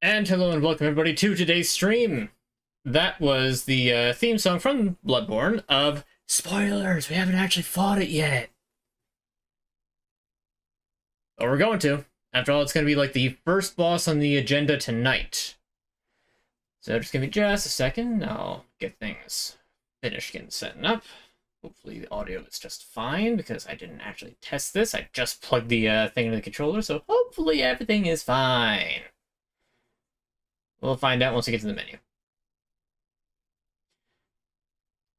And hello and welcome everybody to today's stream. That was the theme song from Bloodborne of spoilers. We haven't actually fought it yet. But we're going to. After all, it's going to be like the first boss on the agenda tonight. So just give me just a second. I'll get things finished getting set up. Hopefully the audio is just fine because I didn't actually test this. I just plugged the thing into the controller, so hopefully everything is fine. We'll find out once we get to the menu.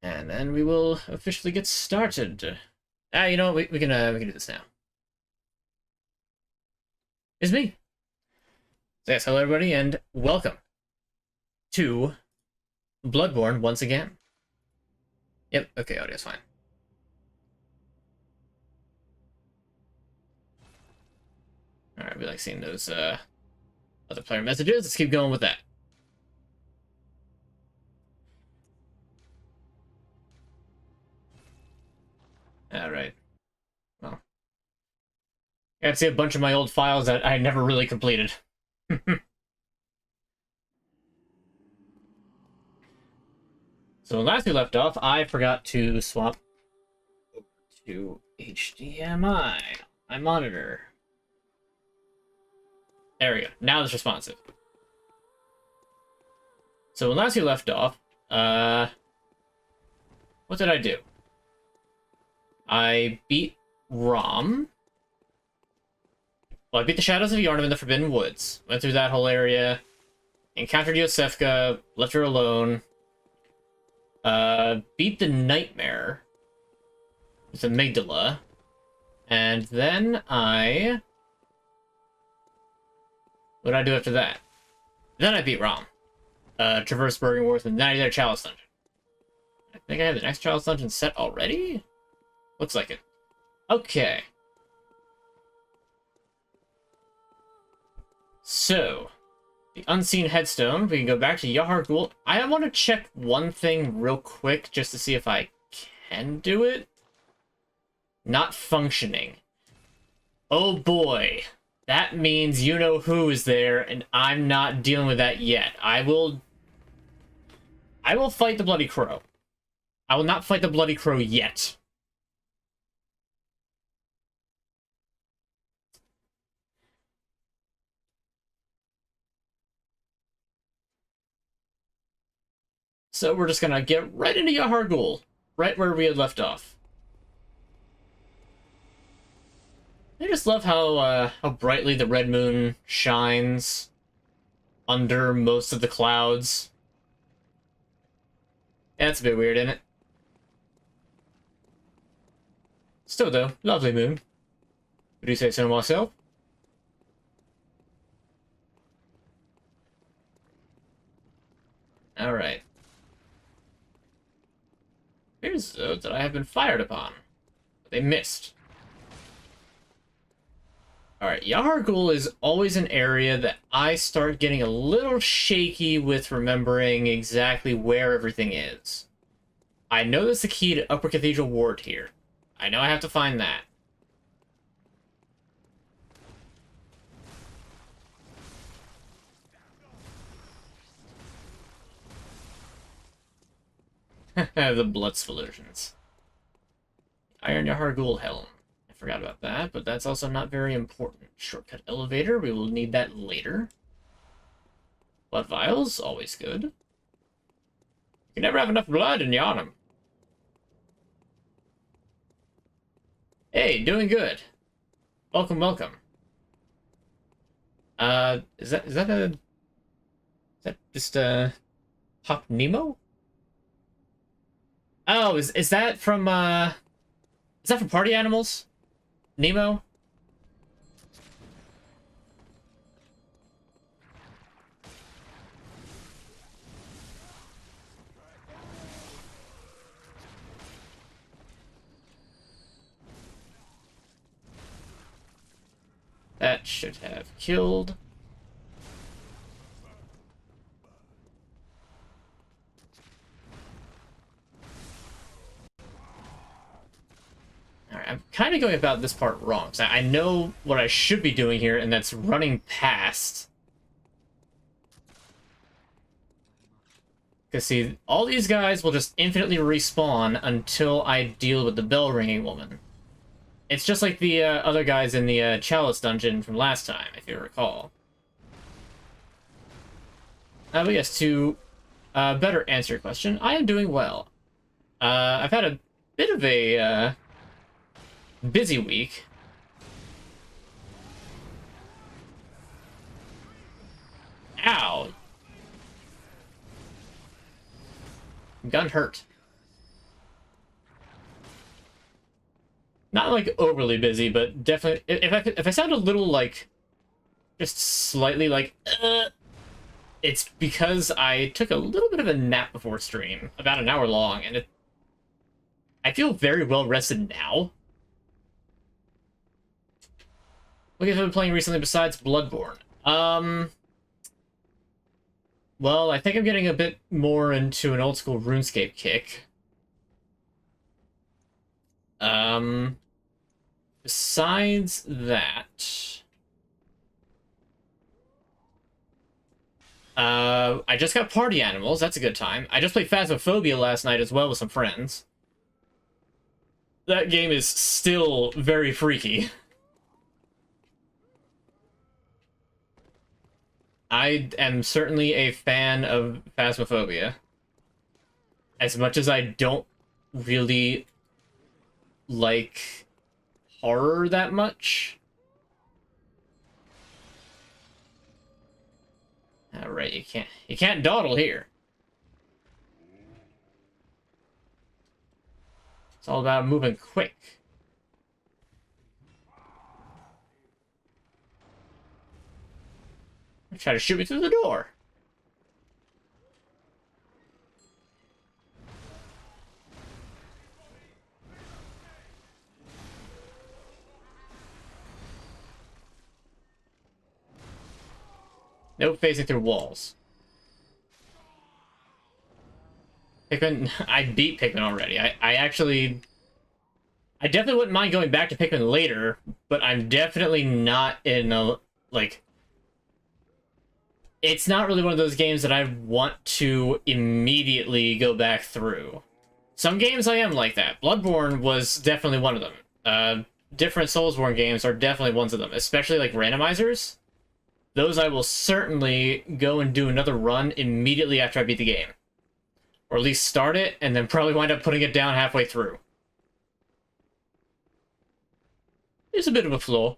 And then we will officially get started. You know what? We can do this now. It's me. So yes, hello everybody, and welcome to Bloodborne once again. Yep, okay, audio's fine. Alright, we like seeing those other player messages. Let's keep going with that. Alright. Well, I got to see a bunch of my old files that I never really completed. So last we left off, I forgot to swap over to HDMI, my monitor. There we go. Now it's responsive. So when last we left off, what did I do? I beat Rom. Well, I beat the Shadows of Yharnam in the Forbidden Woods. Went through that whole area. Encountered Yosefka. Left her alone. Beat the Nightmare with Amygdala. And then I... what did I do after that? Then I beat Rom. Traverse Bergenworth, and then I did a Chalice Dungeon. I think I have the next Chalice Dungeon set already? Looks like it. Okay. So, the Unseen Headstone. We can go back to Yahar Ghul. I want to check one thing real quick just to see if I can do it. Not functioning. Oh boy. That means you know who is there, and I'm not dealing with that yet. I will fight the Bloody Crow. I will not fight the Bloody Crow yet. So we're just gonna get right into Yahar Ghul, right where we had left off. I just love how brightly the red moon shines under most of the clouds. Yeah, that's a bit weird, isn't it? Still though, lovely moon. Would you say so myself? Alright. Here's those that I have been fired upon. But they missed. Alright, Yahar Ghul is always an area that I start getting a little shaky with remembering exactly where everything is. I know that's the key to Upper Cathedral Ward here. I know I have to find that. The blood splusions. Iron Yahar Ghul Helm. I forgot about that, but that's also not very important. Shortcut elevator, we will need that later. Blood vials, always good. You can never have enough blood in Yharnam. Hey, doing good. Welcome, welcome. Is that just Pop Nemo? Oh, is that from Party Animals? Nemo? That should have killed. Alright, I'm kind of going about this part wrong. So I know what I should be doing here, and that's running past Because, see, all these guys will just infinitely respawn until I deal with the bell-ringing woman. It's just like the other guys in the Chalice dungeon from last time, if you recall. But yes, to better answer your question, I am doing well. I've had a bit of a busy week. Ow! Gun hurt. Not like overly busy, but definitely. If I sound a little like, just slightly like, it's because I took a little bit of a nap before stream, about an hour long, and I feel very well rested now. What have you been playing recently besides Bloodborne? Well, I think I'm getting a bit more into an old school RuneScape kick. Besides that, I just got Party Animals. That's a good time. I just played Phasmophobia last night as well with some friends. That game is still very freaky. I am certainly a fan of Phasmophobia. As much as I don't really like horror that much. Alright, you can't dawdle here. It's all about moving quick. Try to shoot me through the door. Nope, facing through walls. Pikmin, I beat Pikmin already. I definitely wouldn't mind going back to Pikmin later, but I'm definitely not in a, like... It's not really one of those games that I want to immediately go back through. Some games I am like that. Bloodborne was definitely one of them. Different Soulsborne games are definitely ones of them, especially like randomizers. Those I will certainly go and do another run immediately after I beat the game. Or at least start it, and then probably wind up putting it down halfway through. There's a bit of a flaw.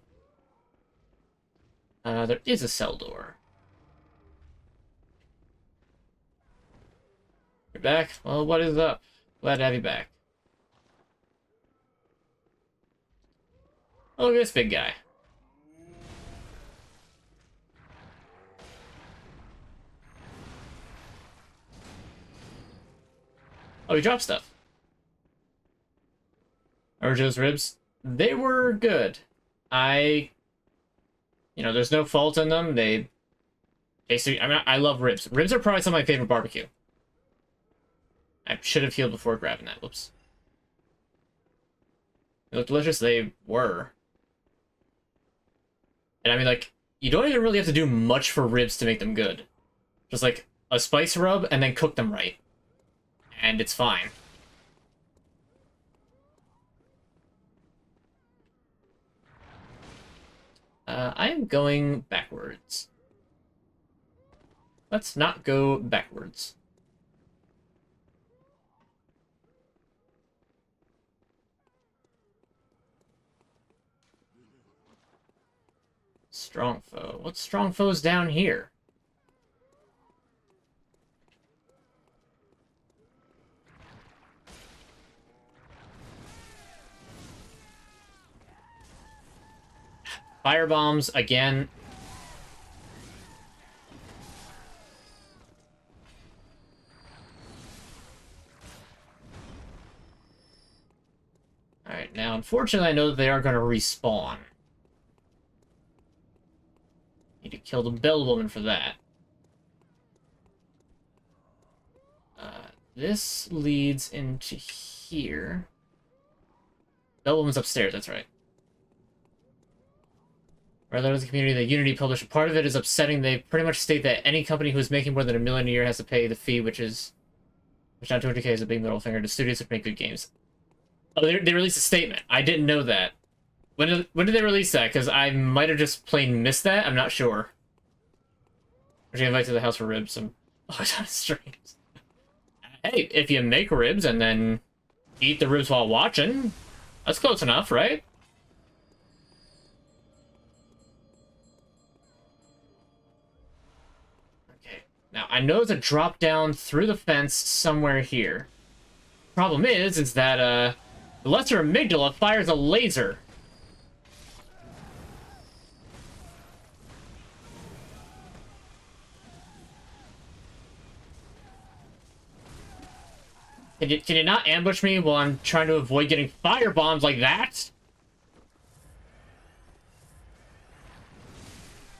There is a cell door. You're back? Well, what is up? Glad to have you back. Oh, look at this big guy. Oh, he dropped stuff. Orjo's ribs. They were good. You know, there's no fault in them. They basically, I mean, I love ribs. Ribs are probably some of my favorite barbecue. I should have healed before grabbing that. Whoops. They look delicious. They were. And I mean, like, you don't even really have to do much for ribs to make them good. Just like a spice rub and then cook them right. And it's fine. I am going backwards. Let's not go backwards. Strong foe. What strong foe's down here? Fire bombs again. Alright, now unfortunately I know that they are going to respawn. Need to kill the bell woman for that. This leads into here. Bell woman's upstairs, that's right. Rather, as a community, the Unity published. Part of it is upsetting. They pretty much state that any company who's making more than $1 million a year has to pay the fee, which is Push down 200K is a big middle finger to studios that make good games. Oh, they released a statement. I didn't know that. When did they release that? Because I might have just plain missed that. I'm not sure. I'm gonna invite to the house for ribs. I'm always on streams. Hey, if you make ribs and then eat the ribs while watching, that's close enough, right? Okay. Now, I know there's a drop down through the fence somewhere here. Problem is that, the lesser amygdala fires a laser. Can you not ambush me while I'm trying to avoid getting fire bombs like that?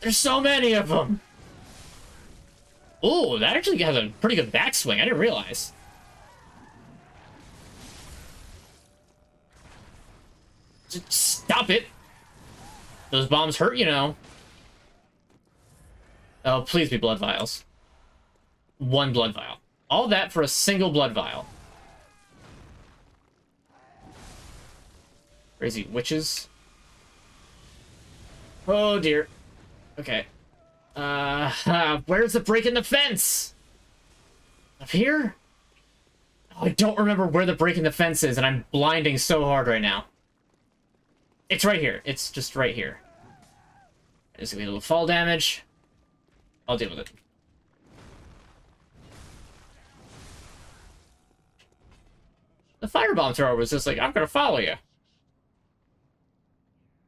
There's so many of them! Ooh, that actually has a pretty good backswing. I didn't realize. Just stop it! Those bombs hurt, you know. Oh, please be blood vials. One blood vial. All that for a single blood vial. Crazy witches. Oh dear. Okay. Where's the break in the fence? Up here? Oh, I don't remember where the break in the fence is, and I'm blinding so hard right now. It's right here. It's just right here. There's gonna be a little fall damage. I'll deal with it. The firebomb thrower was just like, I'm gonna follow you.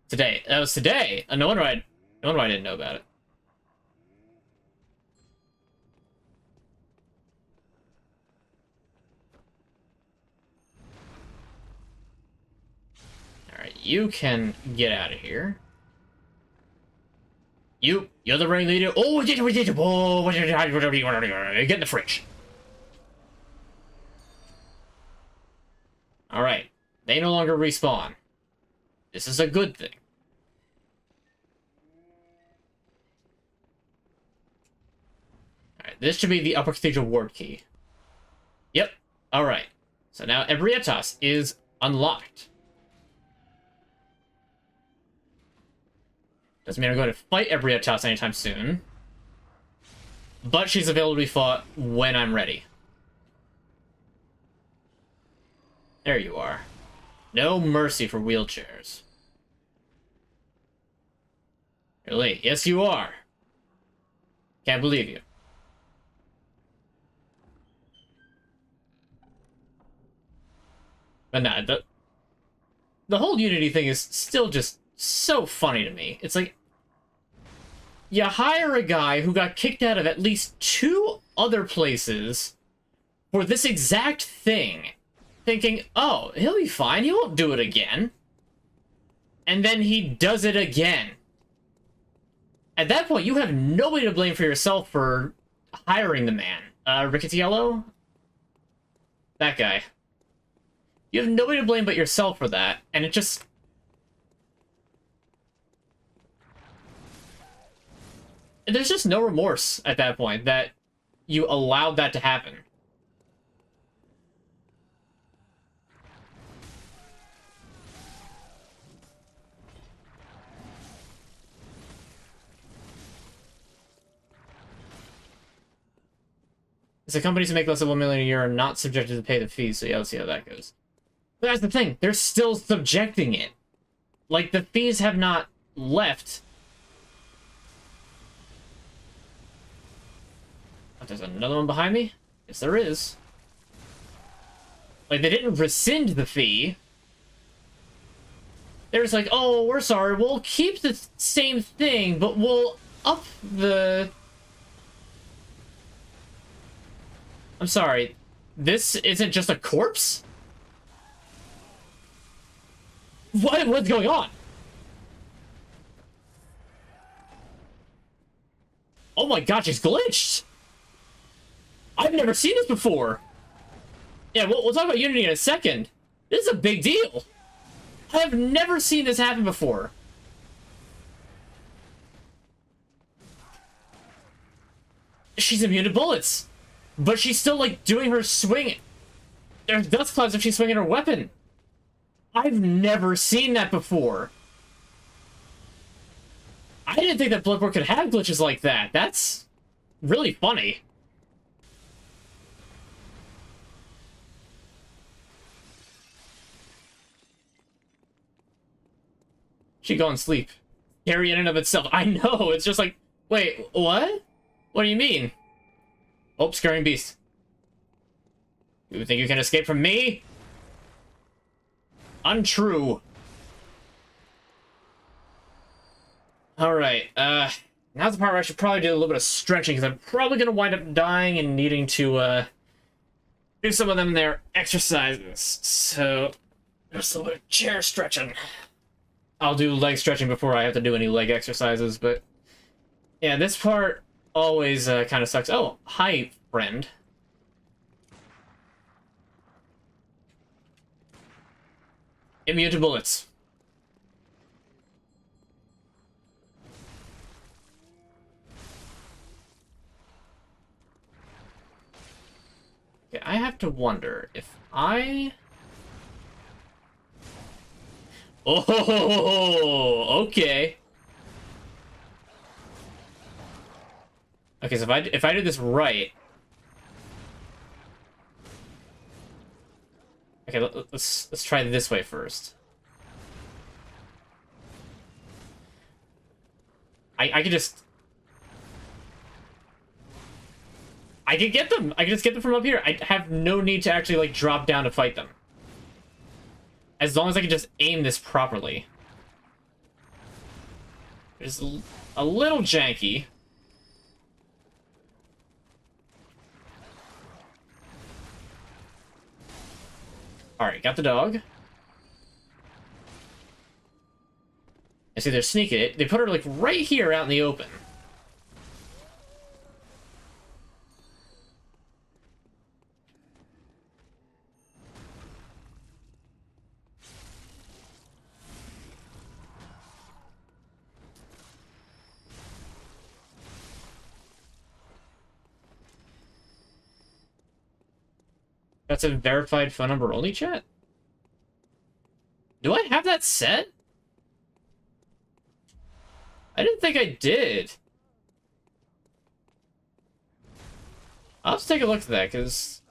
Today. That was today. No wonder I didn't know about it. Alright, you can get out of here. You're the ringleader. Oh, get in the fridge. Alright. They no longer respawn. This is a good thing. Alright, this should be the Upper Cathedral Ward key. Yep. Alright. So now Ebrietas is unlocked. Doesn't mean I'm going to fight Ebrietas anytime soon. But she's available to be fought when I'm ready. There you are. No mercy for wheelchairs. Really? Yes, you are. Can't believe you. But nah, the whole Unity thing is still just so funny to me. It's like, you hire a guy who got kicked out of at least 2 other places for this exact thing, thinking, oh, he'll be fine, he won't do it again. And then he does it again. At that point, you have nobody to blame for yourself for hiring the man. Riccitiello? That guy. You have nobody to blame but yourself for that, and it just... There's just no remorse at that point that you allowed that to happen. The companies who make less than $1 million a year are not subjected to pay the fees, so yeah, let's see how that goes. But that's the thing, they're still subjecting it. Like, the fees have not left. Oh, there's another one behind me? Yes, there is. Like, they didn't rescind the fee. They're just like, oh, we're sorry, we'll keep the same thing, but we'll up the... I'm sorry, this isn't just a corpse? What's going on? Oh my god, she's glitched! I've never seen this before! Yeah, we'll talk about Unity in a second. This is a big deal! I have never seen this happen before. She's immune to bullets! But she's still, like, doing her swing. There's dust clouds if she's swinging her weapon. I've never seen that before. I didn't think that Bloodborne could have glitches like that. That's really funny. She go and sleep. Scary in and of itself. I know, it's just like, wait, what? What do you mean? Oh, scaring beast. You think you can escape from me? Untrue. Alright, now's the part where I should probably do a little bit of stretching, because I'm probably going to wind up dying and needing to, do some of them in their exercises. So, just a little bit of chair stretching. I'll do leg stretching before I have to do any leg exercises, but... yeah, this part always, kind of sucks. Oh, hi, friend. Immune to bullets. Okay, I have to wonder if I... oh, okay. Okay, so if I do this right... okay, let's try this way first. I could just... I can get them! I can just get them from up here. I have no need to actually, like, drop down to fight them. As long as I can just aim this properly. It's a little janky. Alright, got the dog. I see they're sneaking it. They put her, like, right here out in the open. That's a verified phone number only, chat? Do I have that set? I didn't think I did. I'll have to take a look at that, because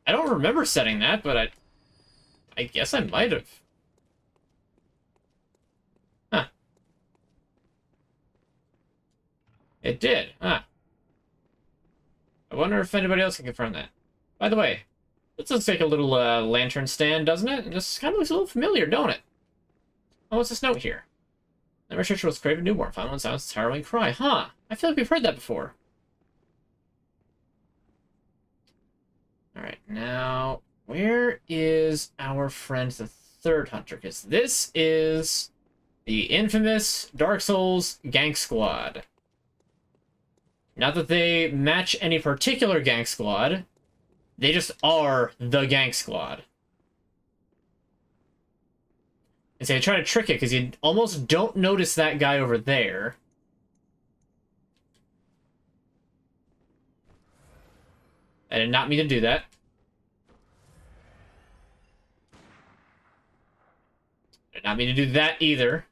I don't remember setting that, but I guess I might have. Huh. It did. Huh. I wonder if anybody else can confirm that. By the way, this looks like a little lantern stand, doesn't it? And this kind of looks a little familiar, don't it? Oh, what's this note here? Never sure was craving newborn. Found one sounds harrowing cry. Huh. I feel like we've heard that before. Alright, now, where is our friend the third hunter? Because this is the infamous Dark Souls Gank Squad. Not that they match any particular Gank Squad. They just are the Gank Squad. And so I try to trick it, because you almost don't notice that guy over there. I did not mean to do that. I did not mean to do that either.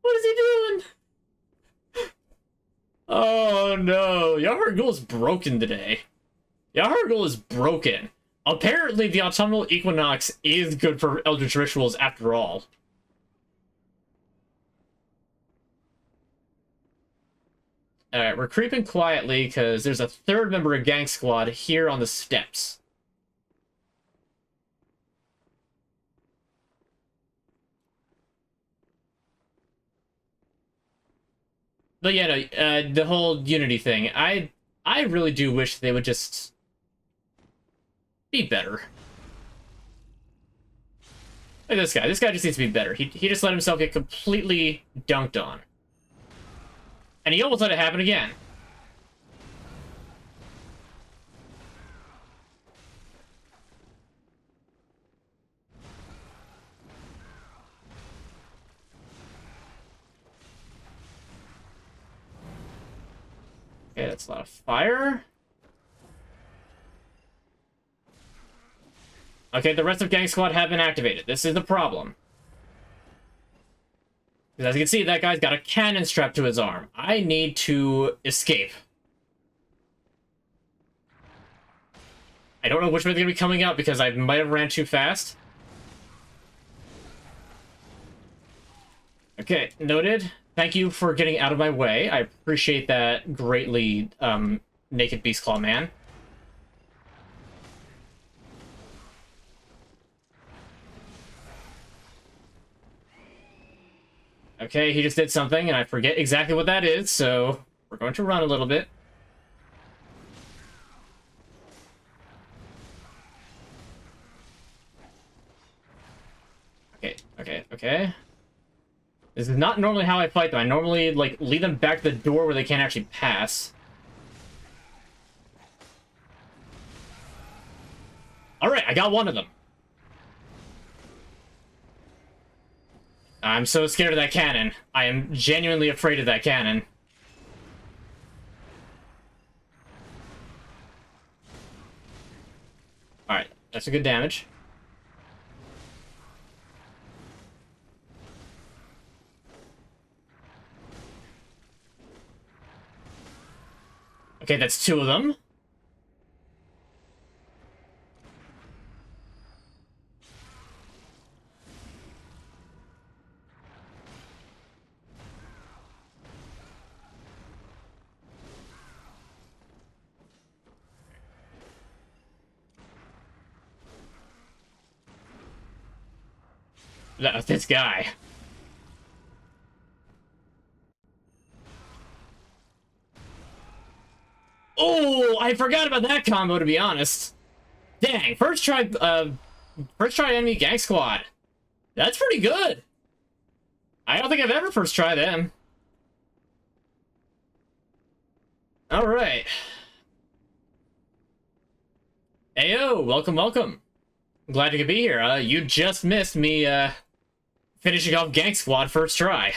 What is he doing? Oh no, Yahar'gul is broken today. Yahar'gul is broken. Apparently the autumnal equinox is good for Eldritch rituals after all. Alright, we're creeping quietly because there's a third member of Gang Squad here on the steps. But yeah, no, the whole Unity thing, I really do wish they would just be better. Look at this guy. This guy just needs to be better. He just let himself get completely dunked on. And he almost let it happen again. Okay, that's a lot of fire. Okay, the rest of Gang Squad have been activated. This is the problem. Because as you can see, that guy's got a cannon strapped to his arm. I need to escape. I don't know which way they're going to be coming out because I might have ran too fast. Okay, noted. Thank you for getting out of my way. I appreciate that greatly, Naked Beast Claw Man. Okay, he just did something, and I forget exactly what that is, so we're going to run a little bit. Okay. This is not normally how I fight them. I normally, like, lead them back to the door where they can't actually pass. Alright, I got one of them. I'm so scared of that cannon. I am genuinely afraid of that cannon. Alright, that's a good damage. Okay, that's two of them. This guy. Oh, I forgot about that combo, to be honest. Dang, first try enemy Gang Squad. That's pretty good. I don't think I've ever first tried them. Alright. Ayo, welcome. I'm glad you could be here. You just missed me, finishing off Gang Squad first try.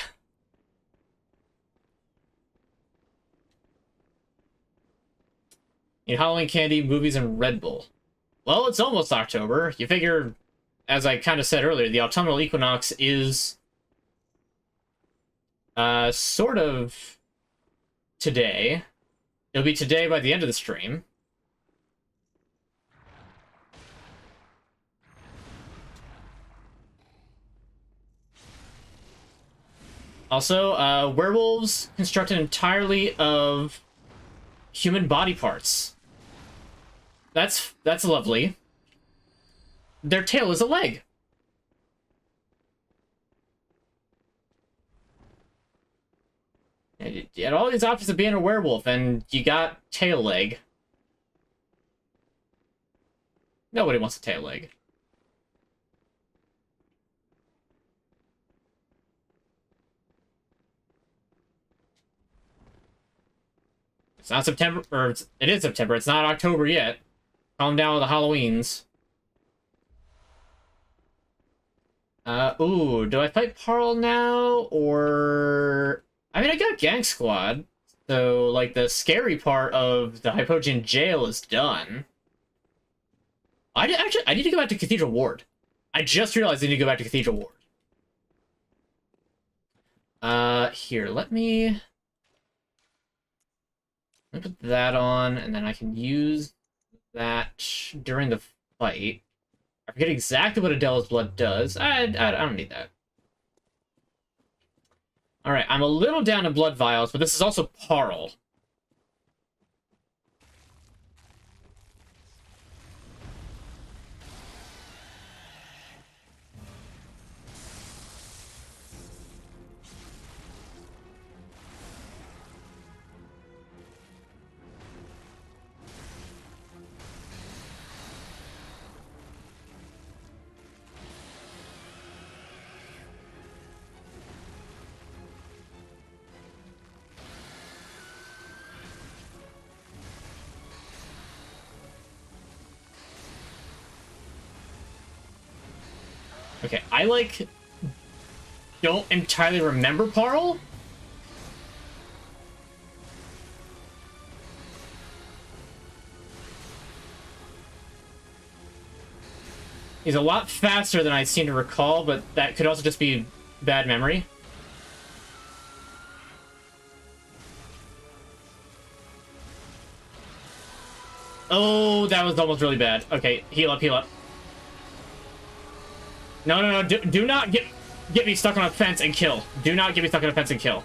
In Halloween candy, movies, and Red Bull. Well, it's almost October. You figure, as I kind of said earlier, the autumnal equinox is sort of today. It'll be today by the end of the stream. Also, werewolves constructed entirely of human body parts. That's lovely. Their tail is a leg. You had all these options of being a werewolf, and you got tail leg. Nobody wants a tail leg. It's not September, or it is September. It's not October yet. Calm down with the Halloweens. Ooh, do I fight Parl now, or... I mean, I got Gang Squad, so, like, the scary part of the Hypogean jail is done. I need to go back to Cathedral Ward. I just realized I need to go back to Cathedral Ward. Here, let me put that on, and then I can use that during the fight. I forget exactly what Adela's Blood does. I don't need that. Alright, I'm a little down in blood vials, but this is also Parl. Okay, I, like, don't entirely remember Parl. He's a lot faster than I seem to recall, but that could also just be bad memory. Oh, that was almost really bad. Okay, heal up, heal up. No, no, no, do not get me stuck on a fence and kill. Do not get me stuck on a fence and kill.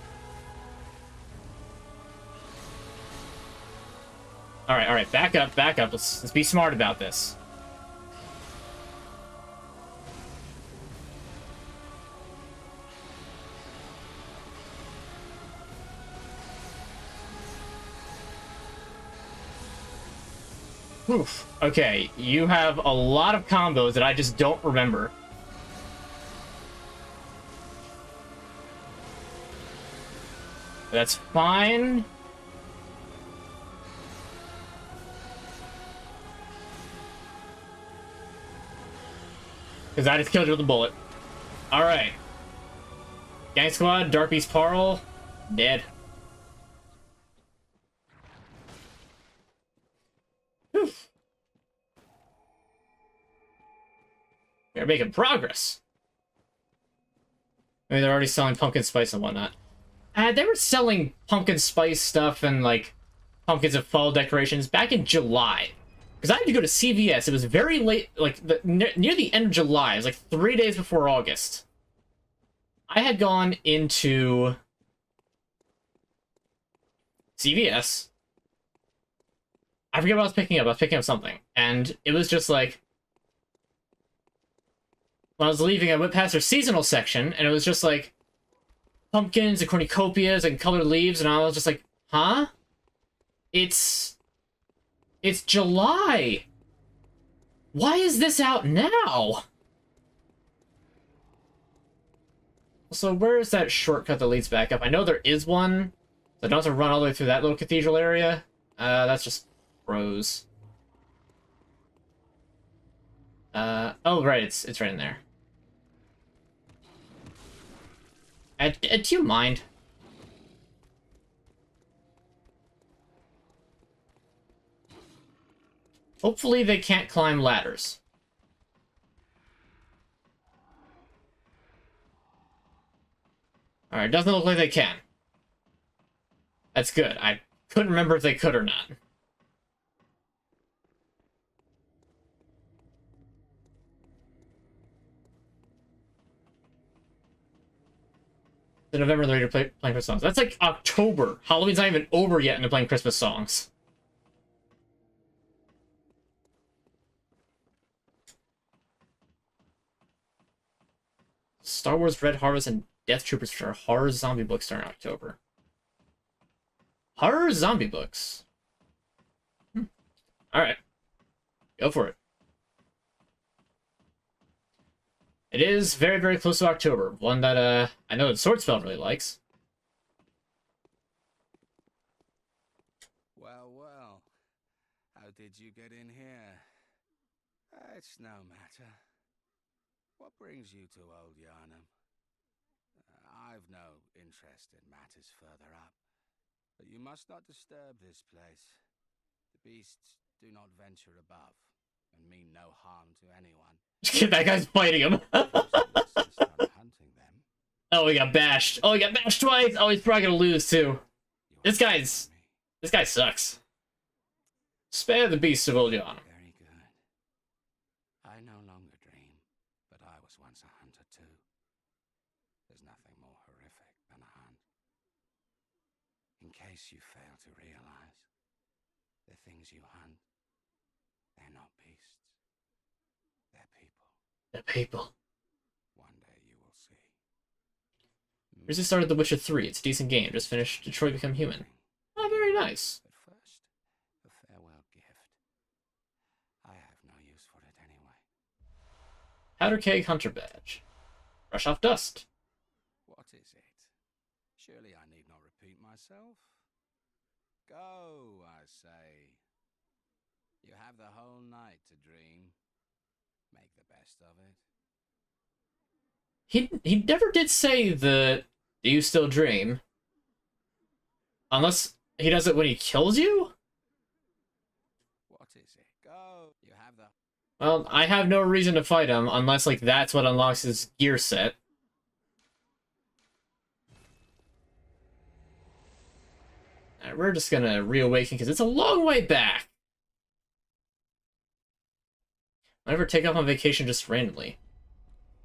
Alright, back up, back up. Let's be smart about this. Oof. Okay, you have a lot of combos that I just don't remember. That's fine. Because I just killed you with a bullet. Alright. Gang Squad, Dark Beast Parl, dead. Whew. We're making progress. I mean, they're already selling pumpkin spice and whatnot. They were selling pumpkin spice stuff and, like, pumpkins and fall decorations back in July. Because I had to go to CVS. It was very late, like, near the end of July. It was, like, 3 days before August. I had gone into CVS. I forget what I was picking up. I was picking up something. And it was just, like... When I was leaving, I went past their seasonal section, and it was just, like... pumpkins and cornucopias and colored leaves, and I was just like, huh? It's July. Why is this out now? So where is that shortcut that leads back up? I know there is one. So I don't have to run all the way through that little cathedral area. That's just Rose. Oh right, it's right in there. Do you mind? Hopefully they can't climb ladders. Alright, doesn't look like they can. That's good. I couldn't remember if they could or not. The November they're playing Christmas songs. That's like October. Halloween's not even over yet and they're playing Christmas songs. Star Wars Red Harvest and Death Troopers for horror zombie books starting October. Horror zombie books. Alright. Go for it. It is very, very close to October. One that I know that Swordspell really likes. Well, well. How did you get in here? It's no matter. What brings you to Old Yarnum? I've no interest in matters further up. But you must not disturb this place. The beasts do not venture above, and mean no harm to anyone. That guy's fighting him. Hunting them. Oh, he got bashed. Oh, he got bashed twice. Oh, he's probably gonna lose too. This guy sucks. Spare the beasts of Old Yarnum. Very good. I no longer dream, but I was once a hunter too. There's nothing more horrific than a hunt. In case you fail to realize, the things you hunt, they're not beasts. They're people. They're people. One day you will see. Recently started The Witcher 3. It's a decent game. Just finished Detroit Become Human. Oh, very nice. But first, a farewell gift. I have no use for it anyway. Powder Keg Hunter Badge. Brush off dust. What is it? Surely I need not repeat myself. Go, I say. You have the whole night to dream. Make the best of it. He never did say the "Do you still dream?" Unless he does it when he kills you? What is it? Go. You have the... Well, I have no reason to fight him unless, like, that's what unlocks his gear set. Alright, we're just gonna reawaken because it's a long way back. I never take off on vacation just randomly.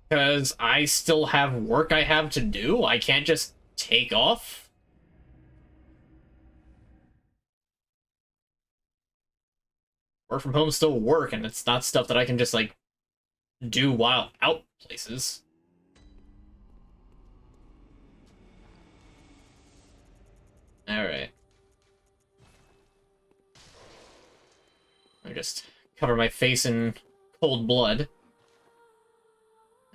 Because I still have work I have to do. I can't just take off. Work from home still work, and it's not stuff that I can just, like, do while out places. Alright. I just cover my face in cold blood.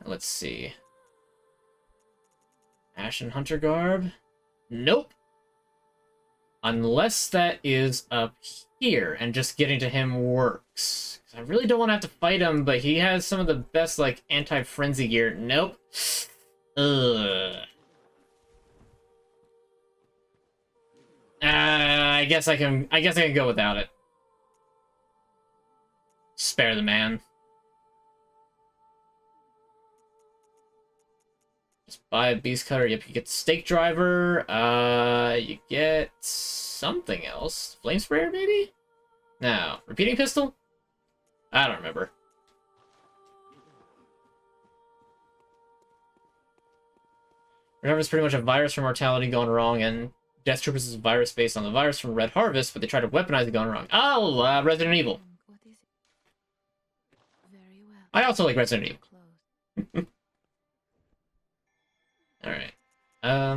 Let's see. Ashen Hunter Garb? Nope. Unless that is up here, and just getting to him works. I really don't want to have to fight him, but he has some of the best, like, anti-frenzy gear. Nope. Ugh. I guess I can go without it. Spare the man. Just buy a beast cutter. Yep, you get the stake driver. You get something else. Flame sprayer, maybe? No. Repeating pistol? I don't remember. Remember, it's pretty much a virus from mortality gone wrong, and Death Troopers is a virus based on the virus from Red Harvest, but they tried to weaponize it gone wrong. Oh, Resident Evil. What is it? Very well. I also like Resident Evil. Close. Alright. I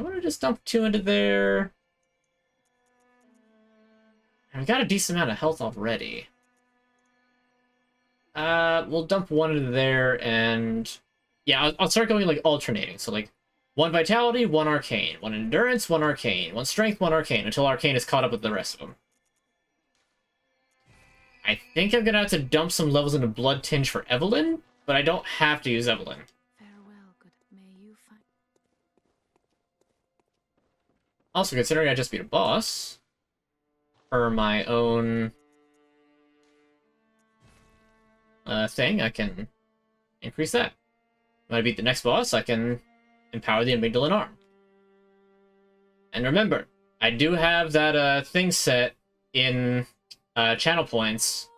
want to just dump 2 into there. I've got a decent amount of health already. We'll dump 1 into there, and yeah, I'll start going, like, alternating. So, like, 1 vitality, 1 arcane, 1 endurance, 1 arcane, 1 strength, 1 arcane, until arcane is caught up with the rest of them. I think I'm gonna have to dump some levels into Blood Tinge for Evelyn, but I don't have to use Evelyn. Farewell, good. May you find. Also, considering I just beat a boss, for my own thing, I can increase that. When I beat the next boss, I can empower the amygdala arm. And remember, I do have that thing set in channel points,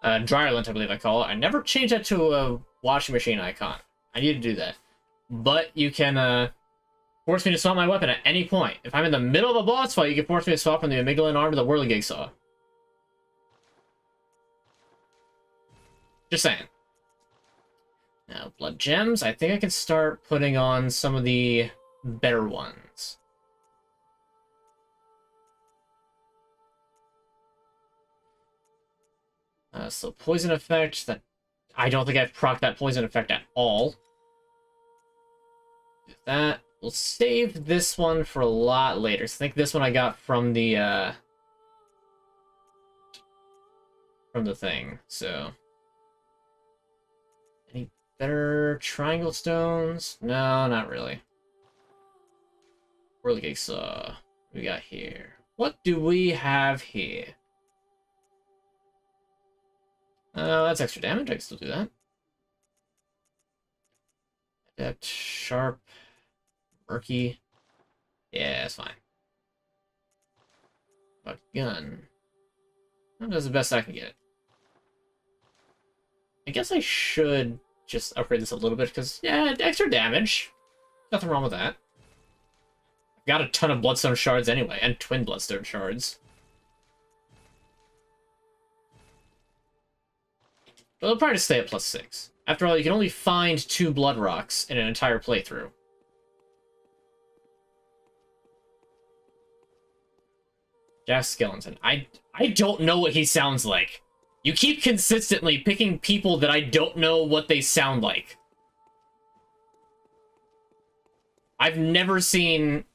Dryerlint, I believe I call it. I never changed that to a washing machine icon. I need to do that. But you can force me to swap my weapon at any point. If I'm in the middle of a boss fight, you can force me to swap from the amygdala arm to the whirligig saw. Just saying. Now, blood gems, I think I can start putting on some of the better ones. So poison effect, that I don't think I've procced that poison effect at all. Do that. We'll save this one for a lot later. So I think this one I got from the thing. So any better triangle stones? No, not really. Whirligig saw. What we got here? What do we have here? That's extra damage. I can still do that. Adept, sharp, murky. Yeah, that's fine. But gun. That's the best I can get. I guess I should just upgrade this a little bit, because, yeah, extra damage. Nothing wrong with that. I've got a ton of bloodstone shards anyway, and twin bloodstone shards. But it'll probably just stay at +6. After all, you can only find 2 blood rocks in an entire playthrough. Jack Skellington. I don't know what he sounds like. You keep consistently picking people that I don't know what they sound like. I've never seen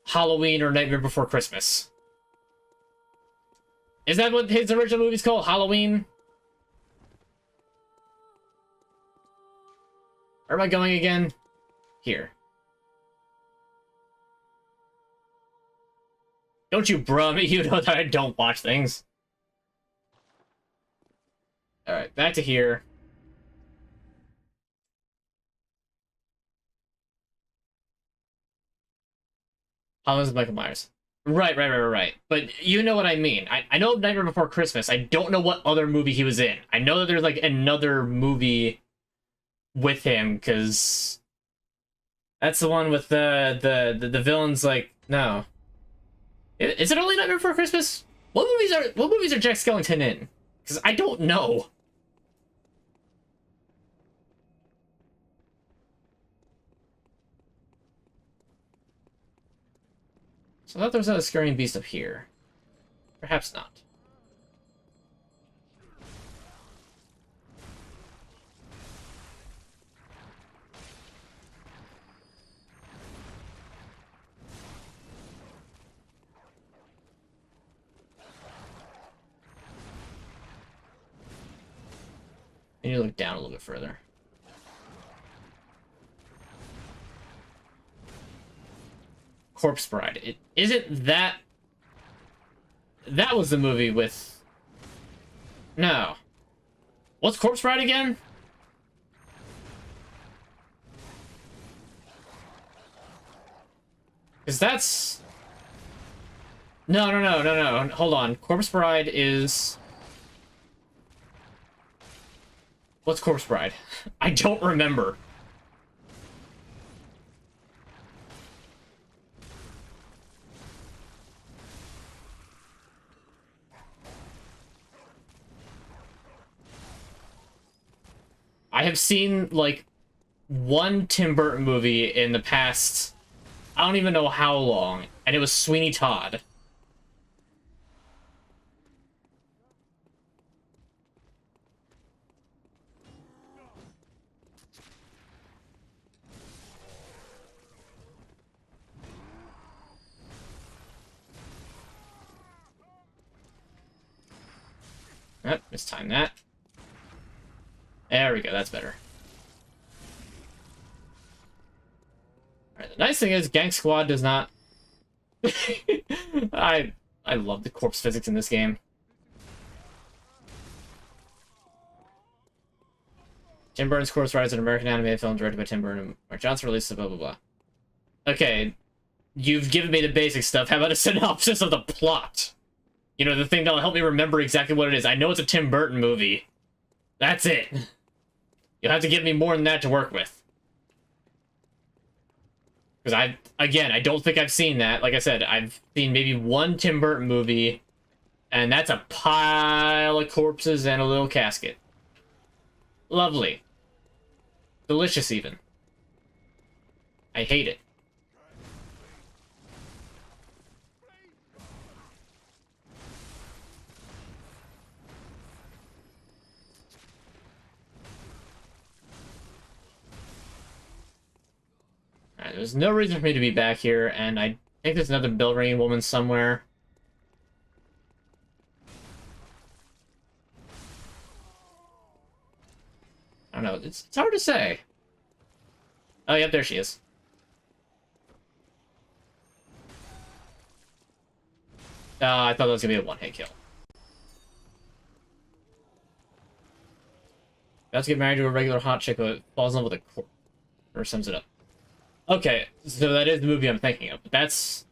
Halloween or Nightmare Before Christmas. Is that what his original movie's called? Halloween? Where am I going again? Here. Don't you bruh me, you know that I don't watch things. Alright, back to here. How is Michael Myers? Right. But you know what I mean. I know Nightmare Before Christmas. I don't know what other movie he was in. I know that there's like another movie with him, because that's the one with the villains. Like, no, is it only Nightmare Before Christmas? What movies are Jack Skellington in? Because I don't know. So I thought there was a scurrying beast up here. Perhaps not. I need to look down a little bit further. Corpse Bride. It isn't that. That was the movie with. No. What's Corpse Bride again? Because that's. No. Hold on. Corpse Bride is. What's Corpse Bride? I don't remember. I have seen, like, one Tim Burton movie in the past, I don't even know how long, and it was Sweeney Todd. Oh, mistime that. There we go, that's better. Alright, the nice thing is Gang Squad does not... I love the corpse physics in this game. Tim Burton's Corpse Bride is an American animated film directed by Tim Burton and Mark Johnson, released blah blah blah. Okay, you've given me the basic stuff. How about a synopsis of the plot? You know, the thing that'll help me remember exactly what it is. I know it's a Tim Burton movie. That's it. You'll have to give me more than that to work with. Because I don't think I've seen that. Like I said, I've seen maybe one Tim Burton movie, and that's a pile of corpses and a little casket. Lovely. Delicious, even. I hate it. Alright, there's no reason for me to be back here, and I think there's another bell ringing woman somewhere. I don't know, it's hard to say. Oh, yep, there she is. I thought that was gonna be a one-hit kill. About to get married to a regular hot chick who falls in love with a corpse. Or sums it up. Okay, so that is the movie I'm thinking of. But that's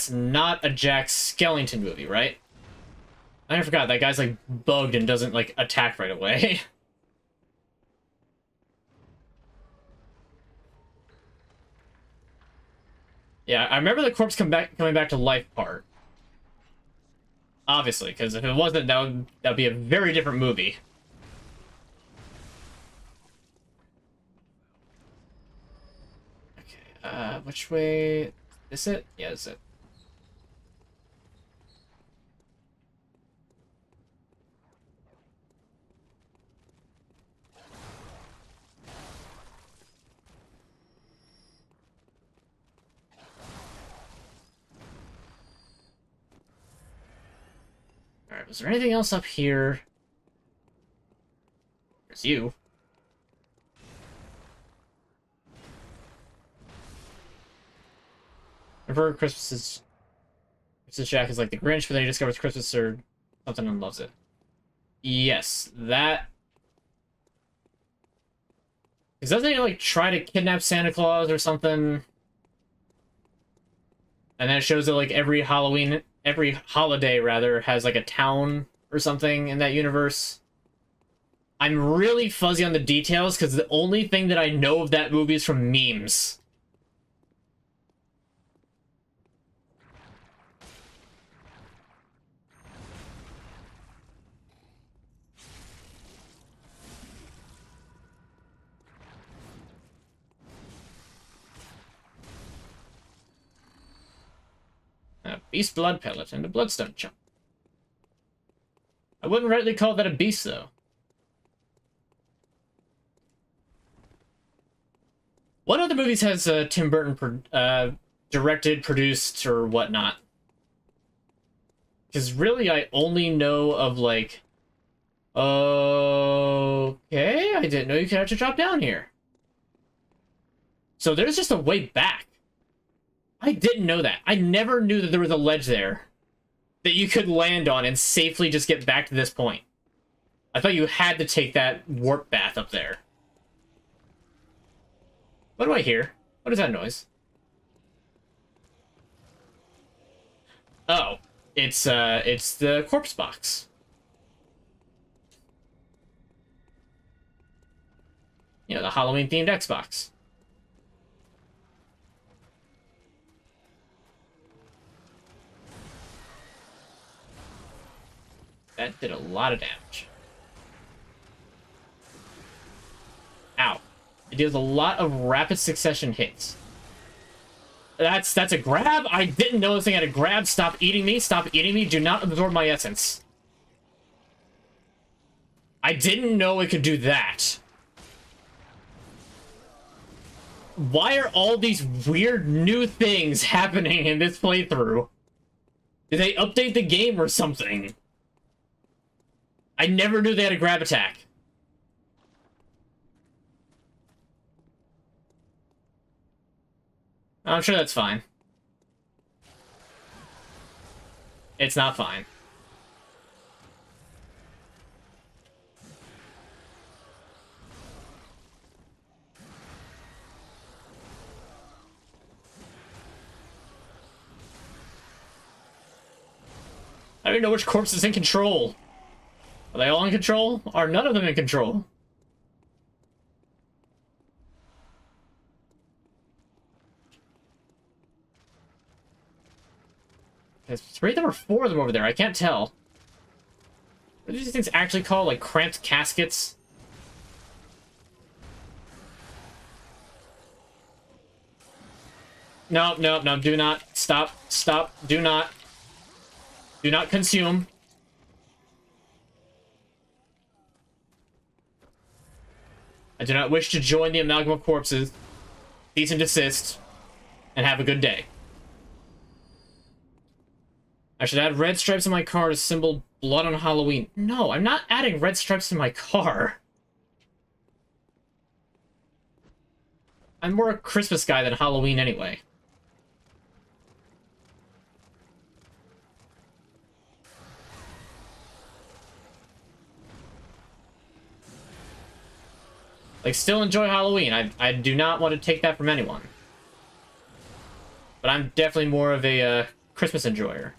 not a Jack Skellington movie, right? I forgot, that guy's like bugged and doesn't like attack right away. Yeah, I remember the corpse coming back to life part. Obviously, because if it wasn't, that would be a very different movie. Okay, which way? Is it? Yeah, is it? Alright, was there anything else up here? There's you. Remember Christmas Jack is like the Grinch, but then he discovers Christmas or something and loves it. Yes, that... Because doesn't he, like, try to kidnap Santa Claus or something? And then it shows that, like, every holiday, rather, has, like, a town or something in that universe. I'm really fuzzy on the details, because the only thing that I know of that movie is from memes. A beast blood pellet and a bloodstone chunk. I wouldn't rightly call that a beast, though. What other movies has Tim Burton directed, produced, or whatnot? Because really, I only know of, like... Okay, I didn't know you could actually drop down here. So there's just a way back. I didn't know that. I never knew that there was a ledge there that you could land on and safely just get back to this point. I thought you had to take that warp bath up there. What do I hear? What is that noise? Oh, it's the corpse box. You know, the Halloween-themed Xbox. That did a lot of damage. Ow. It deals a lot of rapid succession hits. That's a grab? I didn't know this thing had a grab. Stop eating me. Stop eating me. Do not absorb my essence. I didn't know it could do that. Why are all these weird new things happening in this playthrough? Did they update the game or something? I never knew they had a grab attack. I'm sure that's fine. It's not fine. I don't even know which corpse is in control. Are they all in control? Are none of them in control? There's 3 of them or 4 of them over there. I can't tell. What are these things actually called? Like cramped caskets? No, no, no. Do not. Stop. Stop. Do not. Do not consume. I do not wish to join the amalgam of corpses. Cease and desist. And have a good day. I should add red stripes on my car to symbol blood on Halloween. No, I'm not adding red stripes to my car. I'm more a Christmas guy than Halloween anyway. Like, still enjoy Halloween. I do not want to take that from anyone. But I'm definitely more of a Christmas enjoyer.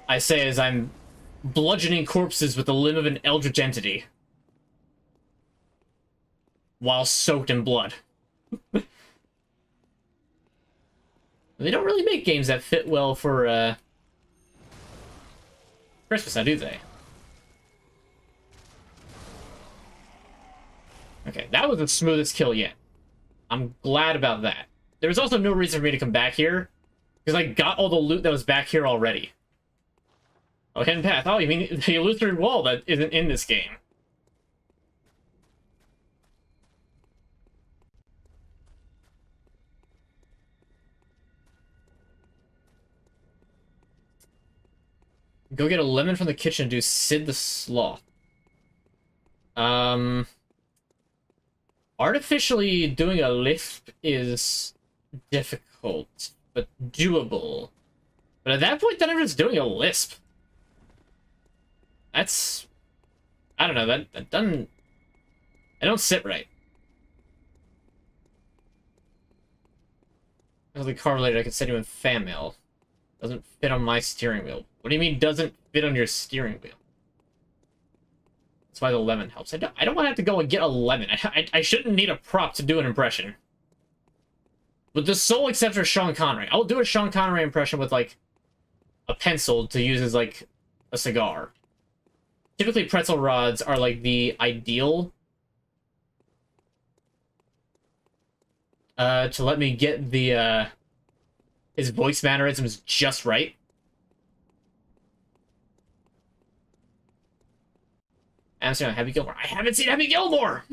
I say as I'm bludgeoning corpses with the limb of an eldritch entity. While soaked in blood. They don't really make games that fit well for, Christmas, now do they? Okay, that was the smoothest kill yet. I'm glad about that. There was also no reason for me to come back here, because I got all the loot that was back here already. Oh, hidden path. Oh, you mean the illusory wall that isn't in this game. Go get a lemon from the kitchen and do Sid the Sloth. Artificially doing a lisp is difficult, but doable. But at that point, then I'm just doing a lisp. That's... I don't know, that doesn't... I don't sit right. The car related, I could send you in fan mail. Doesn't fit on my steering wheel. What do you mean doesn't fit on your steering wheel? That's why the lemon helps. I don't want to have to go and get a lemon. I shouldn't need a prop to do an impression. With the sole exception of Sean Connery. I'll do a Sean Connery impression with, like, a pencil to use as, like, a cigar. Typically, pretzel rods are, like, the ideal to let me get the, his voice mannerisms just right. I'm saying Happy Gilmore. I haven't seen Happy Gilmore!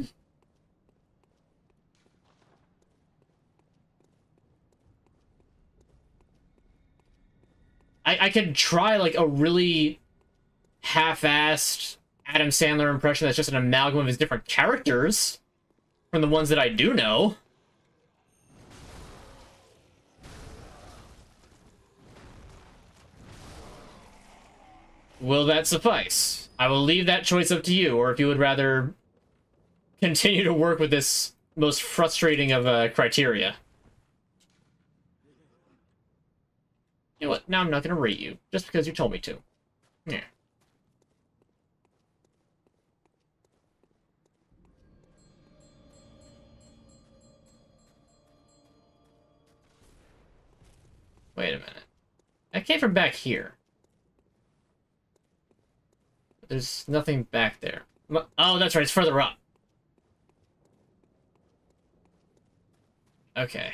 I could try, like, a really half-assed Adam Sandler impression that's just an amalgam of his different characters from the ones that I do know. Will that suffice? I will leave that choice up to you, or if you would rather continue to work with this most frustrating of criteria. You know what? Now I'm not going to rate you, just because you told me to. Yeah. Wait a minute. That came from back here. There's nothing back there. Oh, that's right. It's further up. Okay.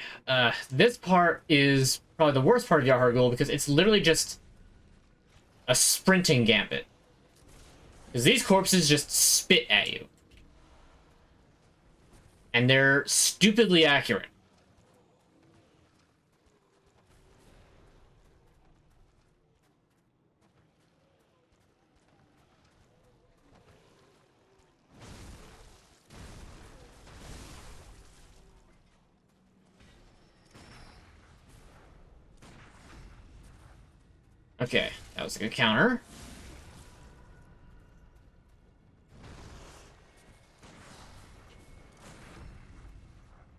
This part is probably the worst part of Yahar'gul because it's literally just a sprinting gambit. Because these corpses just spit at you. And they're stupidly accurate. Okay, that was a good counter.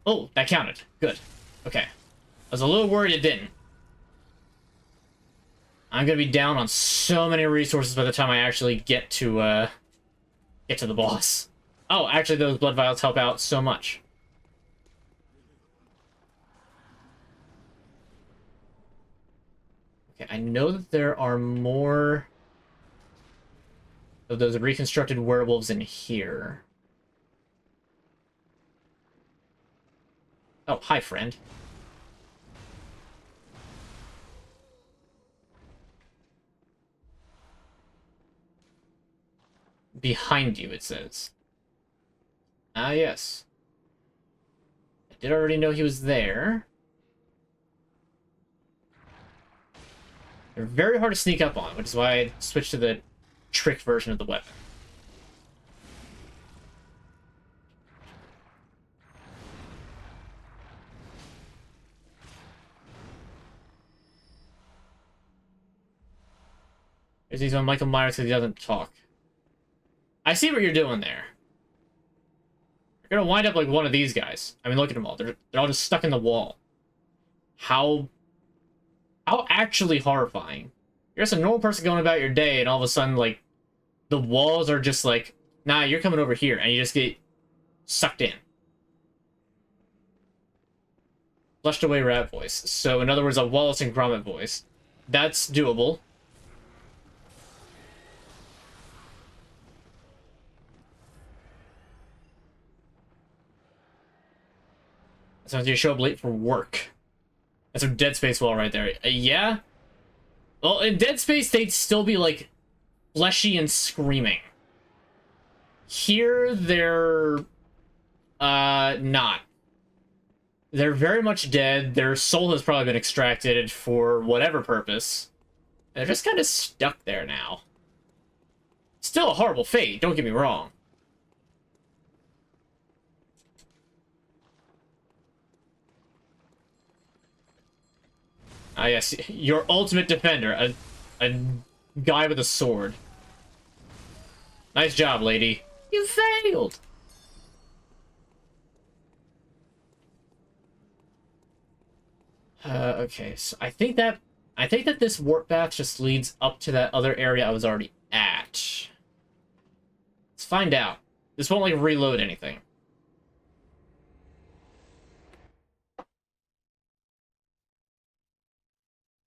Oh, that counted. Good. Okay. I was a little worried it didn't. I'm gonna be down on so many resources by the time I actually get to the boss. Oh, actually those blood vials help out so much. Okay, I know that there are more of those reconstructed werewolves in here. Oh, hi, friend. Behind you, it says. Ah, yes. I did already know he was there. They're very hard to sneak up on, which is why I switched to the trick version of the weapon. He's on Michael Myers because he doesn't talk. I see what you're doing there. You're gonna wind up like one of these guys. I mean, look at them all. They're all just stuck in the wall. How actually horrifying. You're just a normal person going about your day, and all of a sudden, like, the walls are just like, nah, you're coming over here, and you just get sucked in. Flushed away rat voice. So, in other words, a Wallace and Gromit voice. That's doable. Sometimes you show up late for work. That's a Dead Space wall right there. Yeah? Well, in Dead Space, they'd still be, like, fleshy and screaming. Here, they're, not. They're very much dead. Their soul has probably been extracted for whatever purpose. They're just kind of stuck there now. Still a horrible fate, don't get me wrong. Ah, yes, your ultimate defender, a guy with a sword. Nice job, lady. You failed! Okay, so I think that this warp path just leads up to that other area I was already at. Let's find out. This won't, like, reload anything.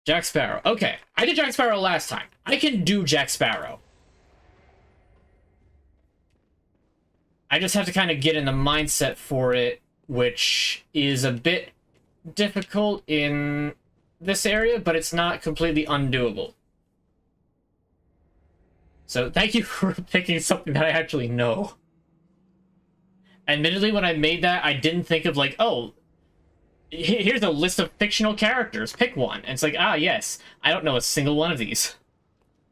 Jack Sparrow. Okay, I did Jack Sparrow last time. I can do Jack Sparrow. I just have to kind of get in the mindset for it, which is a bit difficult in this area, but it's not completely undoable. So thank you for picking something that I actually know. Admittedly, when I made that, I didn't think of, like, oh, here's a list of fictional characters. Pick one. And it's like, ah, yes. I don't know a single one of these.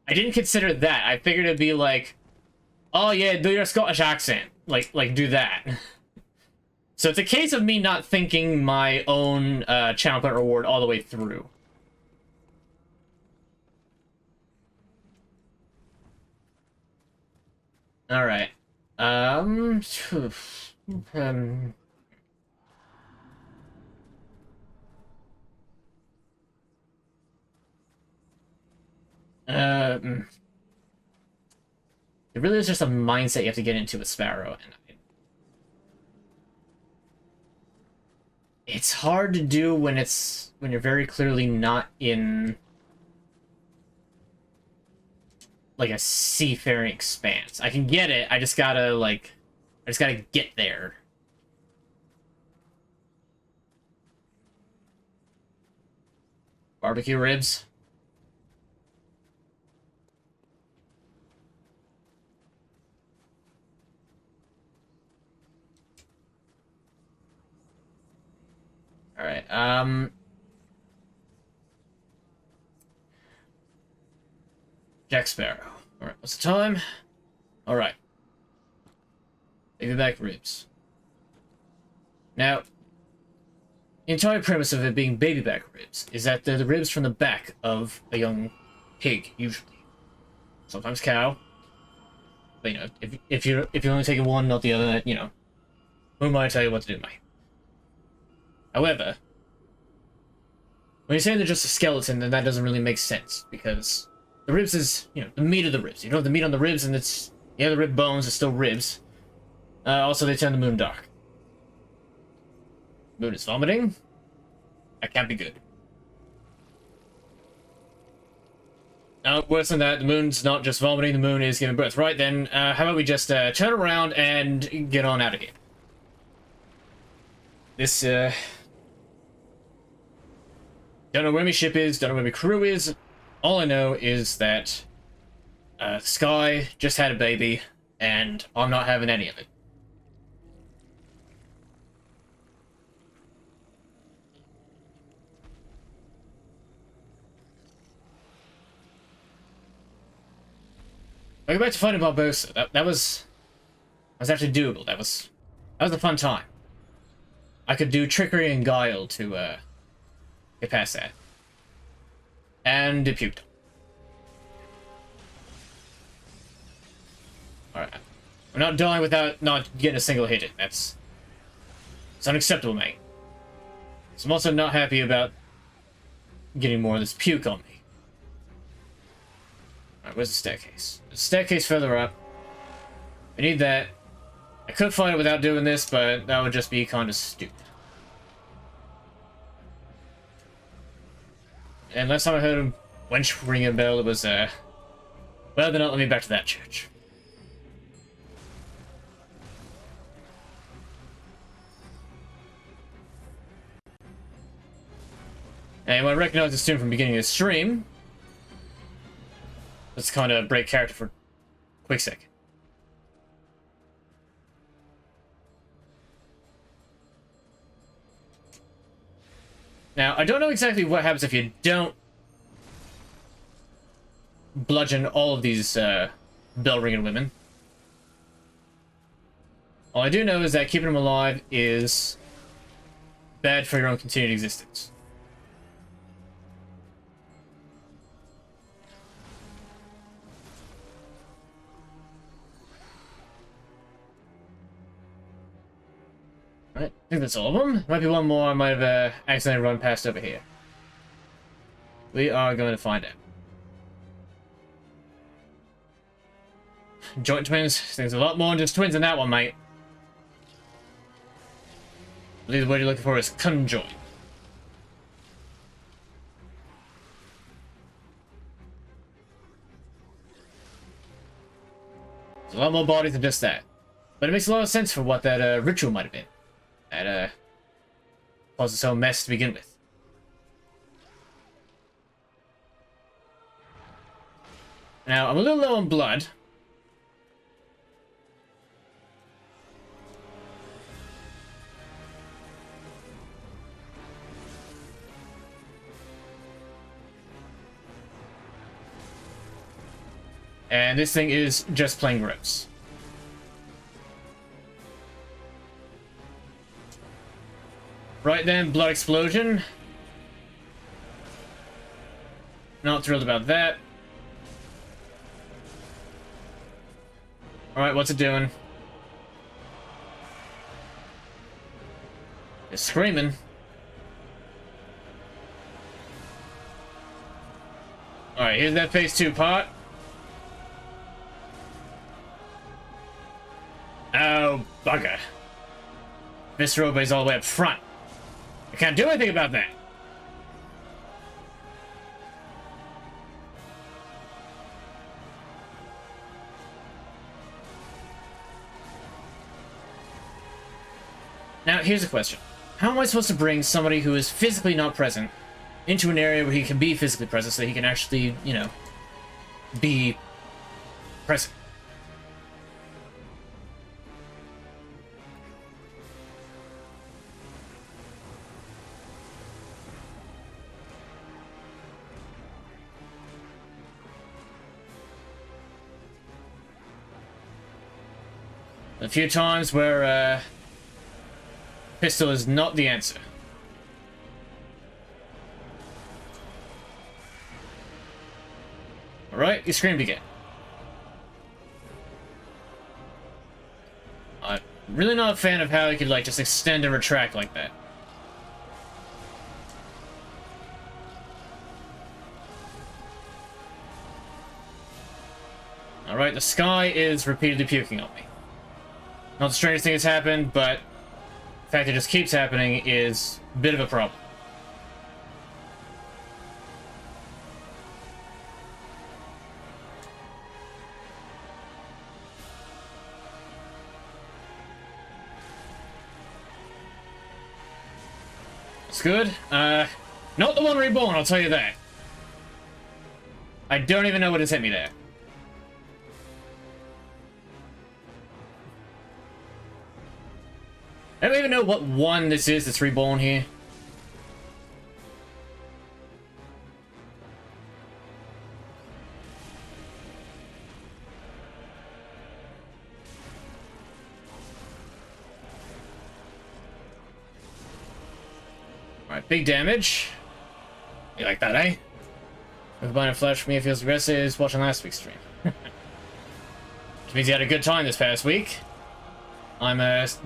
I didn't consider that. I figured it'd be like, oh, yeah, do your Scottish accent. Like do that. So it's a case of me not thinking my own channel point reward all the way through. All right. Um, um, it really is just a mindset you have to get into with Sparrow, and it's hard to do when you're very clearly not in like a seafaring expanse. I can get it. I just gotta get there. Barbecue ribs. All right. Jack Sparrow. All right. What's the time? All right. Baby back ribs. Now, the entire premise of it being baby back ribs is that they're the ribs from the back of a young pig, usually. Sometimes cow. But, you know, if you're only taking one, not the other, you know, who am I to tell you what to do, mate? However, when you say they're just a skeleton, then that doesn't really make sense, because the ribs is, you know, the meat of the ribs. You don't have the meat on the ribs, and it's, yeah, the rib bones are still ribs. Also, they turn the moon dark. Moon is vomiting. That can't be good. Worse than that, the moon's not just vomiting, the moon is giving birth. Right, then, how about we just turn around and get on out of here? This, don't know where my ship is, don't know where my crew is. All I know is that Sky just had a baby, and I'm not having any of it. I go back to fighting Barbosa. That was actually doable. That was a fun time. I could do trickery and guile to get past that. And it puked. Alright. I'm not dying without not getting a single hit in. It's unacceptable, mate. So I'm also not happy about getting more of this puke on me. Alright, where's the staircase? There's a staircase further up. I need that. I could fight it without doing this, but that would just be kind of stupid. And last time I heard a wench ring a bell, it was, well, they're not letting me back to that church. And when I recognize the student from the beginning of the stream, let's kind of break character for a quick second. Now, I don't know exactly what happens if you don't bludgeon all of these bell-ringing women. All I do know is that keeping them alive is bad for your own continued existence. Alright, I think that's all of them. Might be one more I might have accidentally run past over here. We are going to find out. Joint twins. There's a lot more than just twins in that one, mate. I believe the word you're looking for is conjoined. There's a lot more bodies than just that. But it makes a lot of sense for what that ritual might have been. That caused its own mess to begin with. Now, I'm a little low on blood. And this thing is just plain gross. Right then, blood explosion. Not thrilled about that. Alright, what's it doing? It's screaming. Alright, here's that phase 2 part. Oh, bugger. This robot is all the way up front. I can't do anything about that. Now, here's a question. How am I supposed to bring somebody who is physically not present into an area where he can be physically present so that he can actually, you know, be present? A few times where, pistol is not the answer. Alright, you screamed again. I'm really not a fan of how you could, like, just extend and retract like that. Alright, the sky is repeatedly puking on me. Not the strangest thing that's happened, but the fact it just keeps happening is a bit of a problem. It's good. Not the one reborn, I'll tell you that. I don't even know what has hit me there. I don't even know what one this is that's reborn here. Alright, big damage. You like that, eh? Combining flesh for me, it feels aggressive, is watching last week's stream. Which means you had a good time this past week. I'm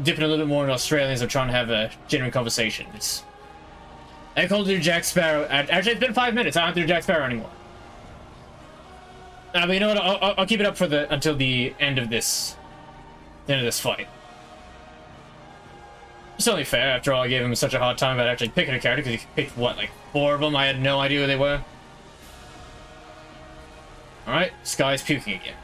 dipping a little bit more in Australians. I'm trying to have a genuine conversation. I called do Jack Sparrow. Actually, it's been 5 minutes. I don't have to do Jack Sparrow anymore. But you know what? I'll keep it up for until the end of this fight. It's only fair. After all, I gave him such a hard time about actually picking a character because he picked what, like 4 of them. I had no idea who they were. All right, Sky's puking again.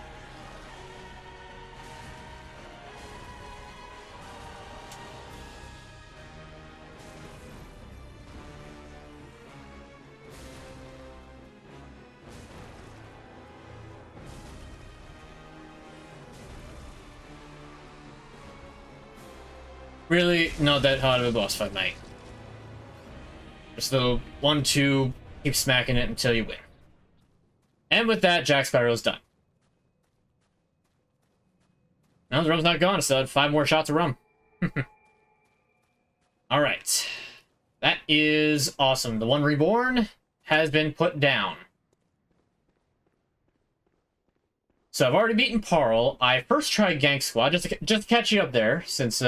Really not that hard of a boss fight, mate. Just a little 1-2, keep smacking it until you win. And with that, Jack Sparrow's done. No, the rum's not gone. I still had 5 more shots of rum. Alright. That is awesome. The one reborn has been put down. So I've already beaten Parl. I first tried Gank Squad just to catch you up there, since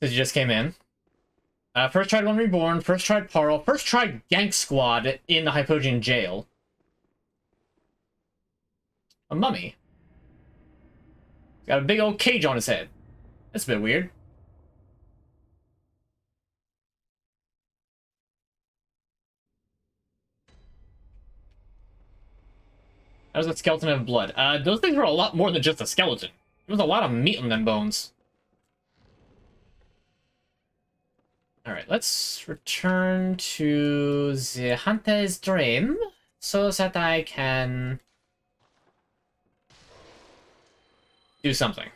Because you just came in. First tried One Reborn, first tried Parl, first tried Gank Squad in the Hypogean jail. A mummy. Got a big old cage on his head. That's a bit weird. How does that skeleton have blood? Those things were a lot more than just a skeleton. There was a lot of meat on them bones. Alright, let's return to the Hunter's Dream so that I can do something.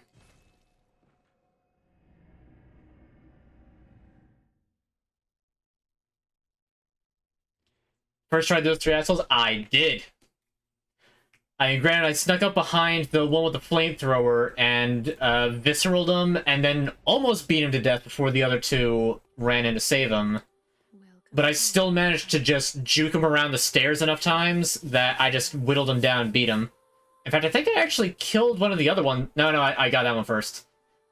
First tried those 3 assholes? I did. I mean, granted, I snuck up behind the one with the flamethrower and visceraled him, and then almost beat him to death before the other 2 ran in to save him. But I still managed to just juke him around the stairs enough times that I just whittled him down and beat him. In fact, I think I actually killed one of the other ones. No, I got that one first.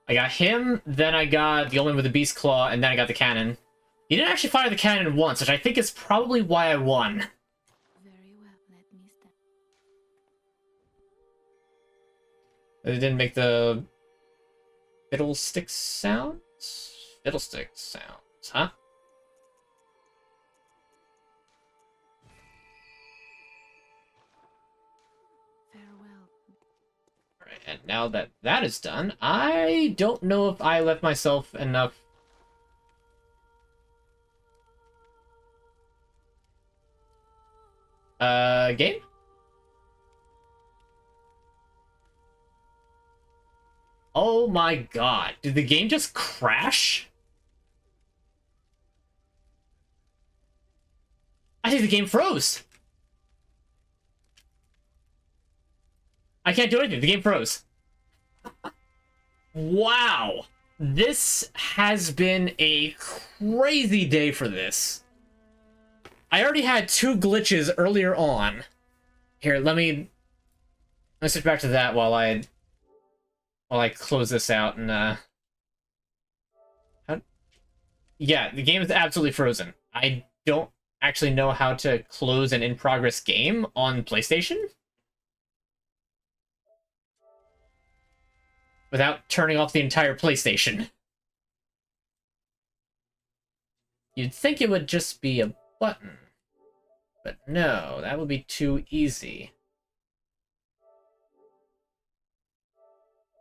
I got him, then I got the old one with the beast claw, and then I got the cannon. He didn't actually fire the cannon once, which I think is probably why I won. Very well, let me stand. It didn't make the fiddlestick sounds? Fiddlestick sounds, huh? Farewell. Alright, and now that that is done, I don't know if I left myself enough... game? Oh my god, did the game just crash? I think the game froze. I can't do anything, the game froze. Wow. This has been a crazy day for this. I already had 2 glitches earlier on. Here, let's switch back to that while I close this out and yeah, the game is absolutely frozen. I don't actually know how to close an in-progress game on PlayStation without turning off the entire PlayStation. You'd think it would just be a button, but no, that would be too easy.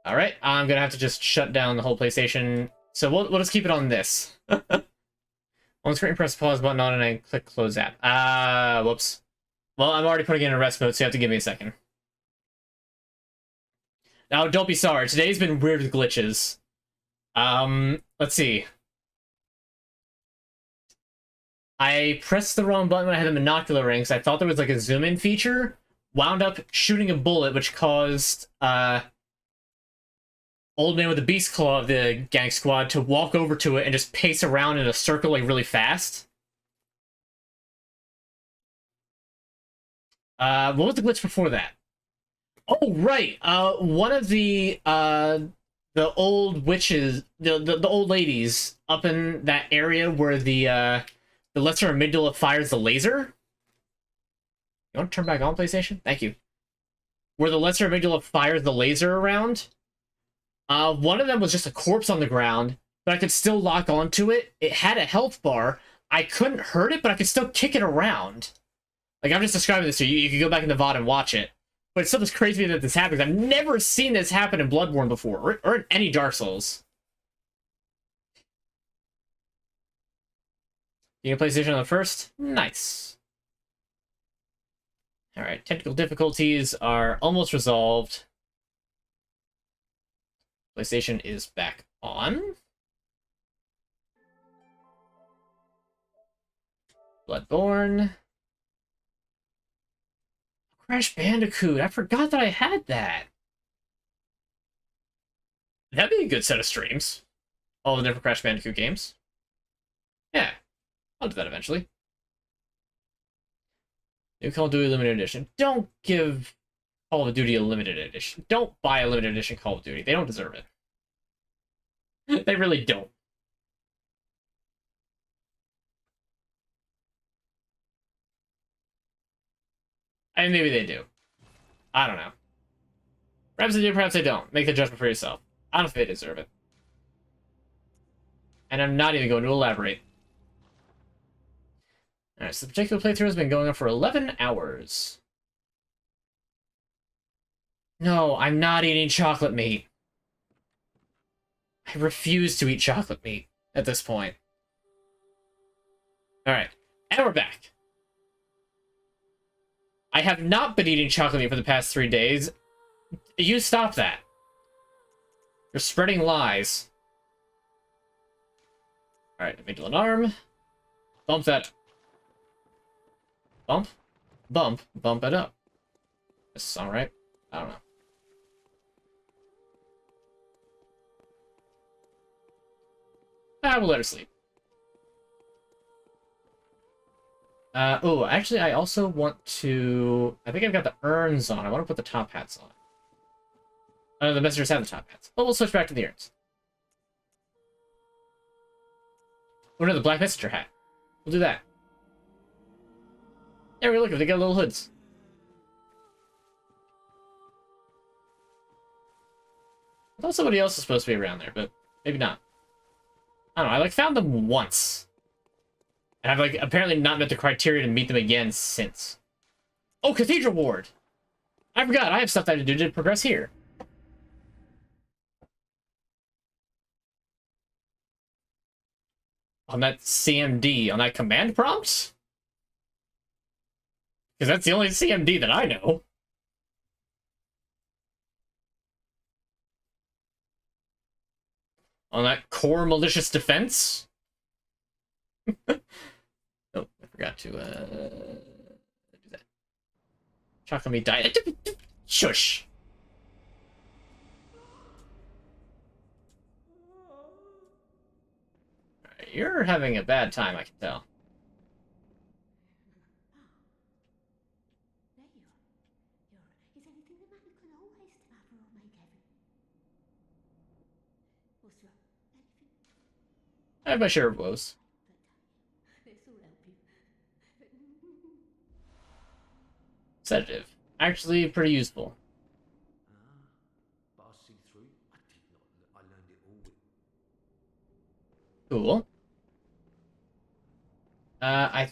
All right, I'm gonna have to just shut down the whole PlayStation. So we'll just keep it on this. On screen, press the pause button on and I click close app. Whoops. Well, I'm already putting it in rest mode, so you have to give me a second. Now, don't be sorry. Today's been weird with glitches. Let's see. I pressed the wrong button when I had the monocular rings. I thought there was like a zoom in feature. Wound up shooting a bullet, which caused old man with the beast claw of the gang squad to walk over to it and just pace around in a circle like really fast. What was the glitch before that? Oh right, one of the old witches, the old ladies up in that area where the lesser amygdala fires the laser. You want to turn back on PlayStation? Thank you. Where the lesser amygdala fires the laser around. One of them was just a corpse on the ground, but I could still lock onto it. It had a health bar. I couldn't hurt it, but I could still kick it around. Like, I'm just describing this to you. You can go back in the VOD and watch it. But it's still just crazy that this happens. I've never seen this happen in Bloodborne before, or in any Dark Souls. You can PlayStation on the first? Nice. Alright, technical difficulties are almost resolved. PlayStation is back on. Bloodborne. Crash Bandicoot. I forgot that I had that. That'd be a good set of streams. All the different Crash Bandicoot games. Yeah. I'll do that eventually. New Call of Duty Limited Edition. Don't give Call of Duty a limited edition. Don't buy a limited edition Call of Duty. They don't deserve it. They really don't. And maybe they do. I don't know. Perhaps they do, perhaps they don't. Make the judgment for yourself. I don't think they deserve it. And I'm not even going to elaborate. Alright, so the particular playthrough has been going on for 11 hours. No, I'm not eating chocolate meat. I refuse to eat chocolate meat at this point. Alright, and we're back. I have not been eating chocolate meat for the past 3 days. You stop that. You're spreading lies. Alright, middle and arm. Bump that. Bump. Bump. Bump it up. This is alright. I don't know. We'll let her sleep. Oh, actually, I also want to... I think I've got the urns on. I want to put the top hats on. The messengers have the top hats. But we'll switch back to the urns. Oh no, the black messenger hat. We'll do that. There we look, they got little hoods. I thought somebody else was supposed to be around there, but maybe not. I don't know, I like found them once. And I've like apparently not met the criteria to meet them again since. Oh, Cathedral Ward! I forgot, I have stuff that I have to do to progress here. On that CMD, on that command prompt? Because that's the only CMD that I know. On that core malicious defense? Oh, I forgot to do that. Chocolate meat diet. Shush. Alright, you're having a bad time, I can tell. There you are. Is anything the man who can always deliver or make heaven? What's wrong? Anything? I have my share of woes. This'll help you. Sedative. Actually, pretty useful. But I see through. I did not. I learned it all with. Cool. I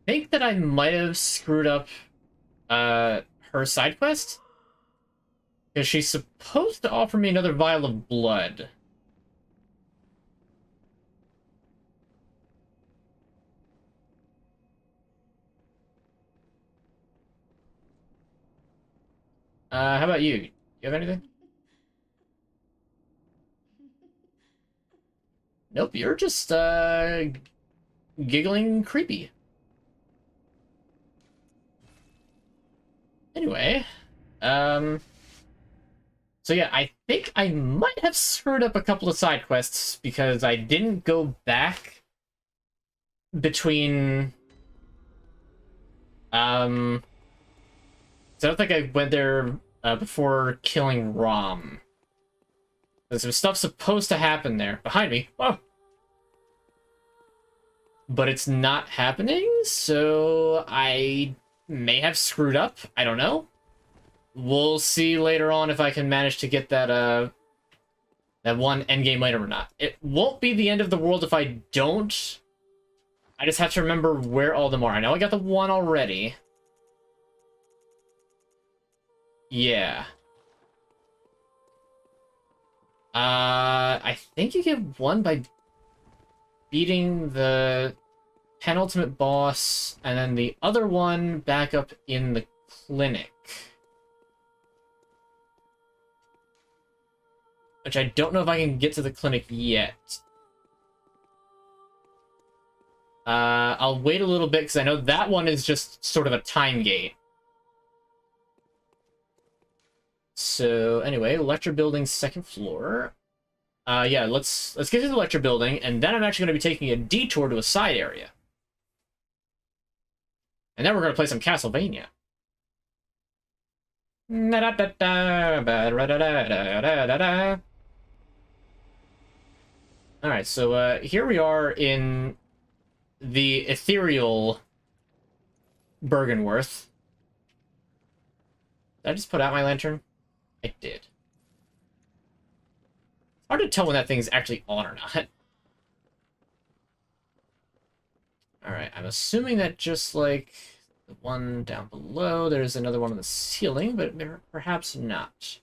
think that I might have screwed up her side quest. Because she's supposed to offer me another vial of blood. How about you? You have anything? Nope, you're just, giggling creepy. Anyway, so yeah, I think I might have screwed up a couple of side quests because I didn't go back between, so I don't think I went there, before killing Rom. There's some stuff supposed to happen there. Behind me. Whoa! But it's not happening, so I may have screwed up. I don't know. We'll see later on if I can manage to get that, that one endgame item or not. It won't be the end of the world if I don't. I just have to remember where all of them are. I know I got the one already. Yeah. I think you get one by beating the penultimate boss, and then the other one back up in the clinic. Which I don't know if I can get to the clinic yet. I'll wait a little bit, because I know that one is just sort of a time gate. So, anyway, lecture building, second floor. Yeah, let's get to the lecture building, and then I'm actually going to be taking a detour to a side area. And then we're going to play some Castlevania. Alright, so here we are in the ethereal Bergenworth. Did I just put out my lantern? I did. Hard to tell when that thing's actually on or not. Alright, I'm assuming that just like the one down below, there's another one on the ceiling, but perhaps not.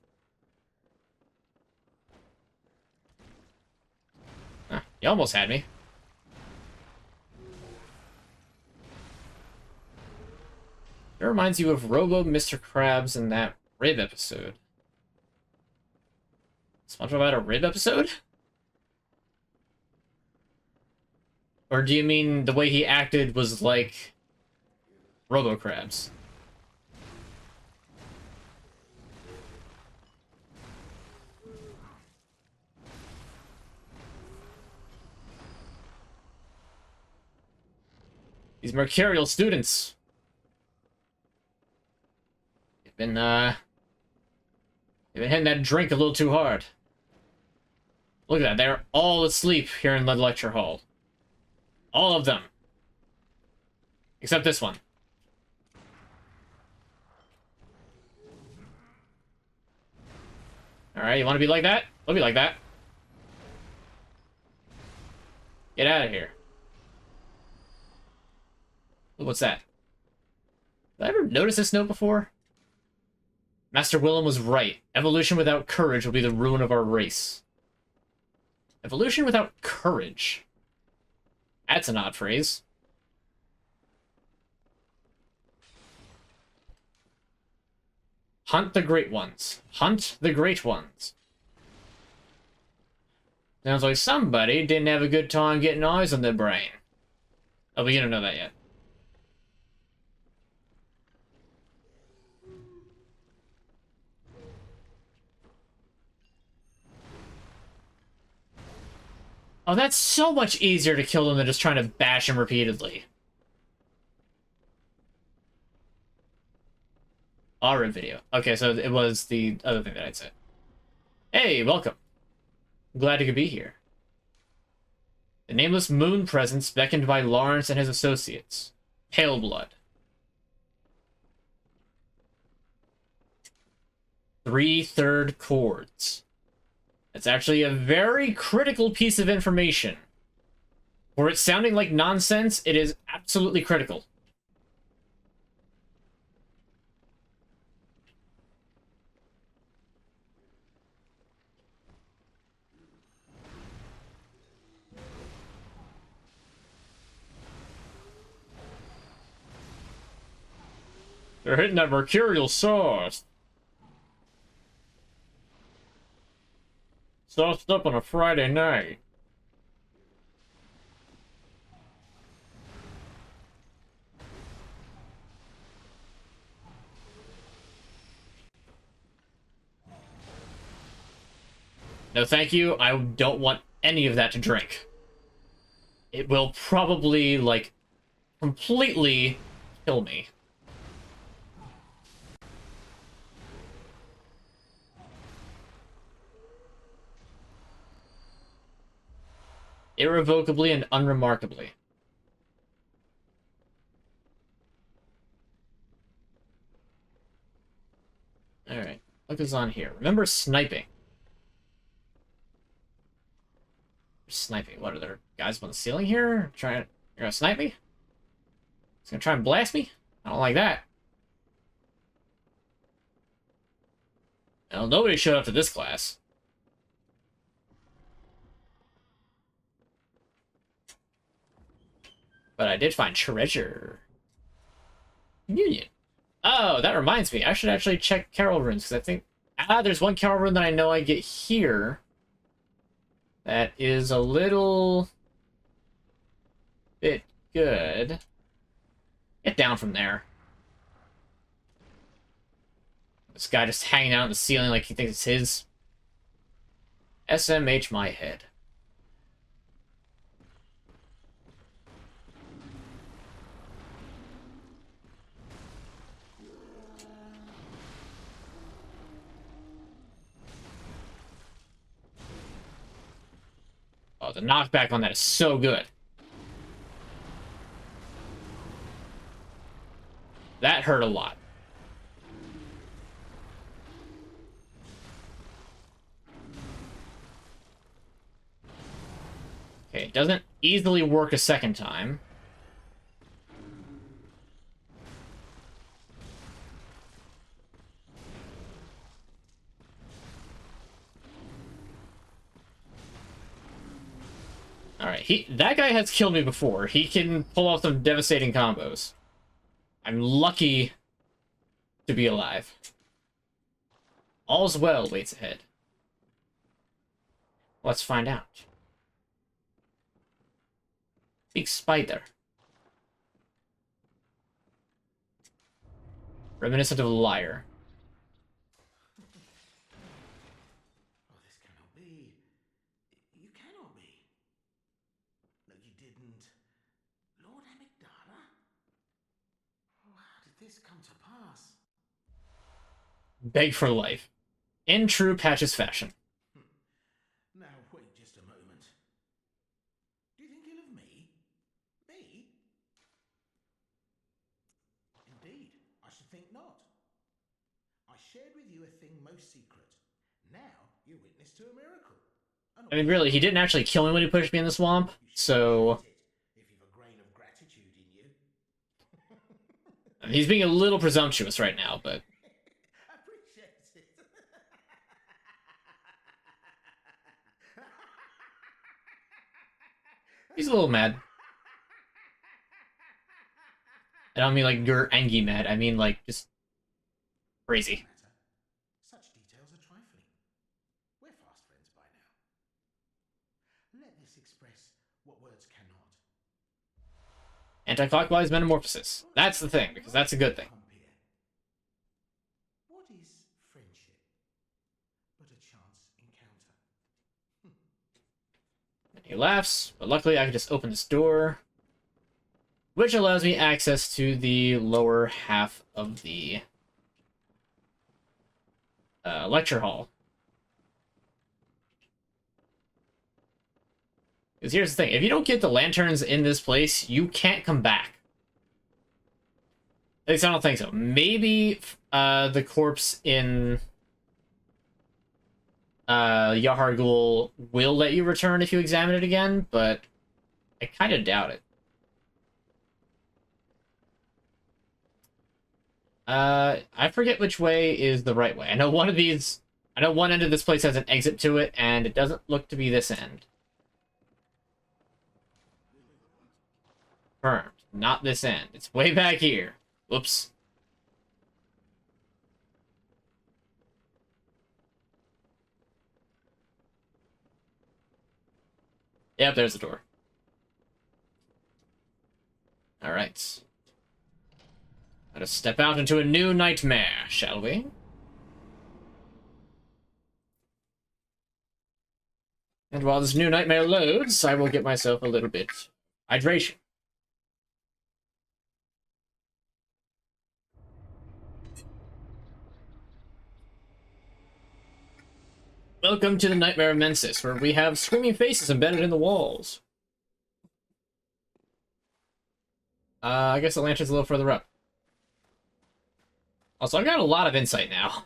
Ah, you almost had me. It reminds you of Robo Mr. Krabs in that Rib episode. SpongeBob had a Rib episode? Or do you mean the way he acted was like Robo Krabs? These mercurial students. They've been hitting that drink a little too hard. Look at that, they're all asleep here in the lecture hall. All of them. Except this one. Alright, you want to be like that? We'll be like that. Get out of here. What's that? Did I ever notice this note before? Master Willem was right. Evolution without courage will be the ruin of our race. Evolution without courage. That's an odd phrase. Hunt the great ones. Hunt the great ones. Sounds like somebody didn't have a good time getting eyes on their brain. Oh, but you don't know that yet. Oh, that's so much easier to kill them than just trying to bash him repeatedly. Aura video. Okay, so it was the other thing that I'd said. Hey, welcome. I'm glad you could be here. The nameless moon presence beckoned by Lawrence and his associates. Pale blood. 3/3 chords. It's actually a very critical piece of information. For it sounding like nonsense, it is absolutely critical. They're hitting that mercurial sauce. Sauced up on a Friday night. No, thank you. I don't want any of that to drink. It will probably, like, completely kill me. Irrevocably and unremarkably. Alright, what is on here? Remember sniping. Sniping. What, are there guys up on the ceiling here? You're gonna snipe me? He's gonna try and blast me? I don't like that. Well, nobody showed up to this class. But I did find treasure. Communion. Oh, that reminds me. I should actually check Carol runes, because I think... there's one Carol rune that I know I get here. That is a little... bit good. Get down from there. This guy just hanging out in the ceiling like he thinks it's his. SMH my head. Oh, the knockback on that is so good. That hurt a lot. Okay, it doesn't easily work a second time. Alright, that guy has killed me before. He can pull off some devastating combos. I'm lucky to be alive. All's well waits ahead. Let's find out. Big spider. Reminiscent of a liar. Oh, this cannot be. You cannot be. No, you didn't. Lord Amygdala? Oh, how did this come to pass? Beg for life. In true Patches fashion. Now, wait just a moment. Do you think ill of me? Me? Indeed, I should think not. I shared with you a thing most secret. Now, you're witness to a miracle. I mean, really, he didn't actually kill me when he pushed me in the swamp, so... If you've a grain of gratitude in you. He's being a little presumptuous right now, but... Appreciate it. He's a little mad. I don't mean like you're angry mad, I mean like just... crazy. Such details are trifling. We're fast friends by now. Let this express what words cannot. Anti-clockwise metamorphosis. That's the thing, because that's a good thing. What is friendship but a chance encounter? He laughs, but luckily I can just open this door, which allows me access to the lower half of the lecture hall. Because here's the thing, if you don't get the lanterns in this place, you can't come back. At least I don't think so. Maybe the corpse in Yahar'gul will let you return if you examine it again, but I kind of doubt it. I forget which way is the right way. I know one end of this place has an exit to it, and it doesn't look to be this end. Confirmed. Not this end. It's way back here. Whoops. Yep, there's the door. Alright. Let us step out into a new nightmare, shall we? And while this new nightmare loads, I will get myself a little bit hydration. Welcome to the Nightmare of Mensis, where we have screaming faces embedded in the walls. I guess the lantern's a little further up. Also, I've got a lot of insight now.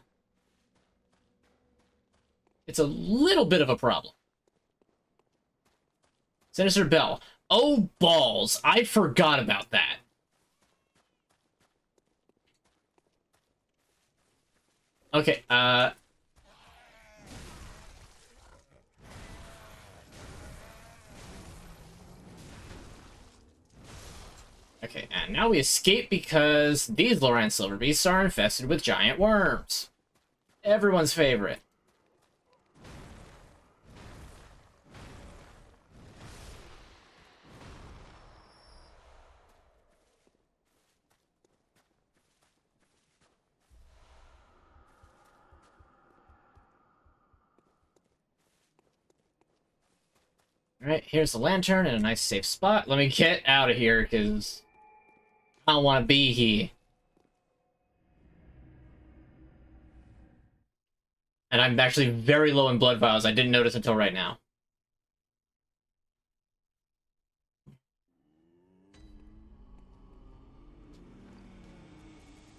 It's a little bit of a problem. Sinister Bell. Oh, balls. I forgot about that. Okay, Okay, and now we escape because these Loran Silverbeasts are infested with giant worms. Everyone's favorite. Alright, here's the lantern in a nice safe spot. Let me get out of here, because I don't want to be here. And I'm actually very low in blood vials. I didn't notice until right now.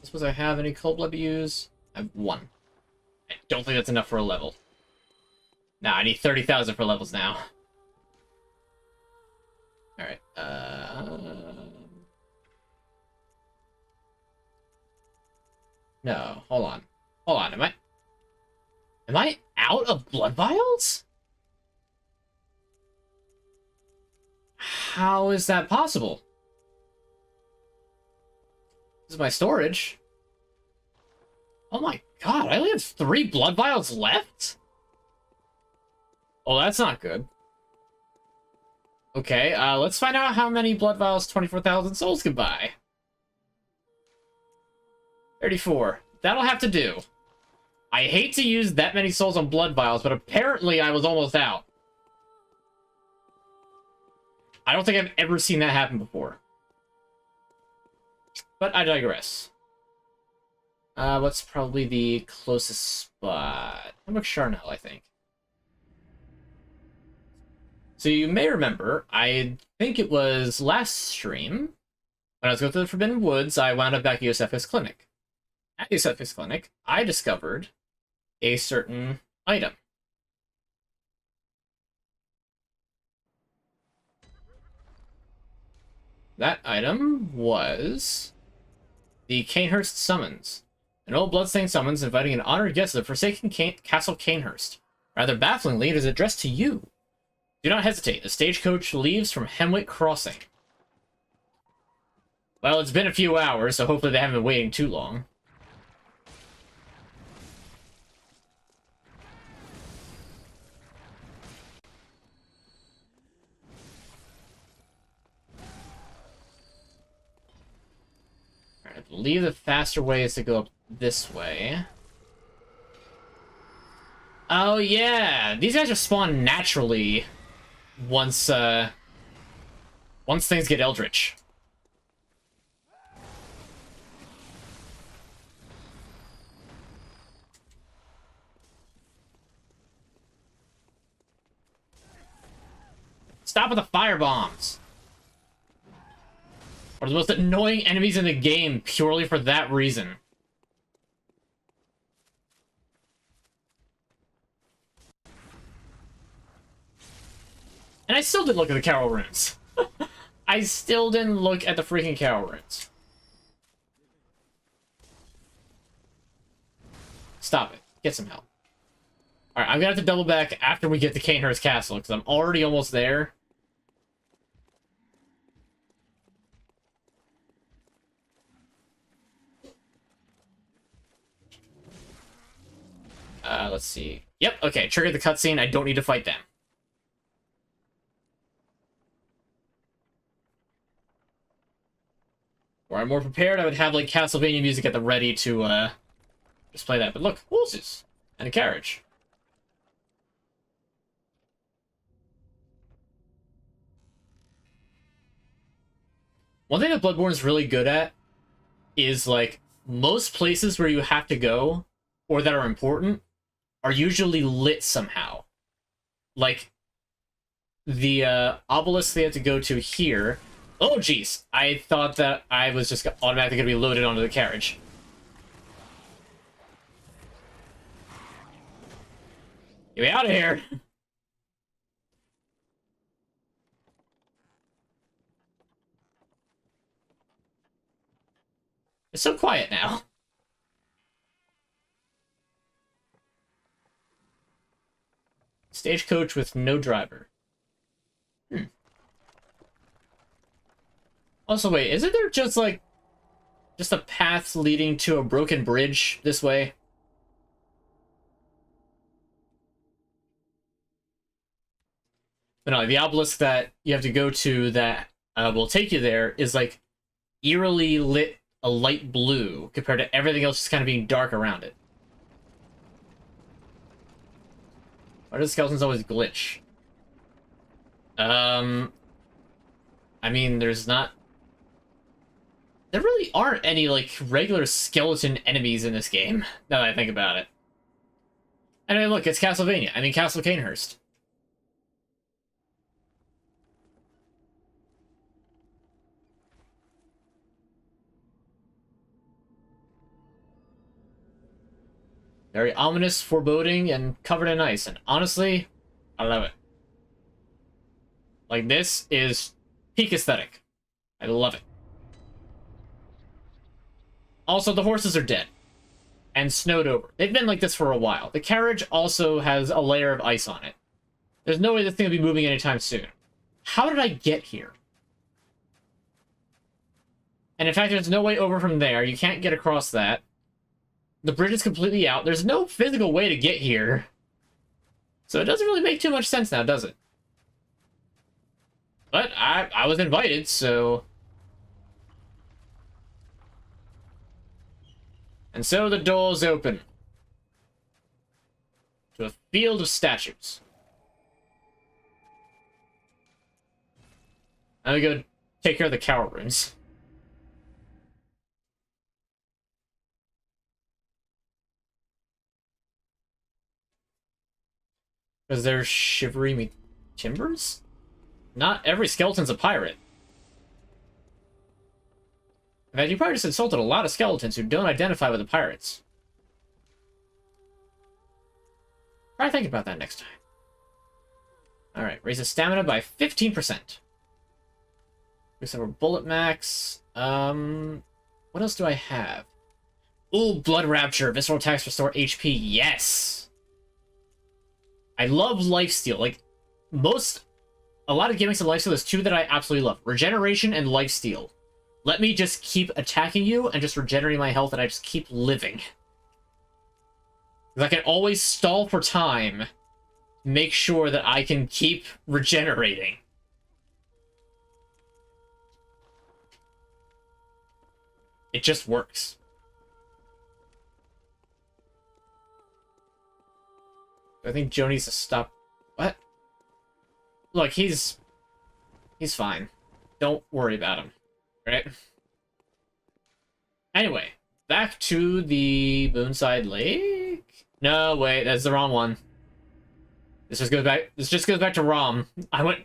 Suppose I have any cold blood to use? I have 1. I don't think that's enough for a level. Nah, I need 30,000 for levels now. Alright, no, hold on. Hold on, am I out of blood vials? How is that possible? This is my storage. Oh my god, I only have 3 blood vials left? Oh, that's not good. Okay, let's find out how many blood vials 24,000 souls can buy. 34. That'll have to do. I hate to use that many souls on blood vials, but apparently I was almost out. I don't think I've ever seen that happen before. But I digress. What's probably the closest spot? I'm like Charnel, I think. So you may remember, I think it was last stream, when I was going to the Forbidden Woods, I wound up back at Yosef's clinic. At Yosef's clinic, I discovered a certain item. That item was the Canehurst Summons. An old bloodstained summons inviting an honored guest to the Forsaken Castle Canehurst. Rather bafflingly, it is addressed to you. Do not hesitate. The stagecoach leaves from Hemwick Crossing. Well, it's been a few hours, so hopefully they haven't been waiting too long. Alright, I believe the faster way is to go up this way. Oh yeah! These guys just spawn naturally once things get Eldritch. Stop with the fire bombs! Are the most annoying enemies in the game purely for that reason. And I still didn't look at the Carol runes. I still didn't look at the freaking Carol runes. Stop it. Get some help. Alright, I'm gonna have to double back after we get to Canehurst Castle, because I'm already almost there. Let's see. Yep, okay, trigger the cutscene. I don't need to fight them. Were I more prepared, I would have, like, Castlevania music at the ready to, just play that. But look, horses! And a carriage. One thing that Bloodborne is really good at is, like, most places where you have to go, or that are important, are usually lit somehow. Like, the, obelisk they have to go to here... Oh, jeez. I thought that I was just automatically going to be loaded onto the carriage. Get me out of here! It's so quiet now. Stagecoach with no driver. Also, wait, isn't there just, like, just a path leading to a broken bridge this way? But no, the obelisk that you have to go to that will take you there is, like, eerily lit a light blue compared to everything else just kind of being dark around it. Why do the skeletons always glitch? I mean, there's not... There really aren't any, like, regular skeleton enemies in this game, now that I think about it. And I mean, look, it's Castlevania. I mean, Castle Canehurst. Very ominous, foreboding, and covered in ice. And honestly, I love it. Like, this is Peak aesthetic. I love it. Also, the horses are dead. And snowed over. They've been like this for a while. The carriage also has a layer of ice on it. There's no way this thing will be moving anytime soon. How did I get here? And in fact, there's no way over from there. You can't get across that. The bridge is completely out. There's no physical way to get here. So it doesn't really make too much sense now, does it? But I was invited, so... And so the doors open. To a field of statues. I'm gonna go take care of the cower runes. Because they're shivery me timbers? Not every skeleton's a pirate. In fact, you probably just insulted a lot of skeletons who don't identify with the pirates. Try thinking about that next time. Alright, raises stamina by 15%. Looks like we're bullet max. What else do I have? Ooh, Blood Rapture. Visceral attacks restore HP. Yes! I love lifesteal. Like, a lot of gimmicks of lifesteal, there's two that I absolutely love. Regeneration and lifesteal. Let me just keep attacking you and just regenerating my health, and I just keep living. Because I can always stall for time, make sure that I can keep regenerating. It just works. I think Joe needs to stop. What? Look, he's fine. Don't worry about him. Right? Anyway, back to the Moonside Lake? No, wait, that's the wrong one. This just goes back to Rom. I'm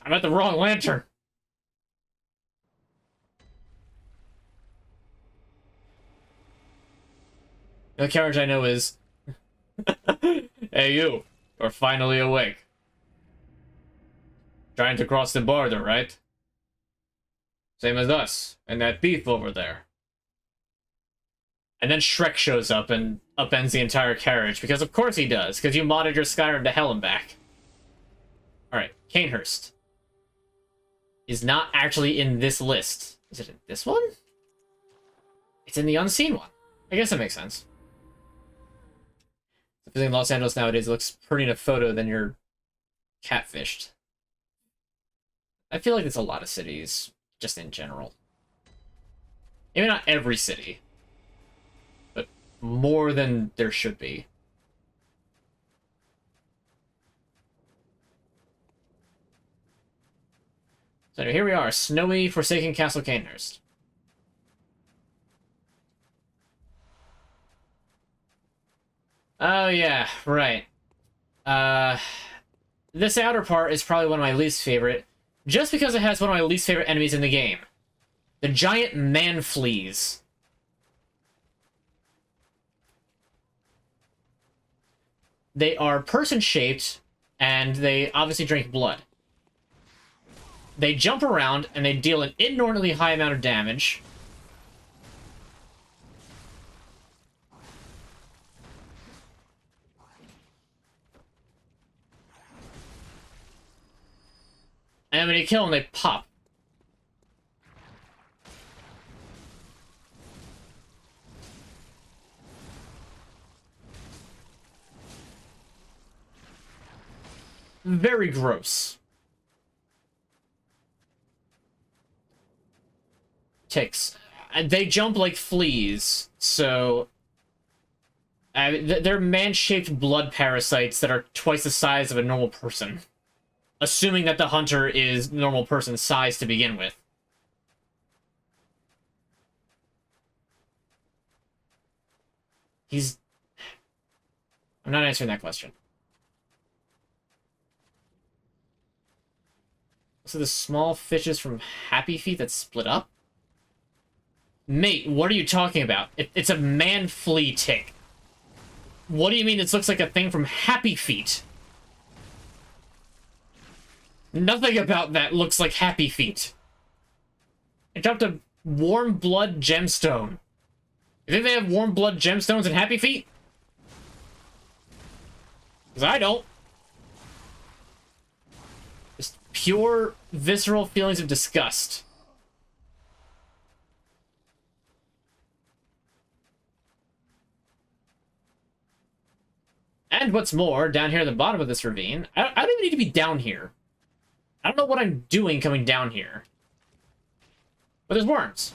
at the wrong lantern. The carriage I know is... Hey, you. You're finally awake. Trying to cross the border, right? Same as us, and that thief over there. And then Shrek shows up and upends the entire carriage, because of course he does, because you modded your Skyrim to hell and back. Alright, Canehurst is not actually in this list. Is it in this one? It's in the unseen one. I guess that makes sense. If you're in Los Angeles nowadays, it looks pretty in a photo than you're catfished. I feel like it's a lot of cities, just in general. Maybe not every city, but more than there should be. So here we are, snowy, forsaken Castle Canehurst. Oh yeah, right. This outer part is probably one of my least favorite, just because it has one of my least favorite enemies in the game. The giant man fleas. They are person-shaped, and they obviously drink blood. They jump around, and they deal an inordinately high amount of damage. And when you kill them, they pop. Very gross. Ticks. They jump like fleas, so... they're man-shaped blood parasites that are twice the size of a normal person. Assuming that the hunter is normal person size to begin with. I'm not answering that question. So the small fishes from Happy Feet that split up? Mate, what are you talking about? It's a man flea tick. What do you mean this looks like a thing from Happy Feet? Nothing about that looks like Happy Feet. I dropped a Warm Blood gemstone. You think they have Warm Blood gemstones in Happy Feet? Because I don't. Just pure, visceral feelings of disgust. And what's more, down here at the bottom of this ravine, I don't even need to be down here. I don't know what I'm doing coming down here. But there's worms.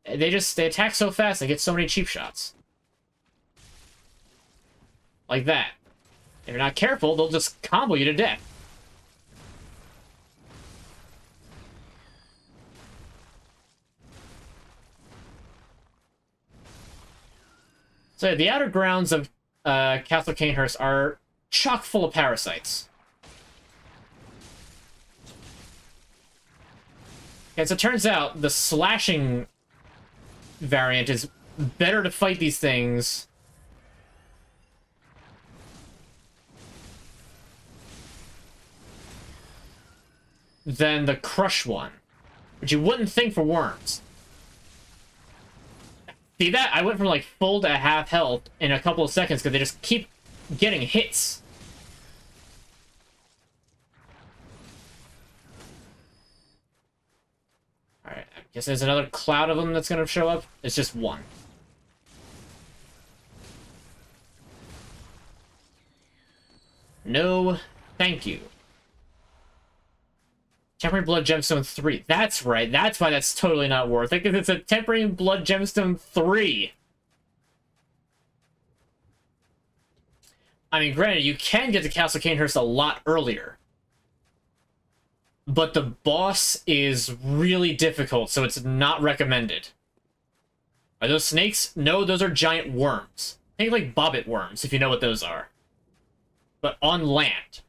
They attack so fast, they get so many cheap shots. Like that. If you're not careful, they'll just combo you to death. So the outer grounds of Castle Canehurst are chock full of parasites. Okay, so it turns out the slashing variant is better to fight these things than the crush one, which you wouldn't think for worms. See that? I went from like full to half health in a couple of seconds because they just keep getting hits. Alright, I guess there's another cloud of them that's gonna show up. It's just one. No, thank you. Tempering Blood Gemstone 3. That's right. That's why that's totally not worth it, because it's a Tempering Blood Gemstone 3. I mean, granted, you can get to Castle Canehurst a lot earlier. But the boss is really difficult, so it's not recommended. Are those snakes? No, those are giant worms. Think like bobbit worms, if you know what those are. But on land.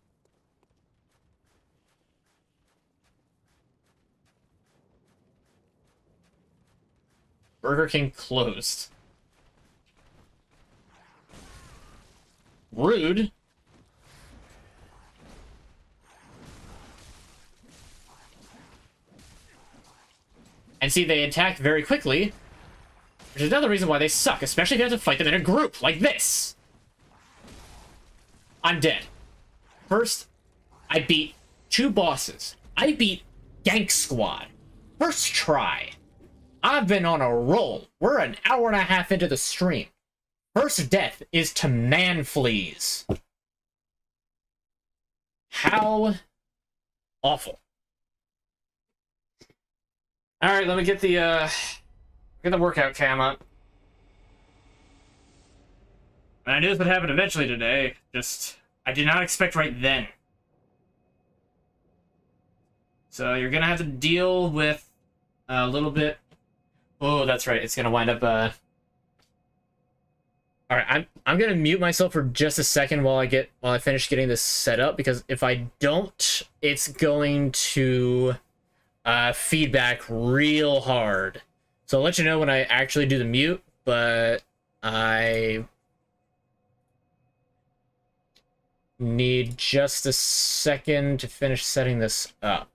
Burger King closed. Rude. And see, they attack very quickly, which is another reason why they suck, especially if you have to fight them in a group, like this. I'm dead. First, I beat 2 bosses. I beat Gank Squad. First try. I've been on a roll. We're an hour and a half into the stream. First death is to man fleas. How awful. Alright, let me get the workout cam up. I knew this would happen eventually today. Just, I did not expect right then. So you're gonna have to deal with a little bit. Oh, that's right. It's gonna wind up. All right, I'm gonna mute myself for just a second while I finish getting this set up, because if I don't, it's going to feedback real hard. So I'll let you know when I actually do the mute, but I need just a second to finish setting this up.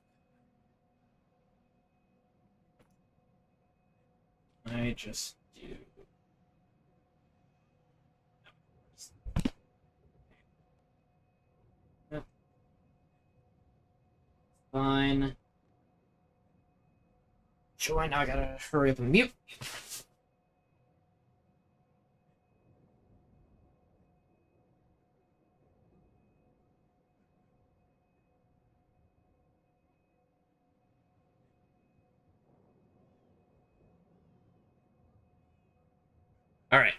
I just do. Yep. Fine. Sure, now I gotta hurry up and mute. Alright.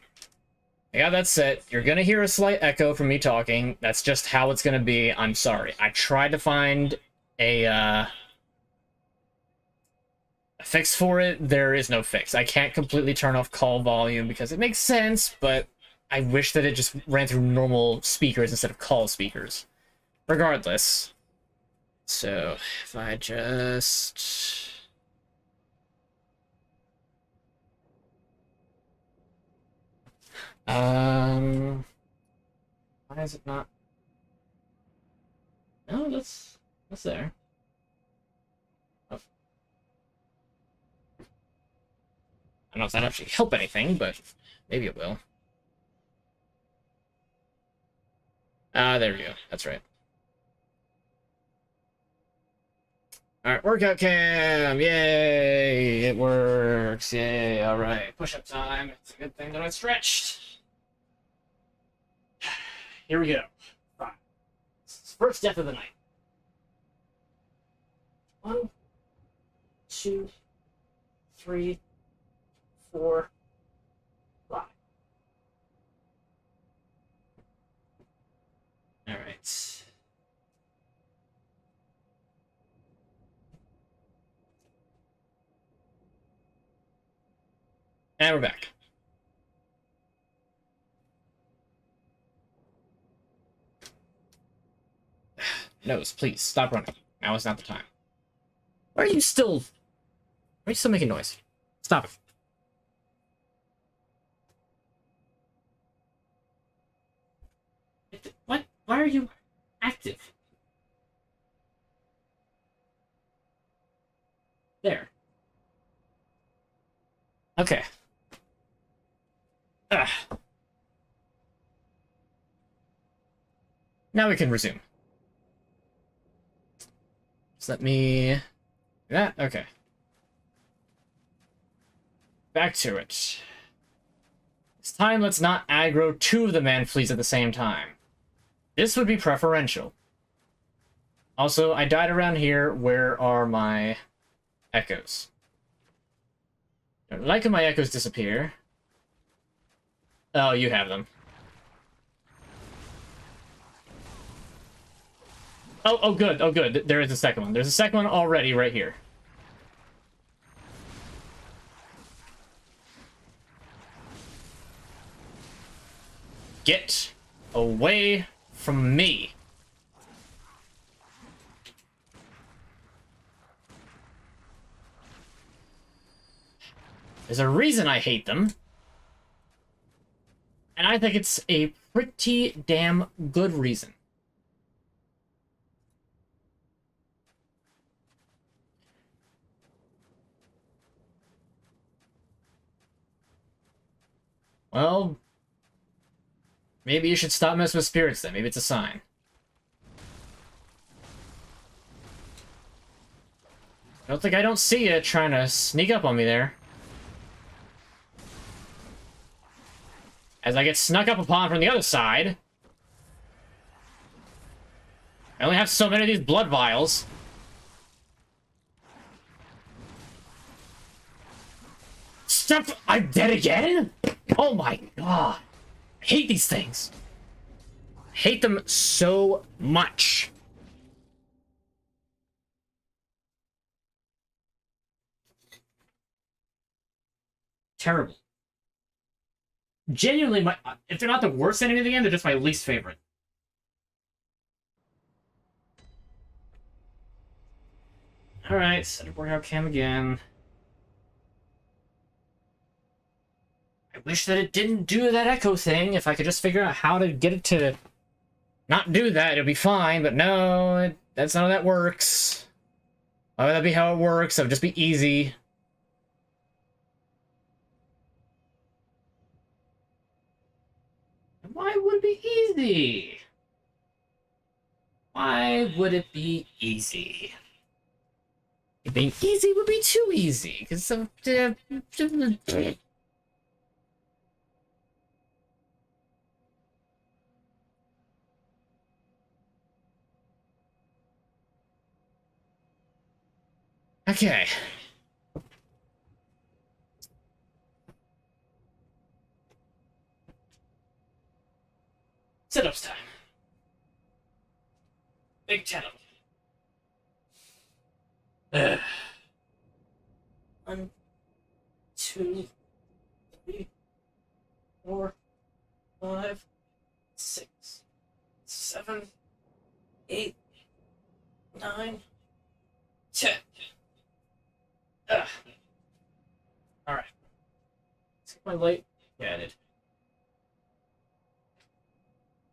I got that set. You're gonna hear a slight echo from me talking. That's just how it's gonna be. I'm sorry. I tried to find a fix for it. There is no fix. I can't completely turn off call volume because it makes sense, but I wish that it just ran through normal speakers instead of call speakers. Regardless, So if I just... Why is it not? No, that's there. Oh. I don't know if that actually help anything, but maybe it will. Ah, there we go. That's right. Alright, workout cam! Yay! It works! Yay! Alright, push-up time. It's a good thing that I stretched. Here we go. Fine. First death of the night. 1, 2, 3, 4, 5. Alright. And we're back. Nose, please, stop running. Now is not the time. Why are you still making noise? Stop it. What? Why are you active? There. Okay. Ugh. Now we can resume. Just let me... do that? Okay. Back to it. This time, let's not aggro 2 of the man fleas at the same time. This would be preferential. Also, I died around here. Where are my echoes? Don't like when my echoes disappear. Oh, you have them. Oh, good. Oh, good. There is a second one. There's a second one already right here. Get away from me. There's a reason I hate them. And I think it's a pretty damn good reason. Well, maybe you should stop messing with spirits then. Maybe it's a sign. I don't see you trying to sneak up on me there. As I get snuck up upon from the other side. I only have so many of these blood vials. Stop! I'm dead again? Oh my god. I hate these things. I hate them so much. Terrible. Genuinely, if they're not the worst enemy of the game, they're just my least favorite. Alright, set up workout cam again. I wish that it didn't do that echo thing. If I could just figure out how to get it to not do that, it'll be fine. But no, that's not how that works. Why would that be how it works? It would just be easy. Why would it be easy? Why would it be easy? It being easy would be too easy. Because of... Okay. Sit-ups time. Big 10 of them. 1, 2, 3, 4, 5, 6, 7, 8, 9, 10. Ugh. Alright. Take my light. Yeah, I did.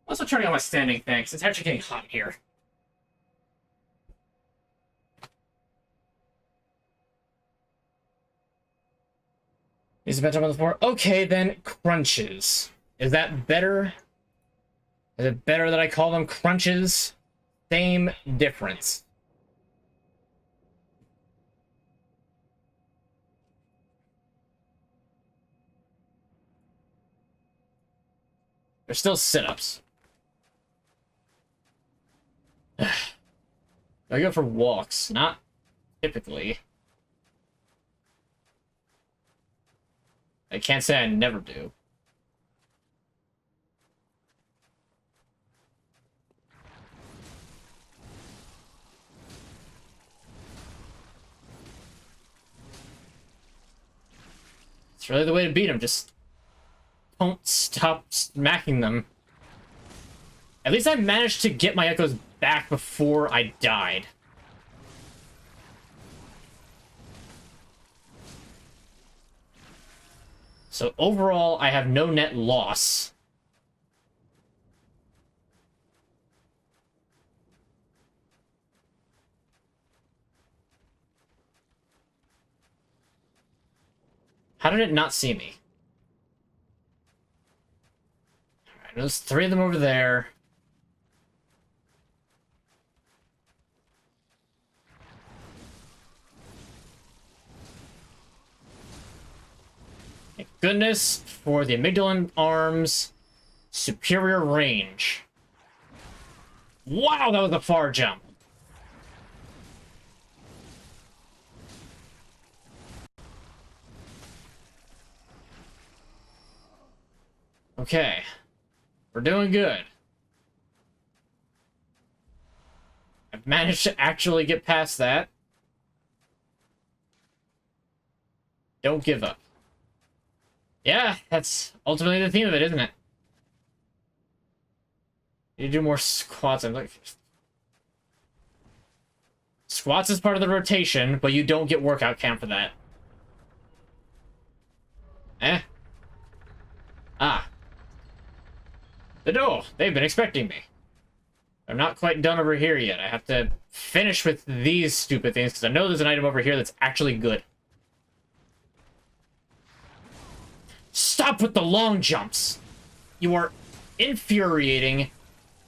Also turning on my standing fan, because it's actually getting hot in here. Is the bedtime on the floor? Okay, then crunches. Is that better? Is it better that I call them crunches? Same difference. They're still sit-ups. I go for walks, not typically. I can't say I never do. It's really the way to beat them. Just don't stop smacking them. At least I managed to get my echoes back before I died. So overall, I have no net loss. How did it not see me? Alright, there's 3 of them over there. Thank goodness for the amygdalin arms. Superior range. Wow, that was a far jump. Okay. We're doing good. I've managed to actually get past that. Don't give up. Yeah, that's ultimately the theme of it, isn't it? You do more squats. I'm like... Squats is part of the rotation, but you don't get workout camp for that. Eh? Ah. The door! They've been expecting me. I'm not quite done over here yet. I have to finish with these stupid things, because I know there's an item over here that's actually good. Stop with the long jumps! You are infuriating,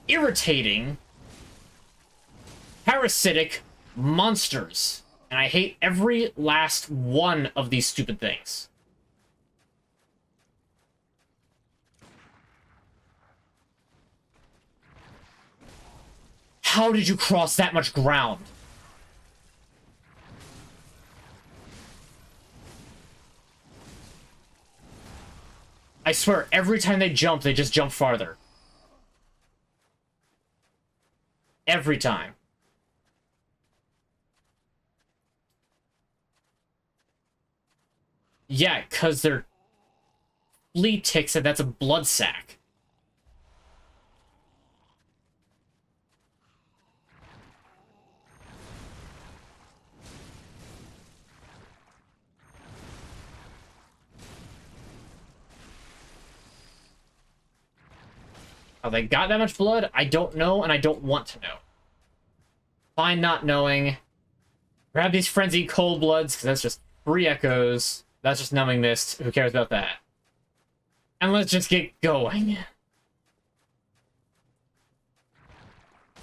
irritating, parasitic monsters. And I hate every last one of these stupid things. How did you cross that much ground? I swear, every time they jump, they just jump farther. Every time. Yeah, because they're flea ticks and that's a blood sac. How they got that much blood, I don't know, and I don't want to know. Fine not knowing. Grab these frenzied cold bloods, because that's just free echoes. That's just numbing mist. Who cares about that? And let's just get going.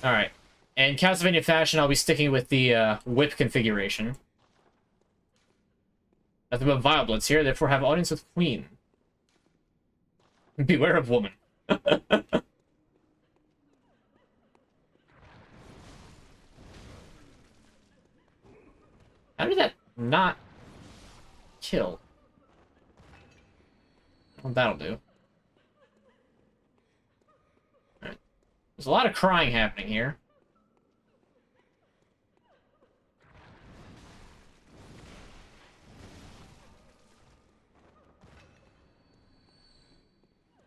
Alright. In Castlevania fashion, I'll be sticking with the whip configuration. Nothing but vile bloods here, therefore have audience with Queen. Beware of woman. How did that not kill? Well, that'll do. Alright. There's a lot of crying happening here.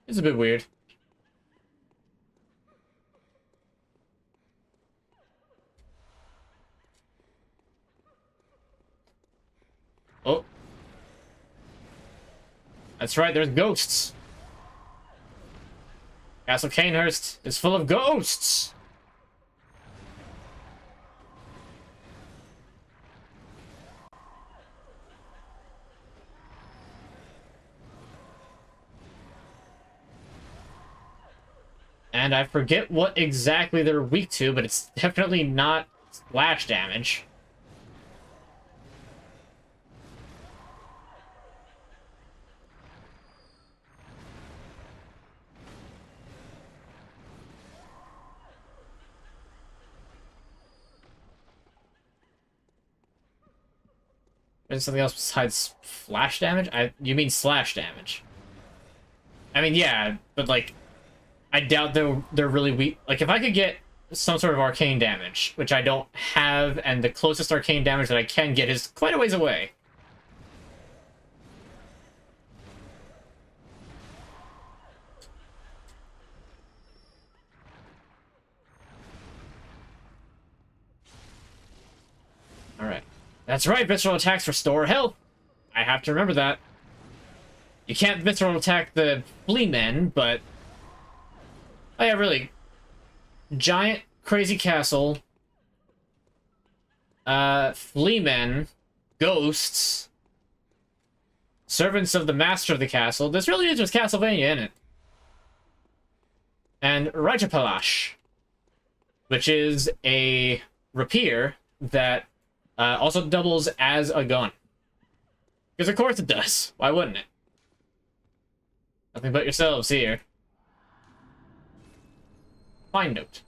It's a bit weird. That's right, there's ghosts. Castle Canehurst is full of ghosts. And I forget what exactly they're weak to, but it's definitely not splash damage. There's something else besides flash damage? You mean slash damage? I mean, yeah, but like, I doubt they're really weak. Like, if I could get some sort of arcane damage, which I don't have, and the closest arcane damage that I can get is quite a ways away. Alright. That's right, visceral attacks restore health. I have to remember that. You can't visceral attack the flea men, but... Oh yeah, really. Giant, crazy castle. Flea men. Ghosts. Servants of the master of the castle. This really is just Castlevania, isn't it? And Rajapalash, which is a rapier that also doubles as a gun. Because of course it does. Why wouldn't it? Nothing but yourselves here. Fine note.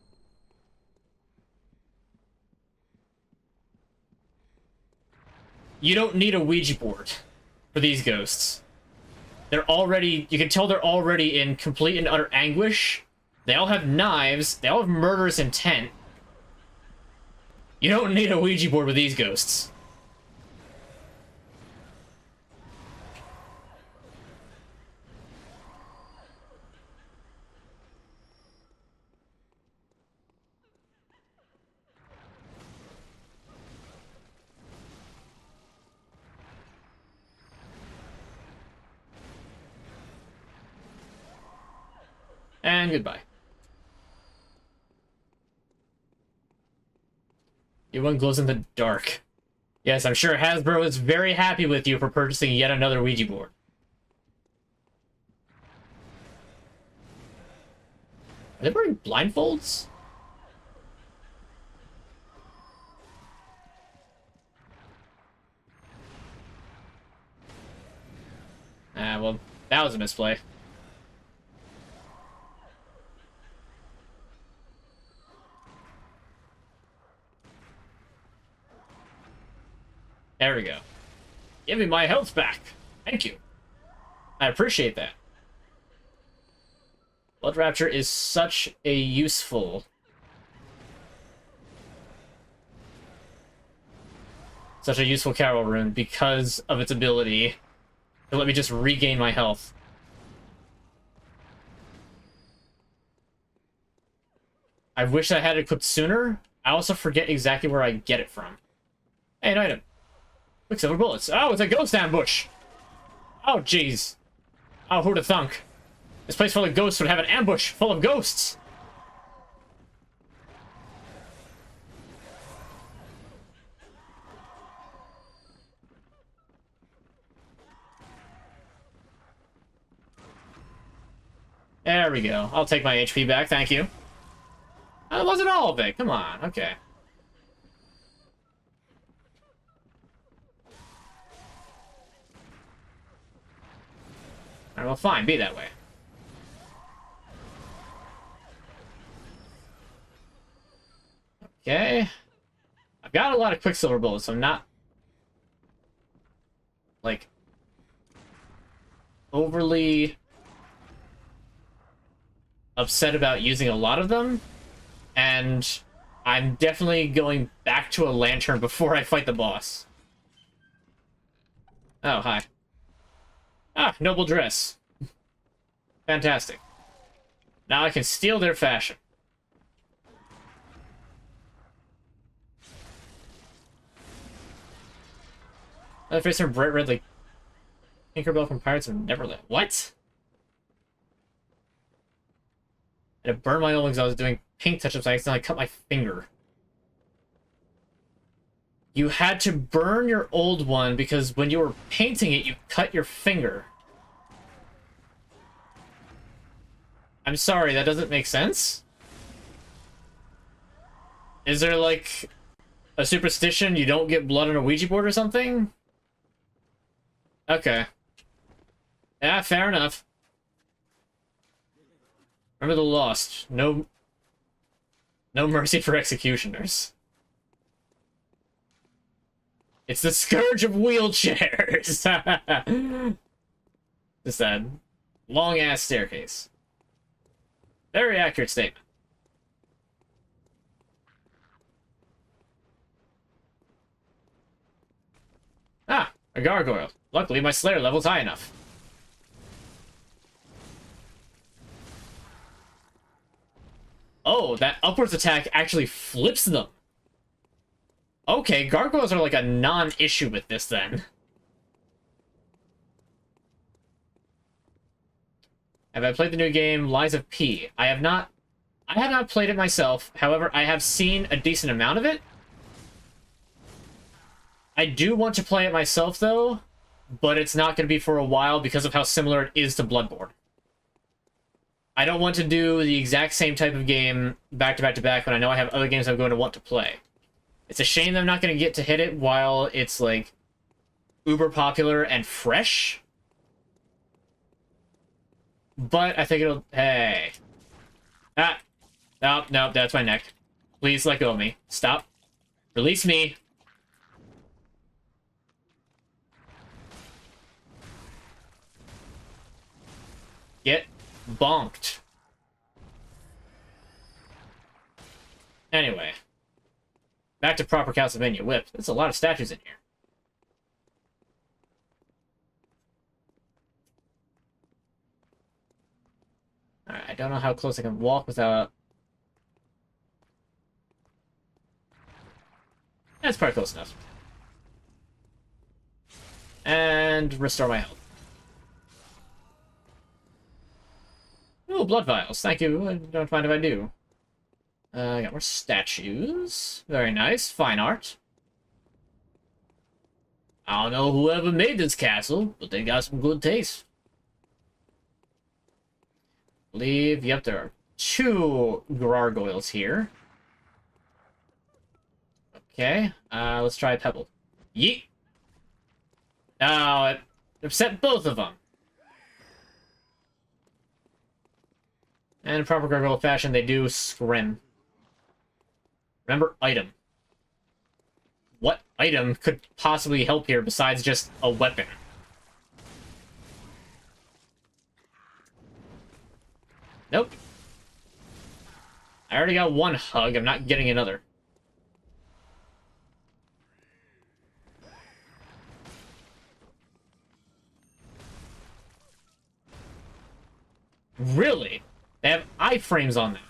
You don't need a Ouija board for these ghosts. They're already... You can tell they're already in complete and utter anguish. They all have knives. They all have murderous intent. You don't need a Ouija board with these ghosts. And goodbye. Your one glows in the dark. Yes, I'm sure Hasbro is very happy with you for purchasing yet another Ouija board. Are they wearing blindfolds? Ah, well, that was a misplay. There we go. Give me my health back. Thank you. I appreciate that. Blood Rapture is such a useful... Carol rune because of its ability to let me just regain my health. I wish I had it equipped sooner. I also forget exactly where I get it from. Hey, an item. Quicksilver bullets. Oh, it's a ghost ambush. Oh, jeez. Oh, who'da thunk? This place full of ghosts would have an ambush full of ghosts. There we go. I'll take my HP back, thank you. That wasn't all of it. Come on, okay. Alright, well, fine. Be that way. Okay. I've got a lot of Quicksilver bullets, so I'm not... like... overly... upset about using a lot of them. And I'm definitely going back to a lantern before I fight the boss. Oh, hi. Ah, noble dress. Fantastic. Now I can steal their fashion. Their face are bright red like... Tinkerbell from Pirates of Neverland. What? I had to burn my old because I was doing paint touch-ups. I accidentally cut my finger. You had to burn your old one because when you were painting it, you cut your finger. I'm sorry, that doesn't make sense? Is there, like, a superstition you don't get blood on a Ouija board or something? Okay. Yeah, fair enough. Remember the Lost. No mercy for executioners. It's the scourge of wheelchairs! Just that long-ass staircase. Very accurate statement. Ah, a gargoyle. Luckily, my Slayer level's high enough. Oh, that upwards attack actually flips them. Okay, gargoyles are like a non-issue with this then. Have I played the new game Lies of P? I have not played it myself. However, I have seen a decent amount of it. I do want to play it myself though, but it's not going to be for a while because of how similar it is to Bloodborne. I don't want to do the exact same type of game back to back to back when I know I have other games I'm going to want to play. It's a shame that I'm not going to get to hit it while it's, like, uber popular and fresh. But I think it'll... Hey. Ah. No, no, that's my neck. Please let go of me. Stop. Release me. Get bonked. Anyway. Back to proper Castlevania whip. There's a lot of statues in here. Alright, I don't know how close I can walk without... That's probably close enough. And restore my health. Oh, blood vials. Thank you. I don't mind if I do. I got more statues. Very nice. Fine art. I don't know whoever made this castle, but they got some good taste. I believe, yep, there are 2 gargoyles here. Okay, let's try Pebble. Yeet! Oh, it upset both of them. And in proper gargoyle fashion, they do scrim. Remember, item. What item could possibly help here besides just a weapon? Nope. I already got 1 hug. I'm not getting another. Really? They have iframes on them.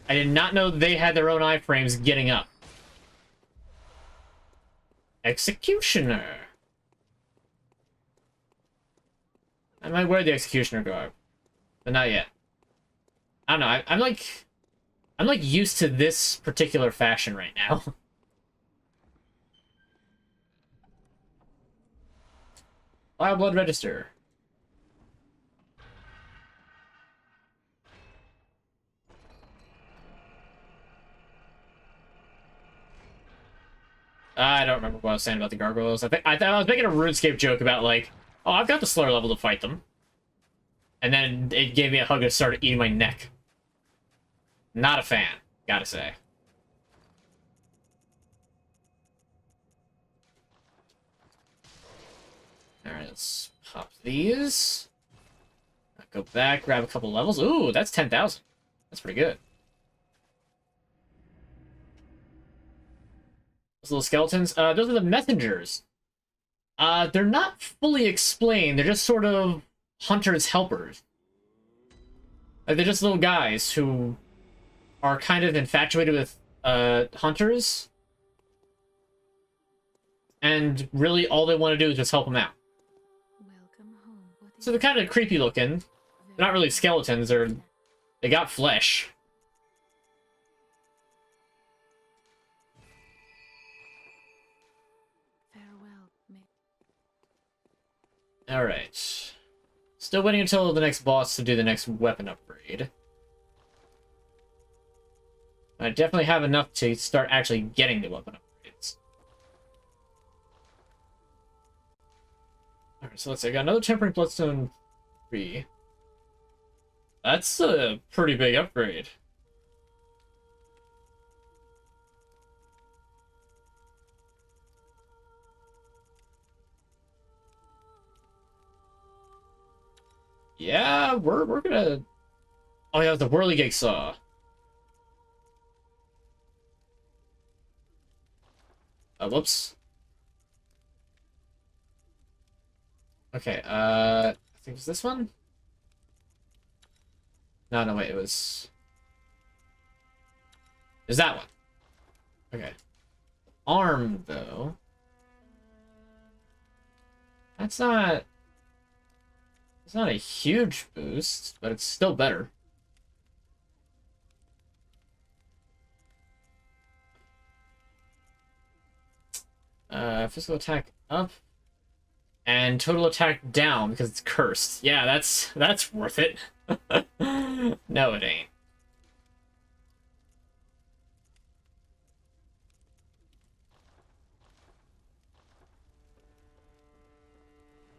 I did not know they had their own iframes getting up. Executioner. I might wear the Executioner garb, but not yet. I don't know. I'm like used to this particular fashion right now. File blood register. I don't remember what I was saying about the gargoyles. I thought I was making a RuneScape joke about, like, oh, I've got the Slayer level to fight them. And then it gave me a hug and started eating my neck. Not a fan, gotta say. Alright, let's pop these. Go back, grab a couple levels. Ooh, that's 10,000. That's pretty good. Those little skeletons. Those are the messengers. They're not fully explained. They're just sort of hunters' helpers. Like, they're just little guys who are kind of infatuated with hunters. and really all they want to do is just help him out. Welcome home. What So they're kind of creepy looking. They're not really skeletons, they got flesh. Farewell. Alright. Still waiting until the next boss to do the next weapon upgrade. I definitely have enough to start actually getting the weapon upgrades. Alright, so let's see. I got another Tempering Bloodstone 3. That's a pretty big upgrade. Yeah, we're gonna... Oh yeah, the Whirligig Saw. Oh, whoops. Okay, I think it was this one? No, wait, it was that one. Okay. Arm, though. That's not... It's not a huge boost, but it's still better. Physical attack up. And total attack down because it's cursed. Yeah, that's worth it. No, it ain't.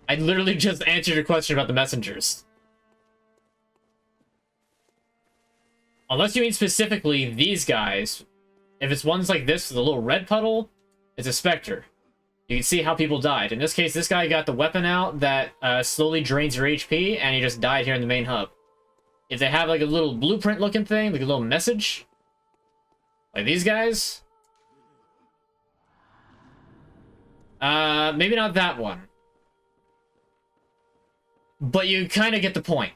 I literally just answered your question about the messengers. Unless you mean specifically these guys. If it's ones like this with a little red puddle, it's a specter. You can see how people died. In this case, this guy got the weapon out that slowly drains your HP, and he just died here in the main hub. If they have like a little blueprint looking thing, like a little message, like these guys, maybe not that one. But you kind of get the point.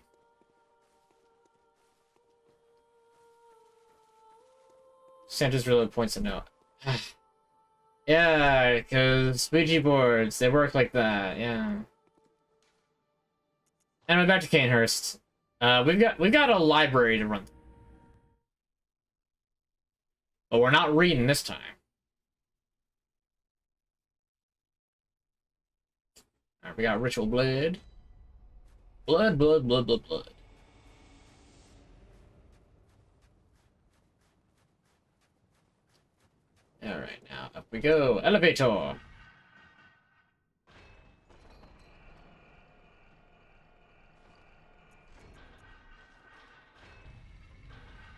Santa's really points to note. Yeah, because Ouija boards, they work like that, yeah. And we're back to Canehurst. We've got a library to run through. But we're not reading this time. Alright, we got Ritual Blood. Blood. Alright, now up we go. Elevator!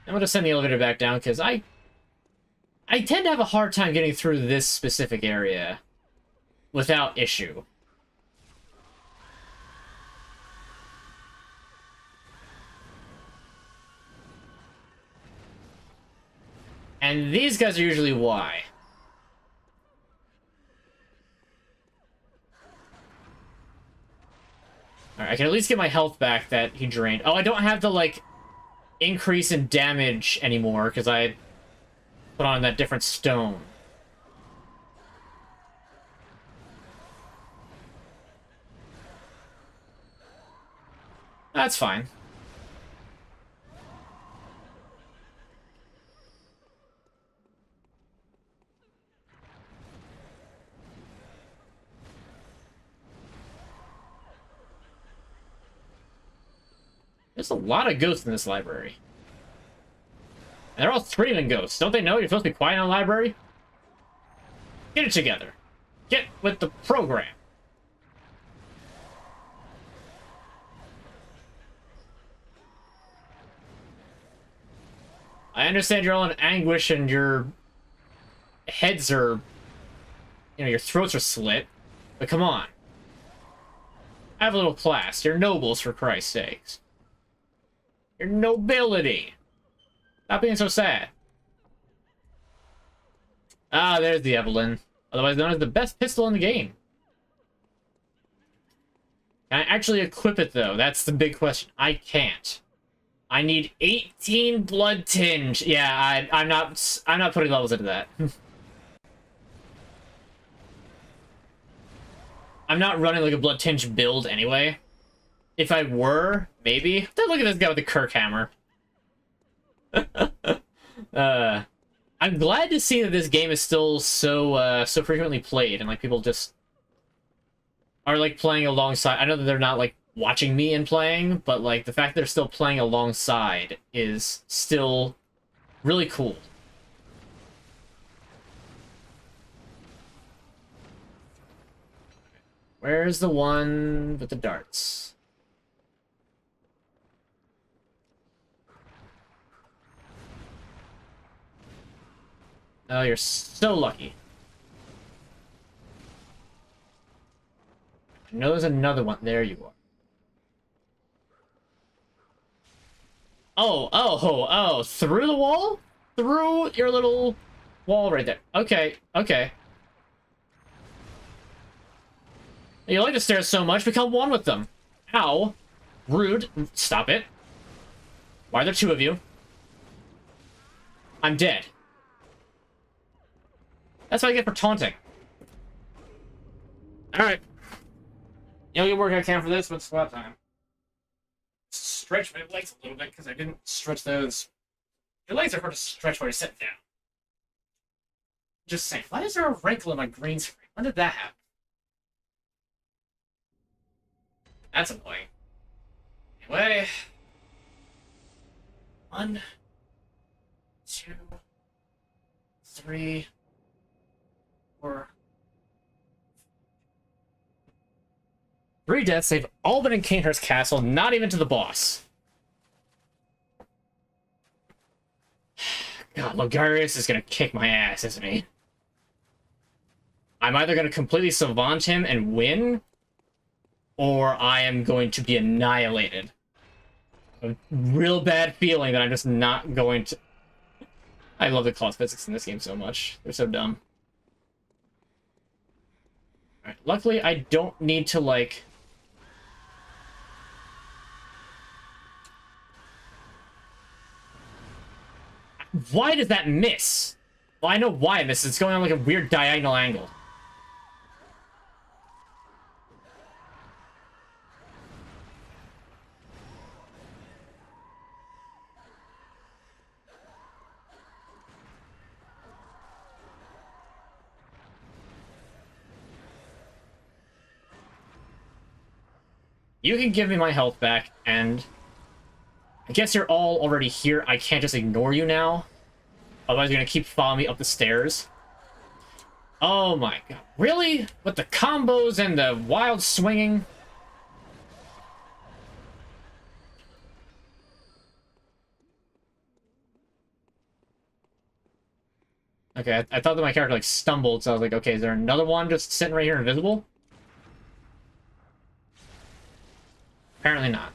I'm gonna send the elevator back down, because I tend to have a hard time getting through this specific area without issue. And these guys are usually why. Alright, I can at least get my health back that he drained. Oh, I don't have the, like, increase in damage anymore, because I put on that different stone. That's fine. There's a lot of ghosts in this library. And they're all screaming ghosts. Don't they know you're supposed to be quiet in a library? Get it together. Get with the program. I understand you're all in anguish and your heads are... You know, your throats are slit. But come on. Have a little class. You're nobles, for Christ's sakes. Your nobility. Stop being so sad. Ah, there's the Evelyn. Otherwise known as the best pistol in the game. Can I actually equip it, though? That's the big question. I can't. I need 18 blood tinge. Yeah, I'm not putting levels into that. I'm not running like a blood tinge build anyway. If I were, maybe. Then look at this guy with the Kirk hammer. I'm glad to see that this game is still so frequently played, and like people just are like playing alongside. I know that they're not like watching me and playing, but like the fact that they're still playing alongside is still really cool. Where's the one with the darts? Oh, you're so lucky. I know there's another one. There you are. Oh, through the wall? Through your little wall right there. Okay, okay. You like the stairs so much, become one with them. Ow. Rude. Stop it. Why are there two of you? I'm dead. That's what I get for taunting. Alright. You'll get work I can for this, but squat time. Stretch my legs a little bit, because I didn't stretch those. Your legs are hard to stretch while you're sitting down. Just saying. Why is there a wrinkle in my green screen? When did that happen? That's annoying. Anyway. 1, 2, 3, 4. 3 deaths. They've all been in Kanehurst Castle, not even to the boss. God, Logarius is gonna kick my ass, isn't he? I'm either gonna completely savant him and win, or I am going to be annihilated. A real bad feeling that I'm just not going to... I love the class physics in this game so much. They're so dumb. Alright, luckily I don't need to, like... Why does that miss? Well, I know why it misses. It's going on like a weird diagonal angle. You can give me my health back, and I guess you're all already here. I can't just ignore you now. Otherwise, you're gonna keep following me up the stairs. Oh my god. Really? With the combos and the wild swinging? Okay, I thought that my character, like, stumbled, so I was like, okay, is there another one just sitting right here invisible? Apparently not.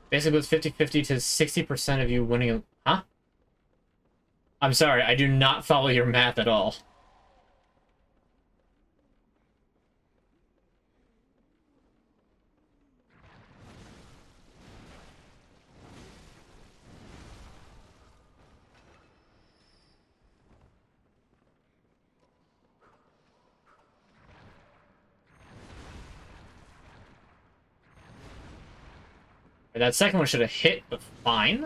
Basically, it was 50-50 to 60% of you winning. Huh? I'm sorry, I do not follow your math at all. That second one should have hit, but fine.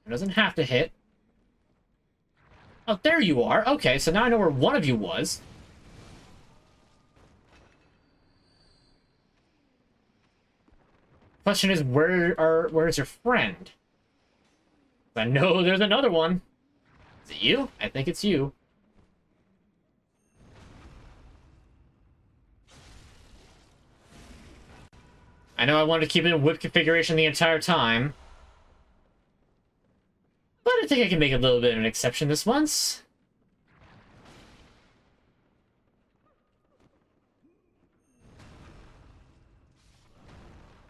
It doesn't have to hit. Oh, there you are. Okay, so now I know where one of you was. Question is, where's your friend? I know there's another one. Is it you? I think it's you. I know I wanted to keep it in whip configuration the entire time. But I think I can make a little bit of an exception this once.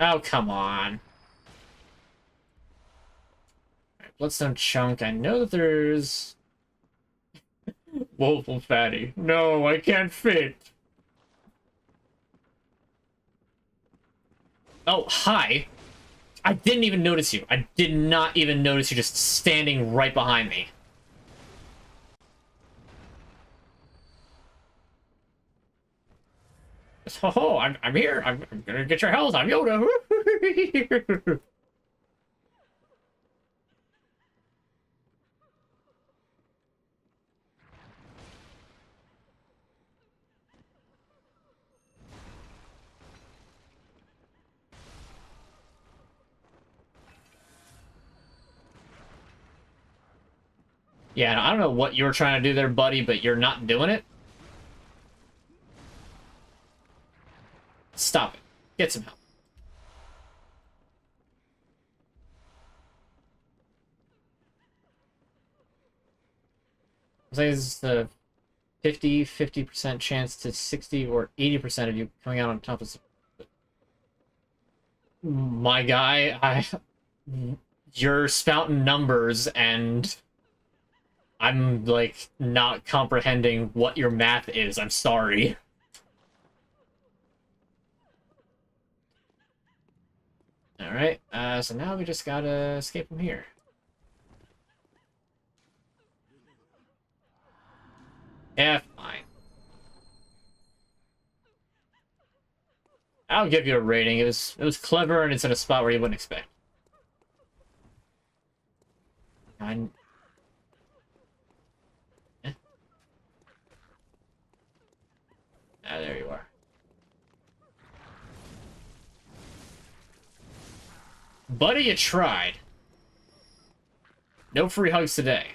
Oh, come on. Alright, Bloodstone Chunk. I know that there's... Woeful Fatty. No, I can't fit. Oh, hi. I didn't even notice you. I did not even notice you just standing right behind me. Oh, I'm here. I'm gonna get your health. I'm Yoda. Yeah, I don't know what you were trying to do there, buddy, but you're not doing it. Stop it. Get some help. There's the 50% chance to 60 or 80% of you coming out on top of my guy. You're spouting numbers and I'm like not comprehending what your math is. I'm sorry. Alright, so now we just gotta escape from here. Yeah, fine. I'll give you a rating. It was clever and it's in a spot where you wouldn't expect. Eh? Ah, there you are. Buddy, you tried. No free hugs today.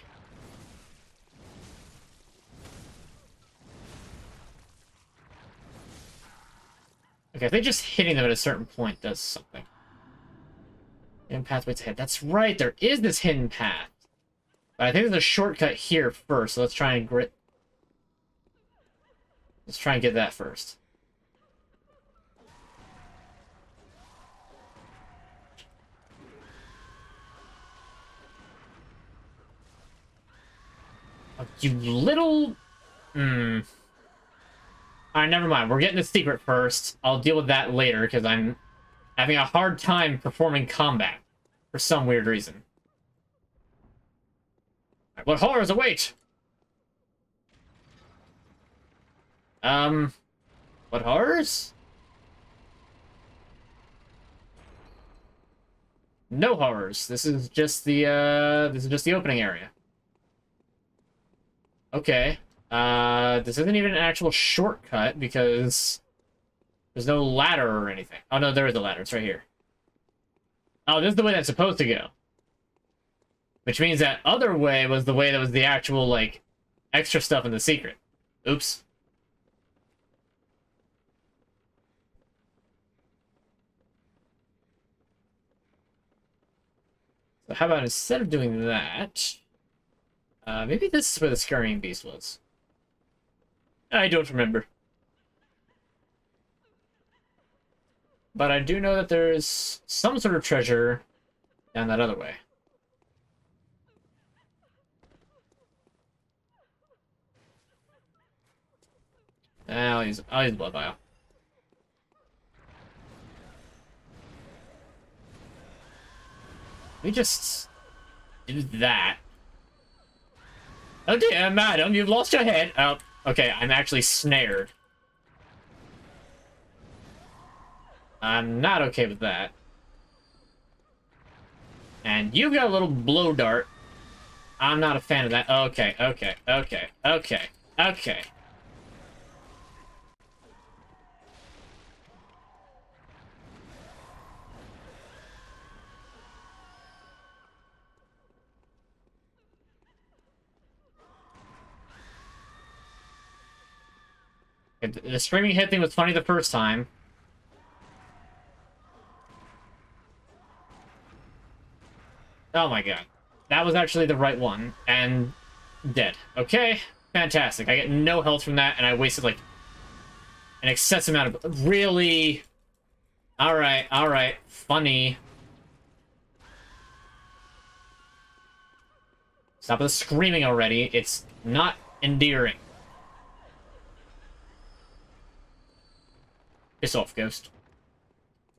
Okay, I think just hitting them at a certain point does something. Hidden pathways ahead. That's right, there is this hidden path. But I think there's a shortcut here first, so let's try and let's try and get that first. Oh, you little... Alright, never mind. We're getting the secret first. I'll deal with that later, because I'm having a hard time performing combat. For some weird reason. Right, what horrors await? What horrors? No horrors. This is just the opening area. Okay. This isn't even an actual shortcut because there's no ladder or anything. Oh no, there is a ladder. It's right here. Oh, this is the way that's supposed to go. Which means that other way was the way that was the actual, like, extra stuff in the secret. Oops. So how about instead of doing that, maybe this is where the scurrying beast was. I don't remember. But I do know that there's some sort of treasure down that other way. I'll use Blood Vial. Let me just do that. Oh dear, madam, you've lost your head. Oh, okay, I'm actually snared. I'm not okay with that. And you've got a little blow dart. I'm not a fan of that. Okay. The screaming hit thing was funny the first time. Oh my god. That was actually the right one. And dead. Okay, fantastic. I get no health from that, and I wasted, like, an excessive amount of... Really? Alright. Funny. Stop the screaming already. It's not endearing. Piss off, ghost.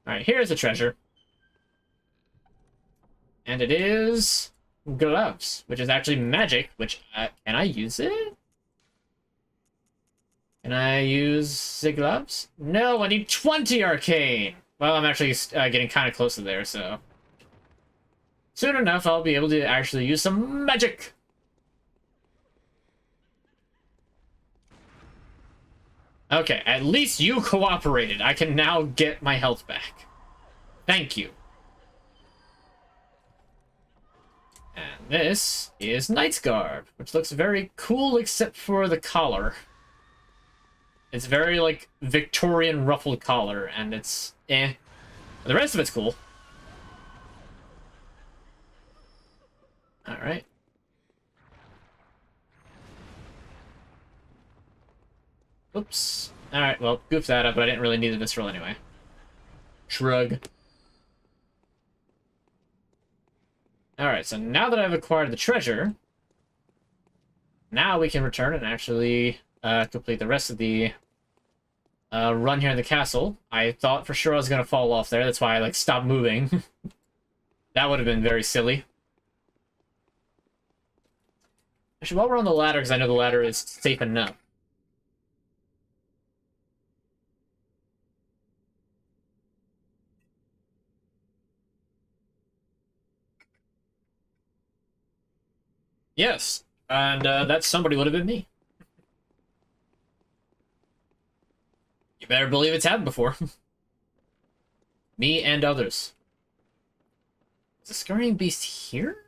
Alright, here's the treasure. And it is... gloves, which is actually magic, which, can I use it? Can I use the gloves? No, I need 20 arcane! Well, I'm actually getting kind of close to there, so... soon enough, I'll be able to actually use some magic! Okay, at least you cooperated. I can now get my health back. Thank you. And this is Knight's Garb, which looks very cool except for the collar. It's very, like, Victorian ruffled collar, and it's eh. The rest of it's cool. Alright. Oops. Alright, well, goofed that up, but I didn't really need the visceral anyway. Shrug. Alright, so now that I've acquired the treasure, now we can return and actually complete the rest of the run here in the castle. I thought for sure I was going to fall off there, that's why I, like, stopped moving. That would have been very silly. Actually, while we're on the ladder, because I know the ladder is safe enough. Yes, and that somebody would have been me. You better believe it's happened before. Me and others. Is a scurrying beast here?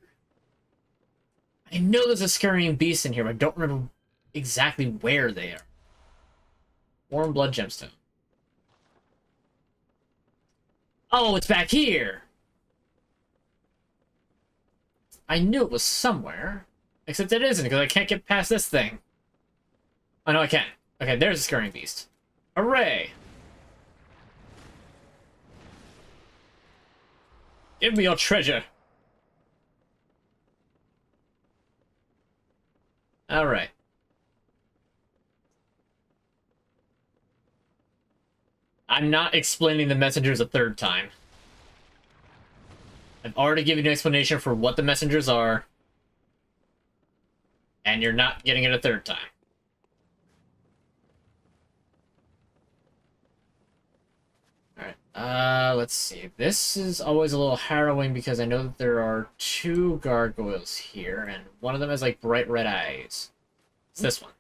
I know there's a scurrying beast in here, but I don't remember exactly where they are. Warm blood gemstone. Oh, it's back here! I knew it was somewhere. Except it isn't, because I can't get past this thing. Oh, no, I can. Okay, there's a scurrying beast. Hooray! Give me your treasure! Alright. I'm not explaining the messengers a third time. I've already given you an explanation for what the messengers are. And you're not getting it a third time. Alright, let's see. This is always a little harrowing because I know that there are 2 gargoyles here, and one of them has, like, bright red eyes. It's this one.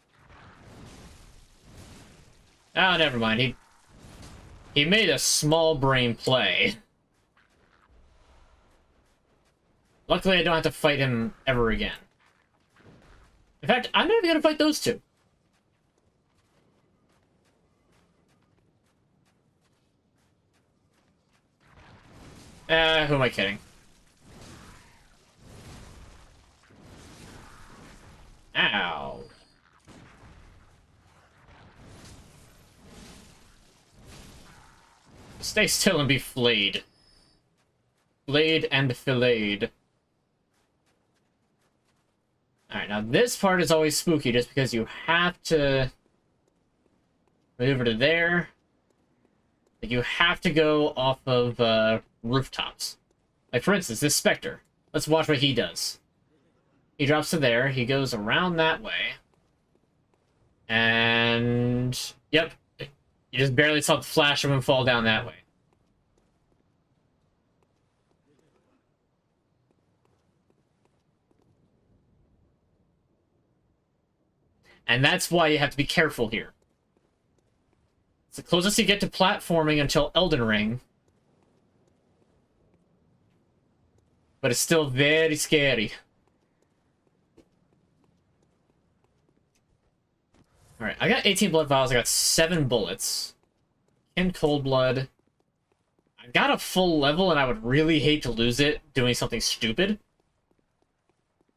Ah, never mind. He made a small brain play. Luckily, I don't have to fight him ever again. In fact, I'm not even gonna fight those 2. Who am I kidding? Ow. Stay still and be flayed. Flayed and filleted. Alright, now this part is always spooky just because you have to maneuver to there. Like, you have to go off of rooftops. Like, for instance, this Spectre. Let's watch what he does. He drops to there, he goes around that way. And... yep. You just barely saw the flash of him fall down that way. And that's why you have to be careful here. It's the closest you get to platforming until Elden Ring. But it's still very scary. Alright, I got 18 blood vials, I got 7 bullets. In cold blood. I've got a full level and I would really hate to lose it doing something stupid.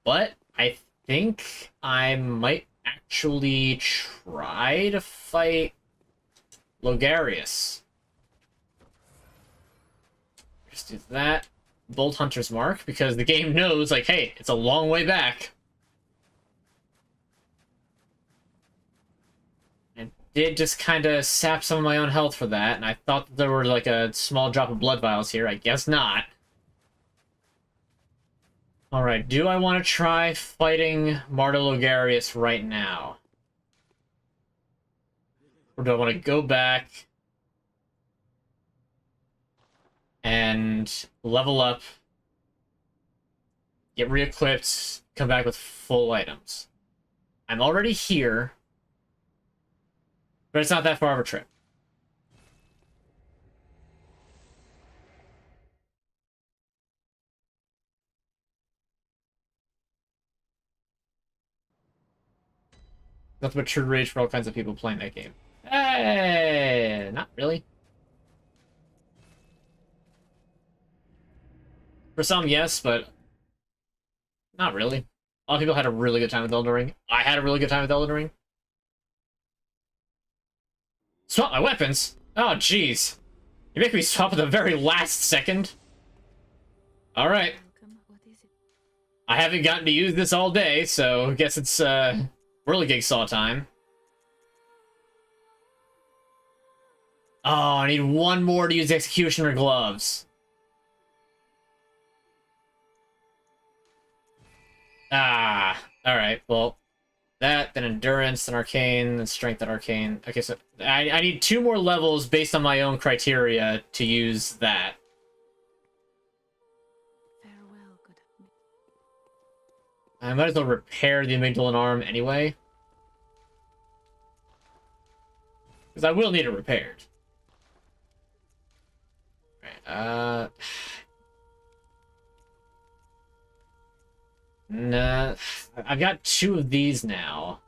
But I think I might actually try to fight Logarius. Just do that. Bolt Hunter's Mark, because the game knows, like, hey, it's a long way back. I did just kind of sap some of my own health for that, and I thought that there were, like, a small drop of blood vials here. I guess not. Alright, do I want to try fighting Marta Logarius right now? Or do I want to go back and level up, get re-equipped, come back with full items? I'm already here, but it's not that far of a trip. Nothing but true rage for all kinds of people playing that game. Hey, not really. For some, yes, but not really. A lot of people had a really good time with Elden Ring. I had a really good time with Elden Ring. Swap my weapons? Oh, jeez. You make me swap at the very last second? Alright. Welcome. What is it? I haven't gotten to use this all day, so I guess it's, Whirligig Saw time. Oh, I need one more to use Executioner Gloves. Ah, alright, well, that, then Endurance, then Arcane, then Strength, then Arcane. Okay, so I need 2 more levels based on my own criteria to use that. Farewell, good. I might as well repair the amygdala arm anyway. Because I will need it repaired. Alright, nah, I've got 2 of these now.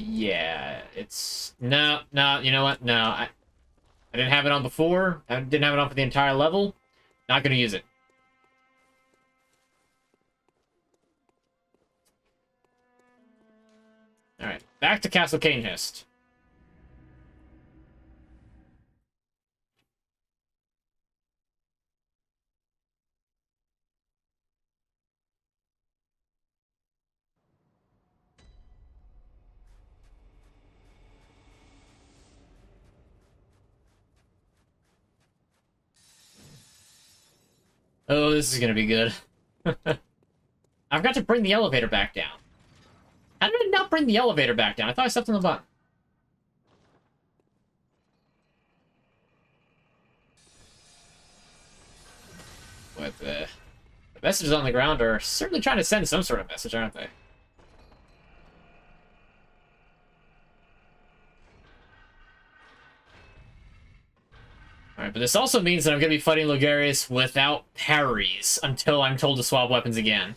Yeah, it's... No, you know what? No, I didn't have it on before. I didn't have it on for the entire level. Not gonna use it. Alright, back to Castle Canehurst. Oh, this is gonna be good. I've got to bring the elevator back down. How did I not bring the elevator back down? I thought I stepped on the button. What the messages on the ground are certainly trying to send some sort of message, aren't they? Alright, but this also means that I'm going to be fighting Logarius without parries until I'm told to swap weapons again.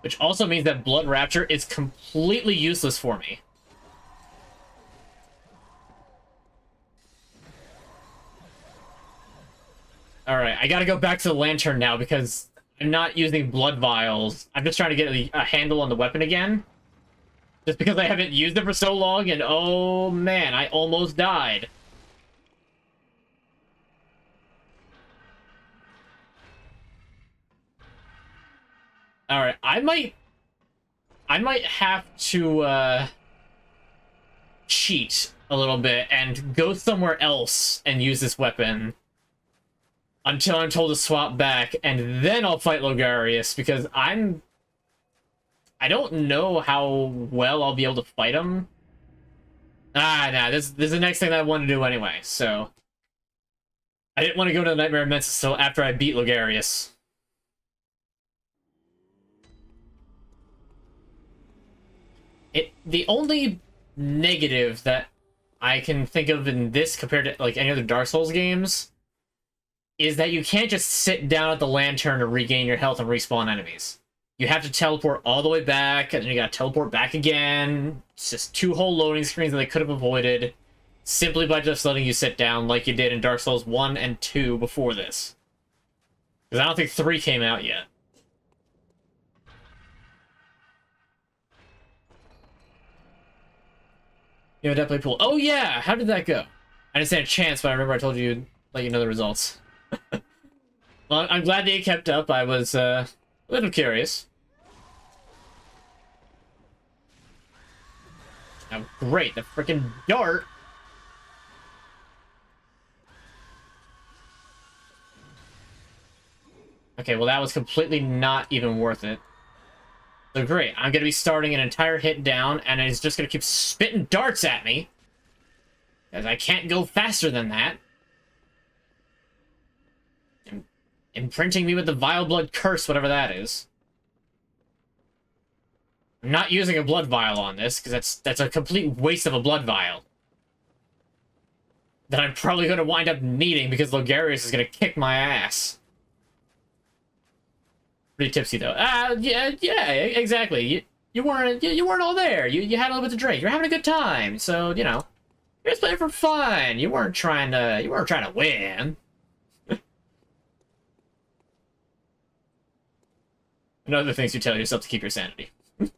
Which also means that Blood Rapture is completely useless for me. Alright, I gotta go back to the lantern now because I'm not using blood vials. I'm just trying to get a handle on the weapon again. Just because I haven't used it for so long, and oh man, I almost died. Alright, I might have to, cheat a little bit and go somewhere else and use this weapon until I'm told to swap back, and then I'll fight Logarius, because I don't know how well I'll be able to fight him. Nah, this is the next thing that I want to do anyway, so... I didn't want to go to the Nightmare of Mensis until after I beat Logarius. The only negative that I can think of in this compared to, like, any other Dark Souls games is that you can't just sit down at the lantern to regain your health and respawn enemies. You have to teleport all the way back, and then you gotta teleport back again. It's just 2 whole loading screens that they could have avoided simply by just letting you sit down like you did in Dark Souls 1 and 2 before this. Because I don't think 3 came out yet. You have a deathblade pool. Oh yeah! How did that go? I didn't stand a chance, but I remember I told you, let you know the results. Well, I'm glad they kept up. I was A little curious. Oh, great, the freaking dart. Okay, well that was completely not even worth it. So great, I'm gonna be starting an entire hit down, and it's just gonna keep spitting darts at me. Because I can't go faster than that. Imprinting me with the Vile Blood Curse, whatever that is. I'm not using a Blood Vial on this, because that's a complete waste of a Blood Vial. That I'm probably going to wind up needing, because Logarius is going to kick my ass. Pretty tipsy, though. Yeah, exactly. You weren't all there. You had a little bit to drink. You're having a good time, so, you know. You're just playing for fun. You weren't trying to win. And other things you tell yourself to keep your sanity. If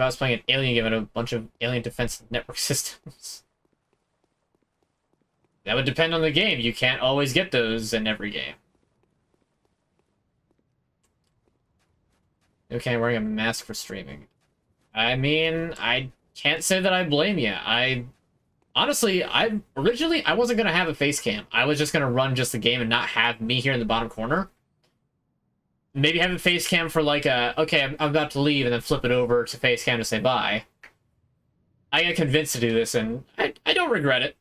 I was playing an alien game and a bunch of alien defense network systems. That would depend on the game. You can't always get those in every game. Okay, I'm wearing a mask for streaming. I mean, I can't say that I blame you. Honestly, originally, I wasn't going to have a face cam. I was just going to run just the game and not have me here in the bottom corner. Maybe have a face cam for like okay, I'm about to leave, and then flip it over to face cam to say bye. I got convinced to do this, and I don't regret it.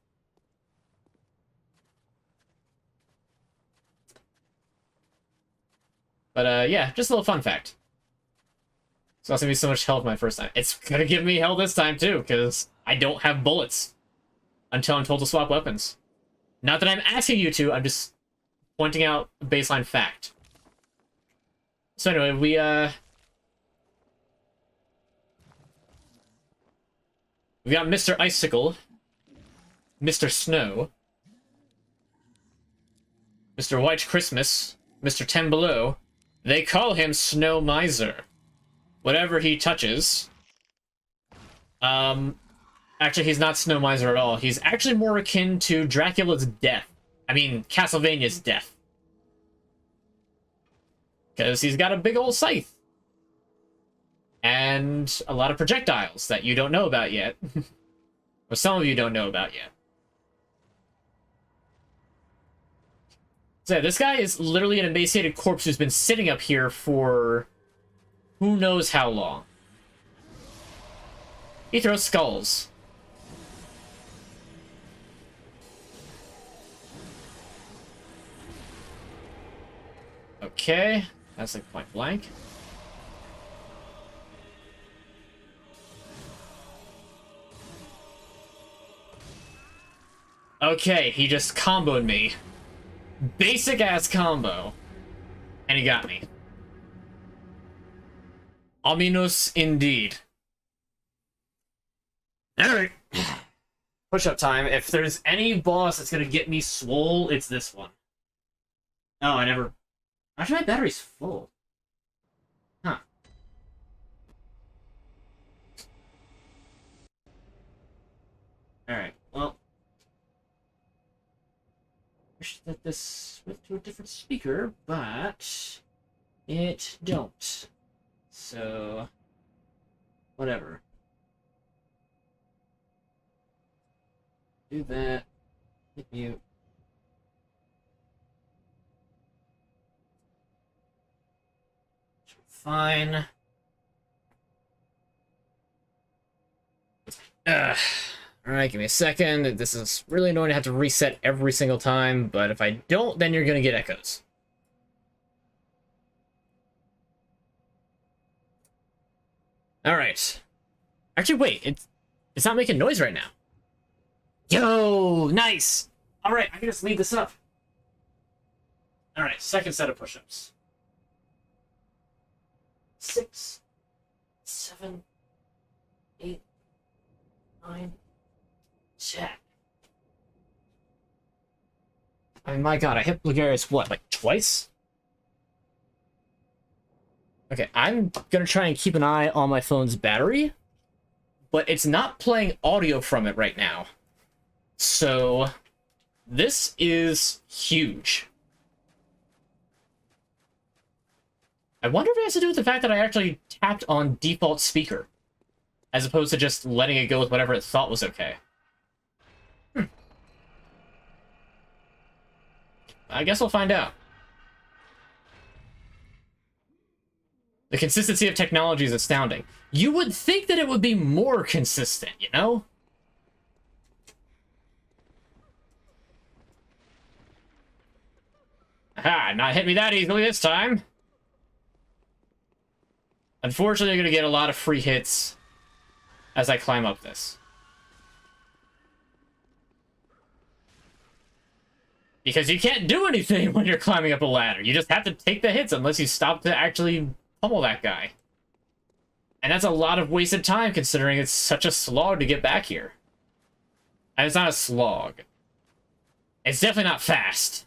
But yeah, just a little fun fact. It's not going to be so much hell my first time. It's going to give me hell this time, too, because I don't have bullets. Until I'm told to swap weapons. Not that I'm asking you to, I'm just pointing out a baseline fact. So anyway, we got Mr. Icicle, Mr. Snow, Mr. White Christmas, Mr. Ten Below. They call him Snow Miser. Whatever he touches. Actually, he's not Snow Miser at all. He's actually more akin to Dracula's death. I mean, Castlevania's death. Because he's got a big old scythe. And a lot of projectiles that you don't know about yet. Or some of you don't know about yet. So this guy is literally an emaciated corpse who's been sitting up here for who knows how long. He throws skulls. Okay, that's like point blank. Okay, he just comboed me. Basic ass combo. And he got me. Ominous indeed. Alright. Push-up time. If there's any boss that's gonna get me swole, it's this one. Oh, I never... Actually, my battery's full. Huh. Alright, well... Wish that this went to a different speaker, but... it don't. So... whatever. Do that. Hit mute. Fine. Alright, give me a second. This is really annoying to have to reset every single time, but if I don't, then you're gonna get echoes. Alright. Actually, wait, it's not making noise right now. Yo, nice! Alright, I can just leave this up. Alright, second set of push-ups. 6, 7, 8, 9, 10. I mean, my god, I hit Bulgarius, what, like twice? Okay, I'm gonna try and keep an eye on my phone's battery, but it's not playing audio from it right now. So, this is huge. I wonder if it has to do with the fact that I actually tapped on default speaker, as opposed to just letting it go with whatever it thought was okay. I guess we'll find out. The consistency of technology is astounding. You would think that it would be more consistent, you know? Aha, not hit me that easily this time. Unfortunately, I'm going to get a lot of free hits as I climb up this. Because you can't do anything when you're climbing up a ladder. You just have to take the hits unless you stop to actually pummel that guy. And that's a lot of wasted time considering it's such a slog to get back here. And it's not a slog. It's definitely not fast.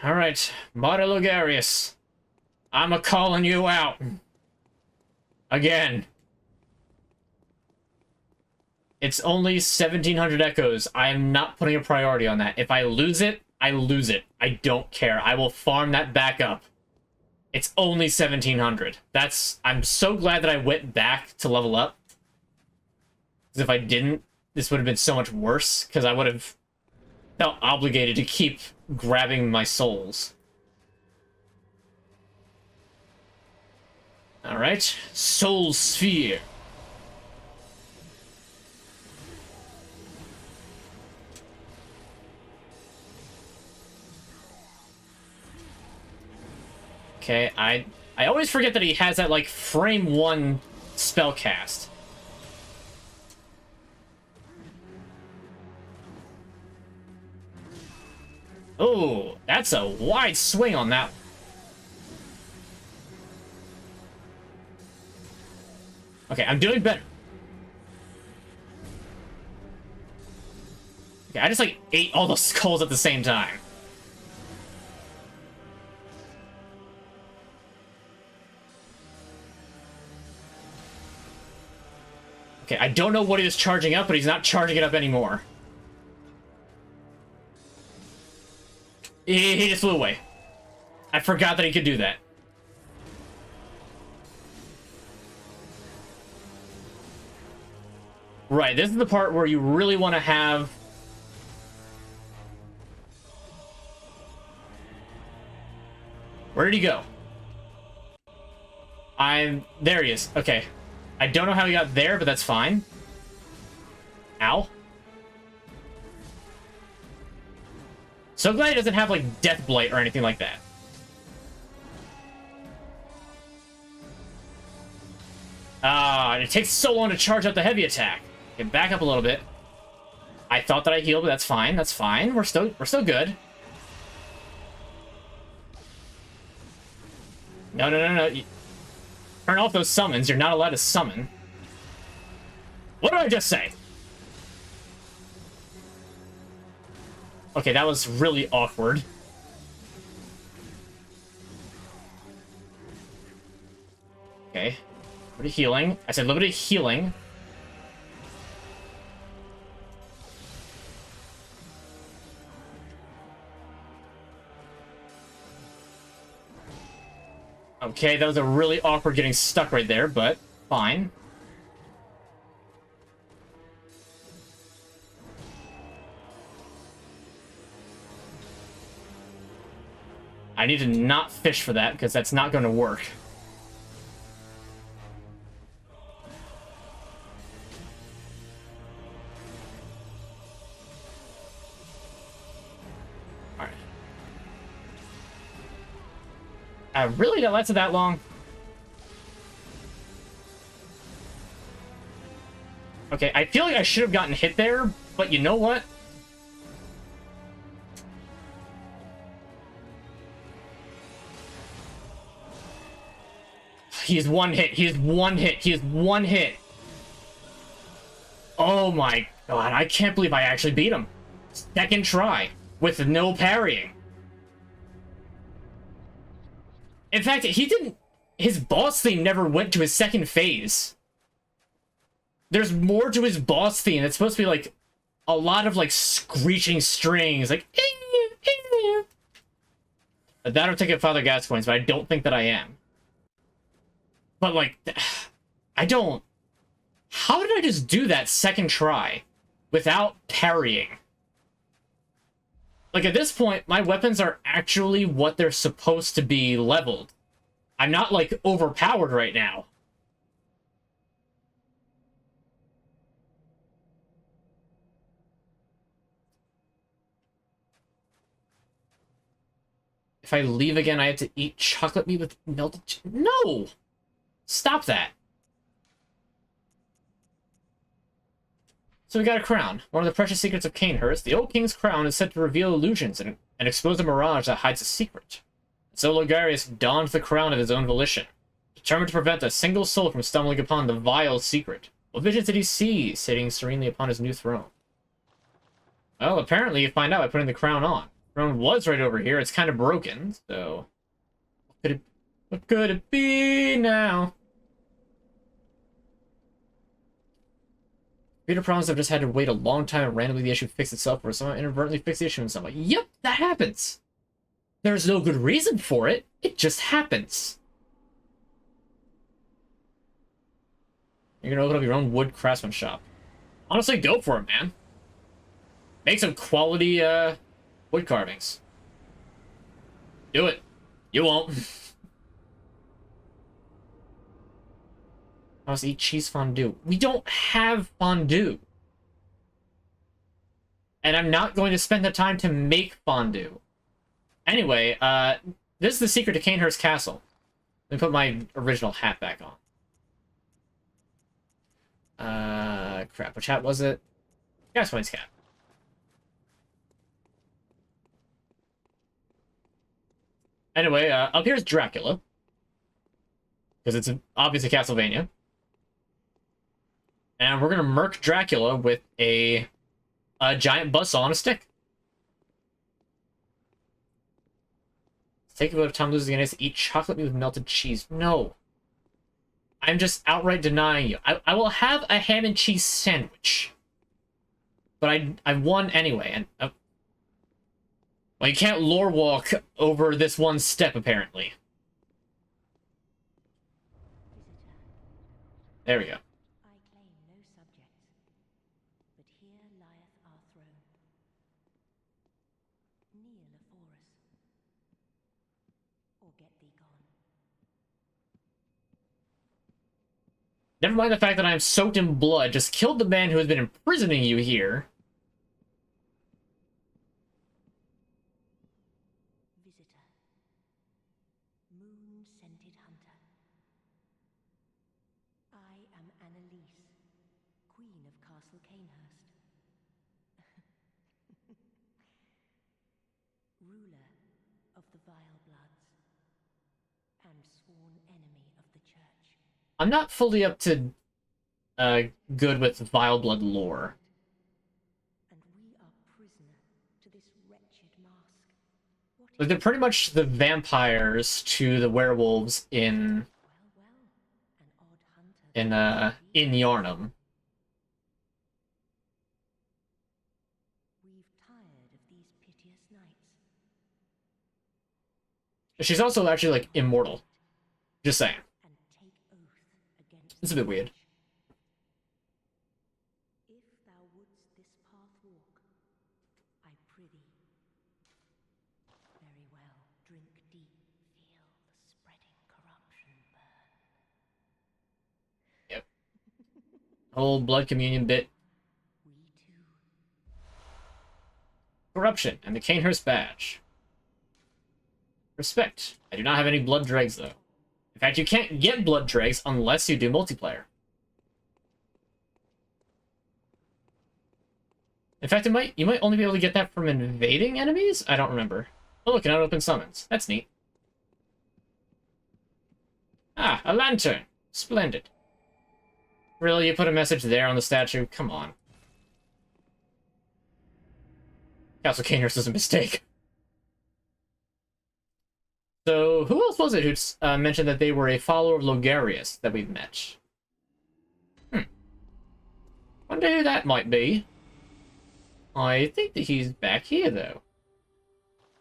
Alright, Marta Logarius. I'm a-calling you out. Again. It's only 1,700 echoes. I am not putting a priority on that. If I lose it, I lose it. I don't care. I will farm that back up. It's only 1,700. I'm so glad that I went back to level up. Because if I didn't, this would have been so much worse. Because I would have felt obligated to keep grabbing my souls. Alright. Soul Sphere. Okay, I always forget that he has that, like, frame 1 spell cast. Oh, that's a wide swing on that. Okay, I'm doing better. Okay, I just, like, ate all those skulls at the same time. Okay, I don't know what he was charging up, but he's not charging it up anymore. He just flew away. I forgot that he could do that. Right, this is the part where you really want to have... Where did he go? There he is. Okay. I don't know how he got there, but that's fine. Ow. So glad he doesn't have, like, Death Blight or anything like that. It takes so long to charge up the heavy attack. Okay, back up a little bit. I thought that I healed, but that's fine. That's fine. We're still good. No. Turn off those summons. You're not allowed to summon. What did I just say? Okay, that was really awkward. Okay. A little bit of healing. I said a little bit of healing. Okay, that was a really awkward getting stuck right there, but fine. I need to not fish for that, because that's not going to work. Alright. Really? That lasted that long? Okay, I feel like I should have gotten hit there, but you know what? He is one hit. He is one hit. He is one hit. Oh my god, I can't believe I actually beat him. Second try, with no parrying. In fact, he didn't... His boss theme never went to his second phase. there's more to his boss theme. It's supposed to be like a lot of like screeching strings, like. That or take Father Gascoigne's, but I don't think that I am. But like, I don't. How did I just do that second try without parrying? Like at this point, my weapons are actually what they're supposed to be leveled. I'm not like overpowered right now. If I leave again, I have to eat chocolate meat with melted... No! Stop that. So we got a crown. One of the precious secrets of Canehurst. The old king's crown is said to reveal illusions and expose a mirage that hides a secret. So Logarius donned the crown of his own volition, determined to prevent a single soul from stumbling upon the vile secret. What visions did he see, sitting serenely upon his new throne? Well, apparently you find out by putting the crown on. The crown was right over here. It's kind of broken, so... What could it be now? Computer problems have just had to wait a long time and randomly the issue fixed itself, or someone inadvertently fixed the issue in some way. Yep, that happens. There's no good reason for it. It just happens. You're gonna open up your own wood craftsman shop. Honestly, go for it, man. Make some quality wood carvings. Do it. You won't. I must eat cheese fondue. We don't have fondue. And I'm not going to spend the time to make fondue. Anyway, this is the secret to Canehurst Castle. Let me put my original hat back on. Crap, which hat was it? Gascoigne's hat. Anyway, up here's Dracula. Because it's obviously Castlevania. And we're gonna murk Dracula with a giant buzzsaw on a stick. Take a bit of time losing against eat chocolate meat with melted cheese. No. I'm just outright denying you. I will have a ham and cheese sandwich. But I won anyway, and well, you can't lore walk over this one step, apparently. There we go. I claim no subjects, but here lieth our throne. Kneel afore us, or get thee gone. Never mind the fact that I am soaked in blood, just killed the man who has been imprisoning you here. Visitor, moon-scented hunter. I am Annalise, Queen of Castle Canehurst. Ruler of the Vile Bloods, and sworn enemy of the Church. I'm not fully up to good with Vile Blood lore. And we are prisoner to this wretched mask. What Like, they're pretty much the vampires to the werewolves in well, an odd hunter. in Yarnum. We've tired of these piteous nights. She's also actually like immortal. Just saying. And take oath against It's a bit weird. If thou wouldst this path walk, I prithee. Very well, drink deep, feel the spreading corruption burn. Yep. Whole blood communion bit. We too. Corruption and the Canehurst badge. Respect. I do not have any blood dregs though. In fact, you can't get blood dregs unless you do multiplayer. In fact, you might only be able to get that from invading enemies? I don't remember. Oh, look, an unopened summons. That's neat. Ah, a lantern. Splendid. Really, you put a message there on the statue? Come on. Castle Canehurst is a mistake. So, who else was it who mentioned that they were a follower of Logarius that we've met? Wonder who that might be. I think that he's back here, though.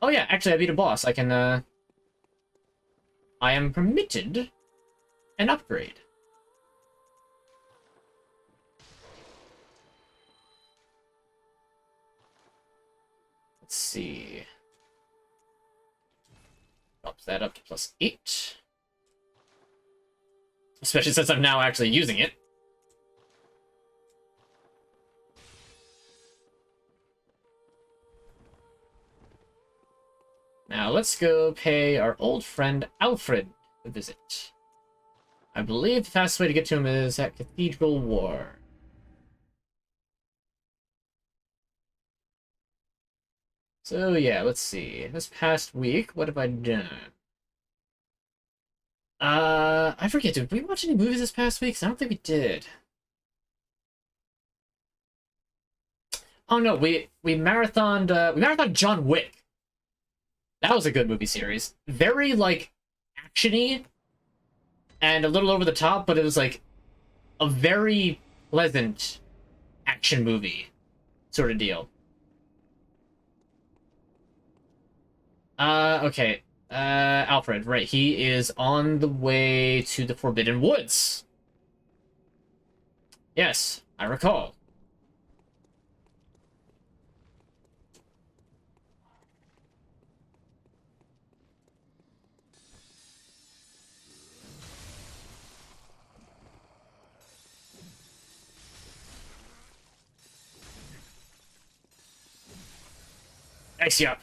Oh yeah, actually I beat a boss. I can, I am permitted an upgrade. Let's see. Drops that up to +8. Especially since I'm now actually using it. Now let's go pay our old friend Alfred a visit. I believe the fastest way to get to him is at Cathedral War. So yeah, let's see. This past week, what have I done? I forget, did we watch any movies this past week? 'Cause I don't think we did. Oh no, we marathoned John Wick. That was a good movie series. Very, like, action-y and a little over the top, but it was, like, a very pleasant action movie sort of deal. Okay. Alfred, right. He is on the way to the Forbidden Woods. Yes, I recall. Ice you up.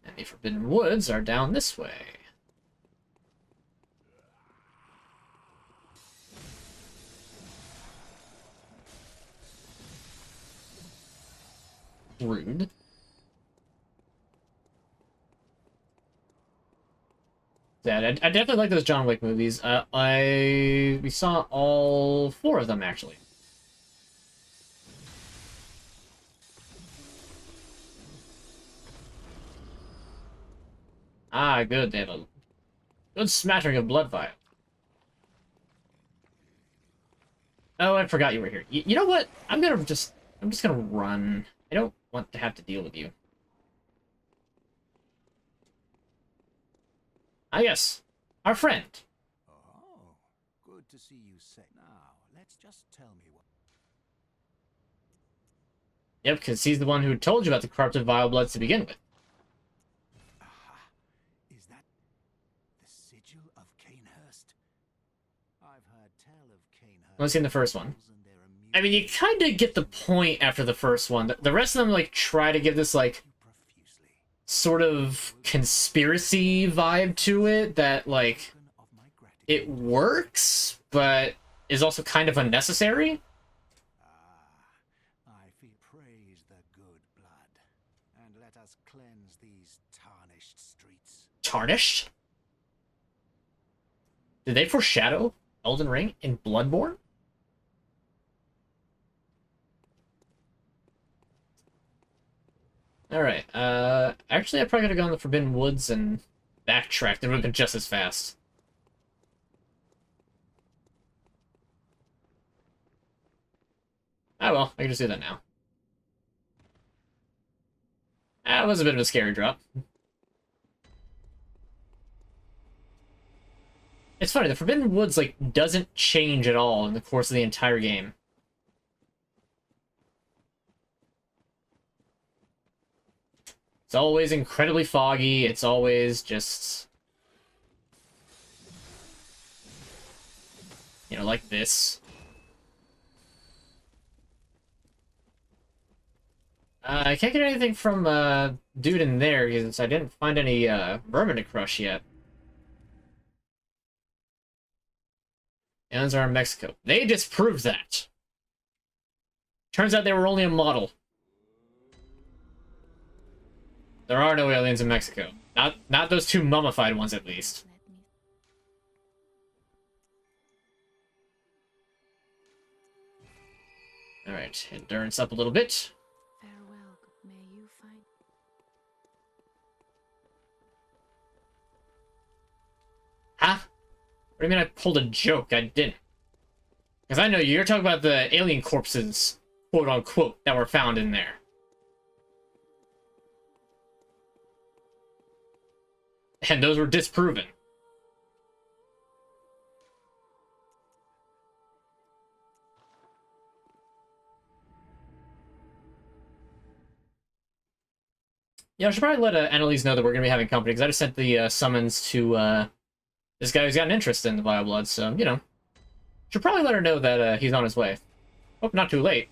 And the Forbidden Woods are down this way. Rude. Yeah, I definitely like those John Wick movies. We saw all 4 of them, actually. Ah, good. They have a good smattering of blood vial. Oh, I forgot you were here. You know what? I'm just gonna run. I don't want to have to deal with you. Ah, yes. Our friend. Oh, good to see you say. Now, let's just tell me what. Yep, because he's the one who told you about the corrupted vile bloods to begin with. Aha! Is that the sigil of Canehurst? I've heard tell of Canehurst. Let's see in the first one. I mean, you kind of get the point after the first one. The rest of them, like, try to give this, like, sort of conspiracy vibe to it that, like, it works, but is also kind of unnecessary. I feel praise the good blood, and let us cleanse these tarnished streets. Tarnished? Did they foreshadow Elden Ring in Bloodborne? Alright, actually I probably could have gone to the Forbidden Woods and backtracked. It would have been just as fast. Ah well, I can just do that now. That was a bit of a scary drop. It's funny, the Forbidden Woods, like, doesn't change at all in the course of the entire game. It's always incredibly foggy, it's always just... you know, like this. I can't get anything from, dude in there, because I didn't find any, vermin to crush yet. Aliens are in Mexico. They disproved that! Turns out they were only a model. There are no aliens in Mexico. Not those 2 mummified ones, at least. Alright, endurance up a little bit. Farewell, may you find. Huh? What do you mean I pulled a joke? I didn't. Because I know you're talking about the alien corpses, quote unquote, that were found in there. And those were disproven. Yeah, I should probably let Annalise know that we're going to be having company, because I just sent the summons to this guy who's got an interest in the Vile Blood, so, you know. Should probably let her know that he's on his way. Hope not too late.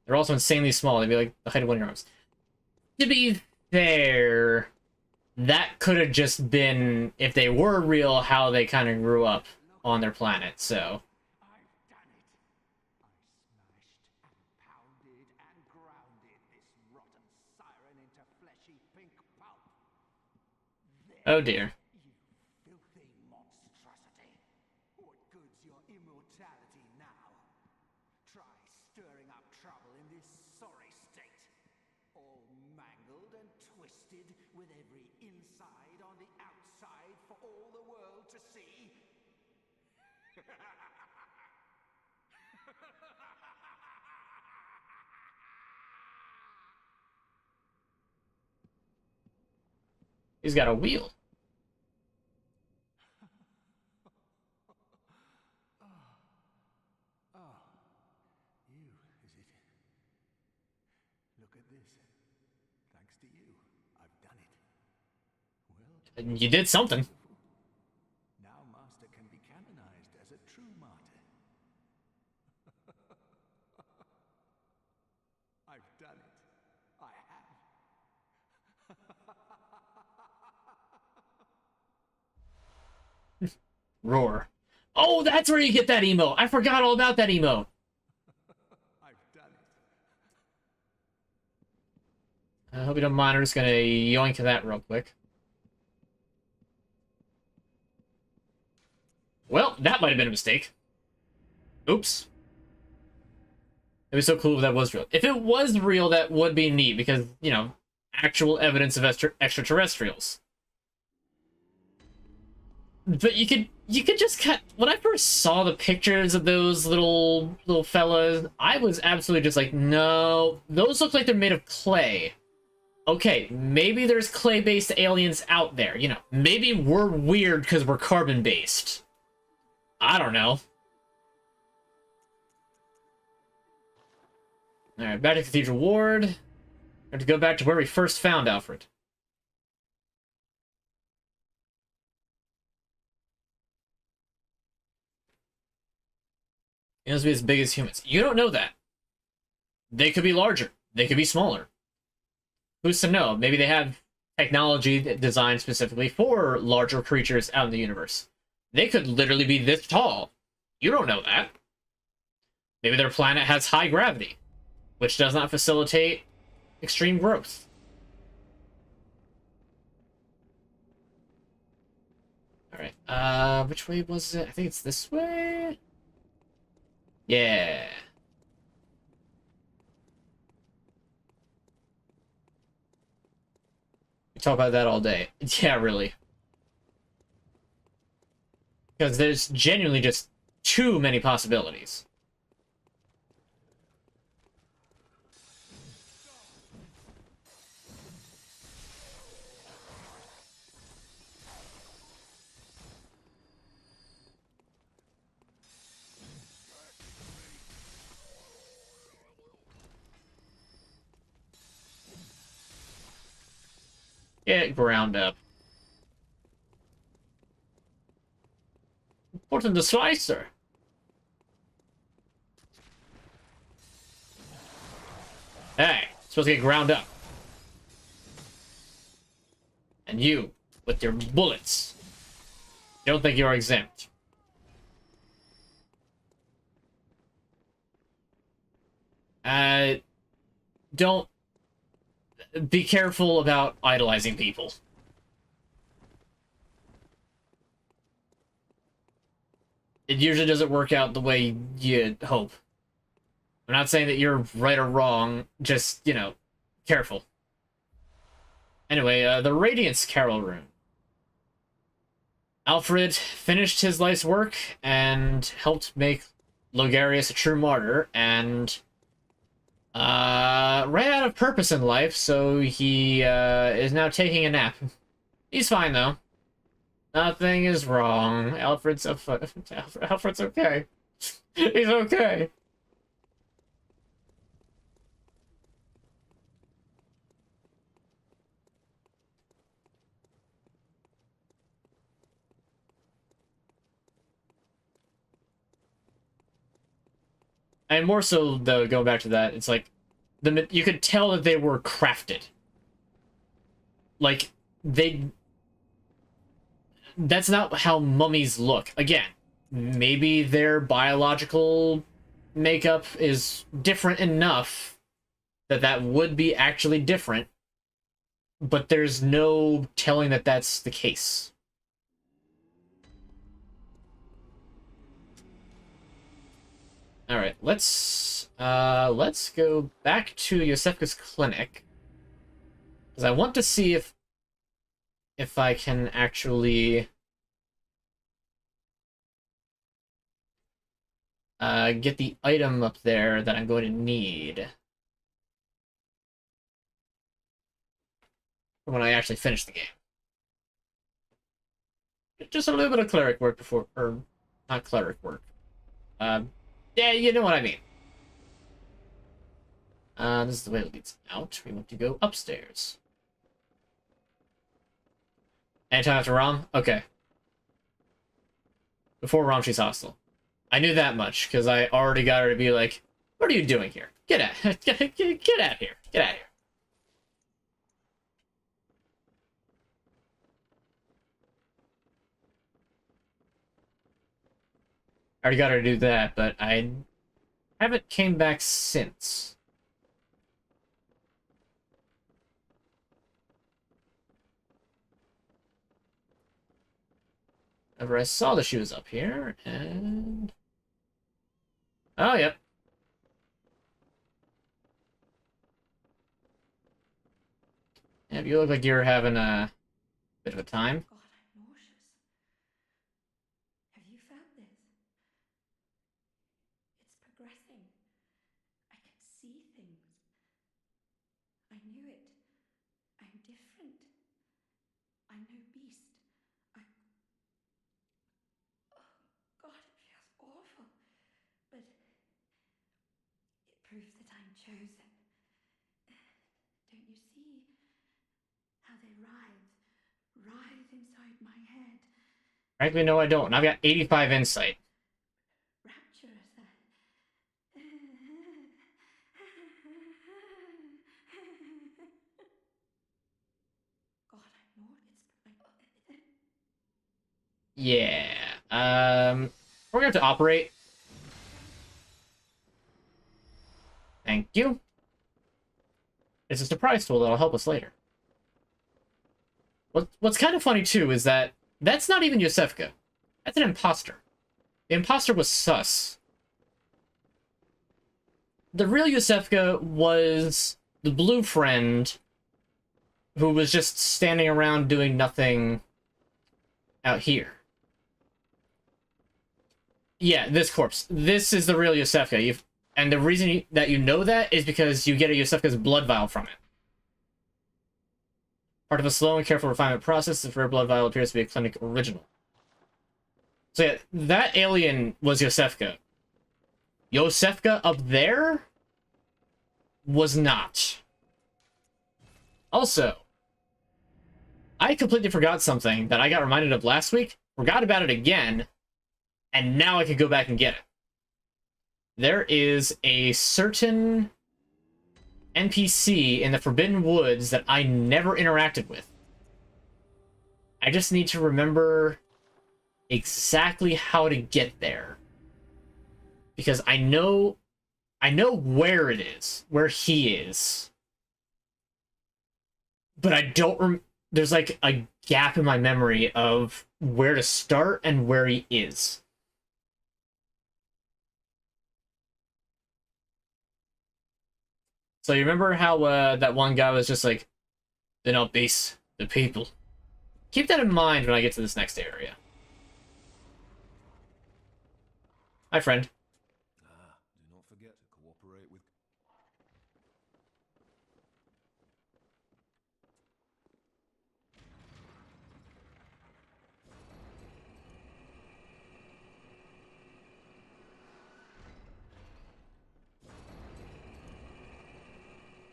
They're also insanely small. They'd be like the height of one of your arms. To be fair, that could have just been, if they were real, how they kind of grew up on their planet, so... I've done it. I smashed and pounded and grounded this rotten siren into fleshy pink pulp. Oh dear. You filthy monstrosity. What good's your immortality now? Try stirring up trouble in this sorry state. All mangled and twisted, with every inside on the outside for all the world to see. He's got a wheel. You, is it? Look at this. Thanks to you, I've done it. Well, You did something. now Master can be canonized as a true martyr. I've done it. I have. Roar. Oh, that's where you get that emo. I forgot all about that emo. I've done it. I hope you don't mind. I'm just gonna yoink to that real quick. Well, that might have been a mistake. Oops. It'd be so cool if that was real. If it was real, that would be neat, because, you know, actual evidence of extraterrestrials. But you could just cut. When I first saw the pictures of those little fellas, I was absolutely just like, no, those look like they're made of clay. Okay, maybe there's clay-based aliens out there. You know, maybe we're weird because we're carbon-based. I don't know. Alright, back to Cathedral Ward. We have to go back to where we first found Alfred. He must be as big as humans. You don't know that. They could be larger. They could be smaller. Who's to know? Maybe they have technology designed specifically for larger creatures out in the universe. They could literally be this tall. You don't know that. Maybe their planet has high gravity, which does not facilitate extreme growth. Alright, which way was it? I think it's this way? Yeah. We talk about that all day. Yeah, really. Because there's genuinely just too many possibilities. Get ground up. Put in the slicer. Hey, supposed to get ground up. And you, with your bullets, don't think you're exempt. Don't be careful about idolizing people. It usually doesn't work out the way you hope. I'm not saying that you're right or wrong, just, you know, careful. Anyway, the Radiance Carol rune. Alfred finished his life's work and helped make Logarius a true martyr, and ran out of purpose in life, so he is now taking a nap. He's fine though. Nothing is wrong. Alfred's okay. He's okay. And more so, though, going back to that, it's like you could tell that they were crafted. Like that's not how mummies look. Again, maybe their biological makeup is different enough that that would be actually different, but there's no telling that that's the case. All right, let's go back to Yosefka's clinic, because I want to see if I can actually get the item up there that I'm going to need when I actually finish the game. Just a little bit of cleric work before, or not cleric work. Yeah, you know what I mean. This is the way it leads out. We want to go upstairs. Anytime after Rom? Okay. Before Rom, she's hostile. I knew that much, because I already got her to be like, what are you doing here? Get out. Get out of here. Get out of here. I already got her to do that, but I haven't came back since. Whenever I saw that she was up here, and... Oh, yep. Yeah, you look like you're having a bit of a time. God, I'm nauseous. Have you felt this? It's progressing. I can see things. I knew it. I'm different. I'm no beast. Oh, God, it feels awful. But it proves that I'm chosen. Don't you see how they writhe inside my head? Frankly, no, I don't. And I've got 85 insight. Rapturous. God, I'm not. Yeah. We're gonna have to operate. Thank you. It's a surprise tool that'll help us later. What's kind of funny, too, is that that's not even Yosefka. That's an imposter. The imposter was sus. The real Yosefka was the blue friend who was just standing around doing nothing out here. Yeah, this corpse. This is the real Yosefka. And the reason that you know that is because you get a Yosefka's blood vial from it. Part of a slow and careful refinement process, this rare blood vial appears to be a clinic original. So yeah, that alien was Yosefka. Yosefka up there was not. Also, I completely forgot something that I got reminded of last week, forgot about it again, and now I can go back and get it. There is a certain NPC in the Forbidden Woods that I never interacted with. I just need to remember exactly how to get there. Because I know where it is, where he is. But I don't there's like a gap in my memory of where to start and where he is. So you remember how that one guy was just like, Then I'll base the people. Keep that in mind when I get to this next area. Hi, friend. Do not forget to cooperate with...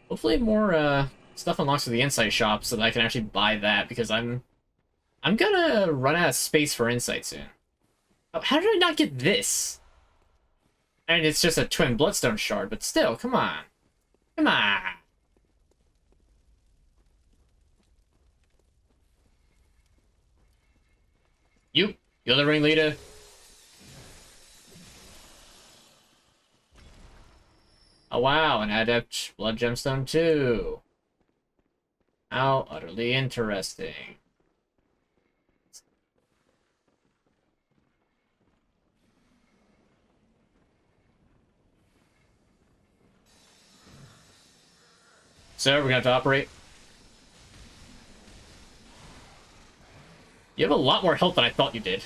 Hopefully more stuff unlocks with the insight shop so that I can actually buy that, because I'm gonna run out of space for insight soon. Oh, how did I not get this? And it's just a twin bloodstone shard, but still, come on. Come on. You're the ringleader. Oh wow, an adept blood gemstone too. How utterly interesting. So we're gonna have to operate. You have a lot more health than I thought you did.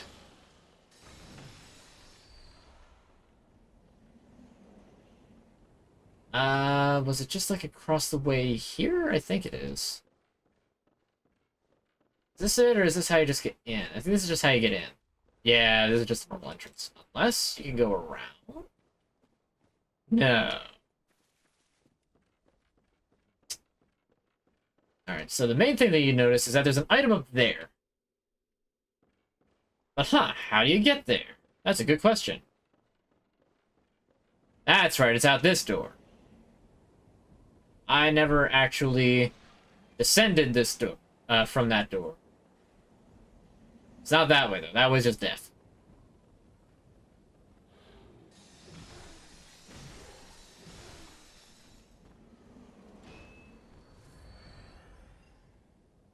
Was it just like across the way here? I think it is. Is this it, or is this how you just get in? I think this is just how you get in. Yeah, this is just a normal entrance. Unless you can go around. No. Alright, so the main thing that you notice is that there's an item up there. But how do you get there? That's a good question. That's right, it's out this door. I never actually descended this door, from that door. It's not that way, though. That was just death.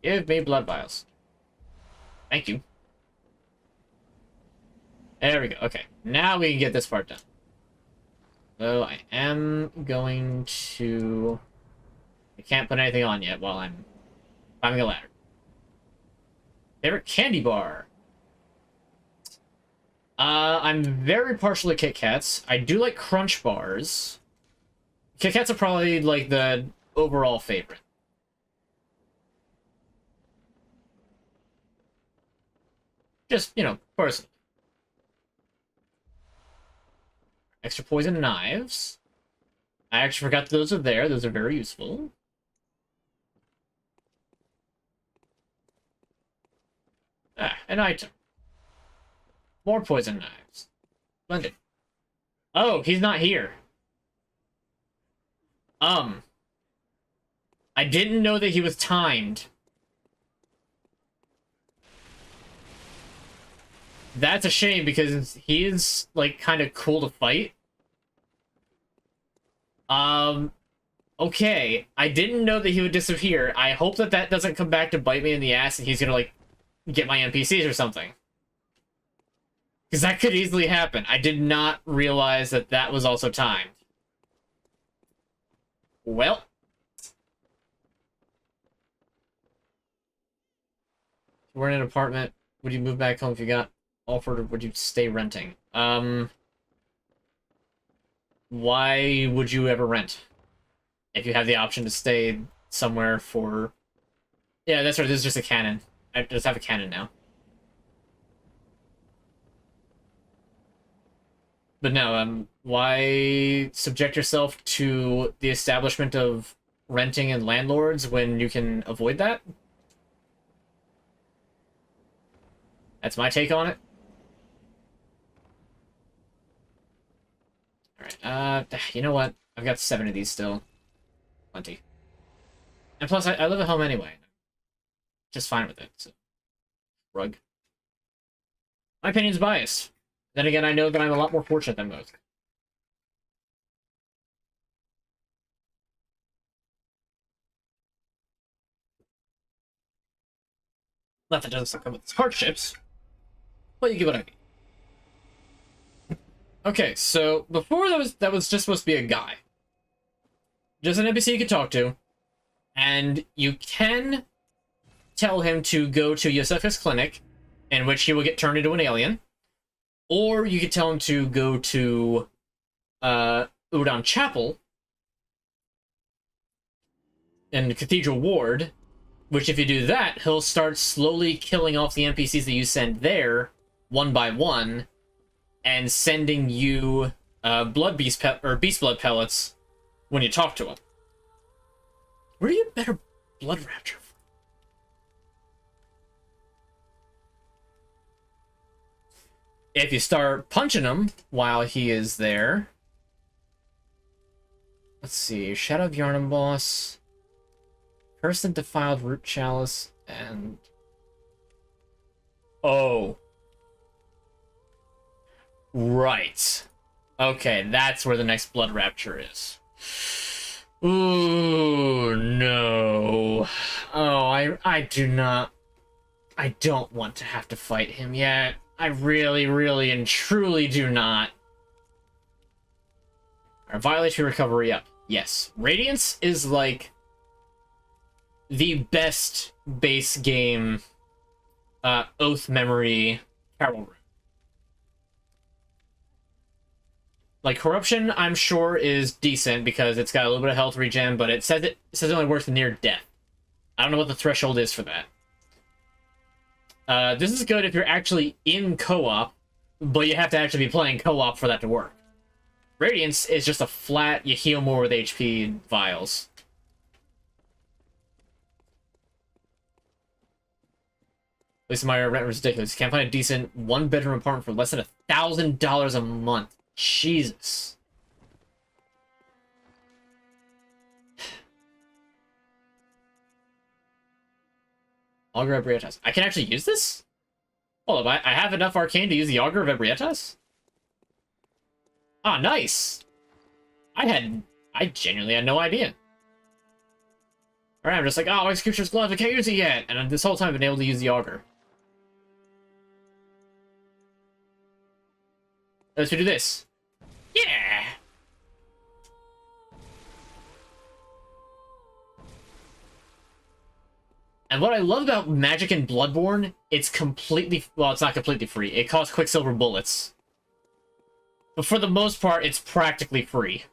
Give me blood vials. Thank you. There we go. Okay, now we can get this part done. So I am going to... I can't put anything on yet while I'm climbing a ladder. Favorite candy bar? I'm very partial to Kit Kats. I do like Crunch bars. Kit Kats are probably like the overall favorite. Just, you know, personally. Extra poison knives. I actually forgot those are there. Those are very useful. An item. More poison knives. Splendid. Oh, he's not here. I didn't know that he was timed. That's a shame because he is, like, kind of cool to fight. Okay. I didn't know that he would disappear. I hope that that doesn't come back to bite me in the ass and he's gonna, like, get my NPCs or something. Because that could easily happen. I did not realize that that was also timed. Well. We're in an apartment. Would you move back home if you got offered, or would you stay renting? Why would you ever rent? If you have the option to stay somewhere for... Yeah, that's right, this is just a cannon. I just have a cannon now. But no, why subject yourself to the establishment of renting and landlords when you can avoid that? That's my take on it. Alright, you know what? I've got 7 of these still. Plenty. And plus, I live at home anyway. Just fine with it, so. Rug. My opinion's biased. Then again, I know that I'm a lot more fortunate than most. Not that it doesn't come with its hardships, but you get what I mean. Okay, so before that was just supposed to be a guy. Just an NPC you could talk to. And you can tell him to go to Yosefka's clinic, in which he will get turned into an alien. Or you could tell him to go to Udon Chapel in the Cathedral Ward, which if you do that, he'll start slowly killing off the NPCs that you send there, one by one, and sending you beast blood pellets when you talk to him. Where do you get better blood rapture from? If you start punching him while he is there. Let's see. Shadow of Yharnam boss. Person defiled root chalice and... Oh. Right. Okay, that's where the next blood rapture is. Ooh, no. Oh, I do not... I don't want to have to fight him yet. I really, really, and truly do not. Our violation recovery up. Yes. Radiance is like the best base game oath memory carol room. Like corruption, I'm sure is decent because it's got a little bit of health regen, but it says it only works near death. I don't know what the threshold is for that. This is good if you're actually in co-op, but you have to actually be playing co-op for that to work. Radiance is just a flat, you heal more with HP vials. At least my rent was ridiculous. You can't find a decent one-bedroom apartment for less than $1,000 a month. Jesus. Augur of Ebrietas. I can actually use this? Hold up, I have enough arcane to use the Augur of Ebrietas? Ah, nice! I genuinely had no idea. Alright, I'm just like, oh, Executioner's Glove, I can't use it yet! And this whole time I've been able to use the Augur. Let's do this. Yeah! And what I love about Magic and Bloodborne, it's completely... Well, it's not completely free. It costs Quicksilver bullets. But for the most part, it's practically free.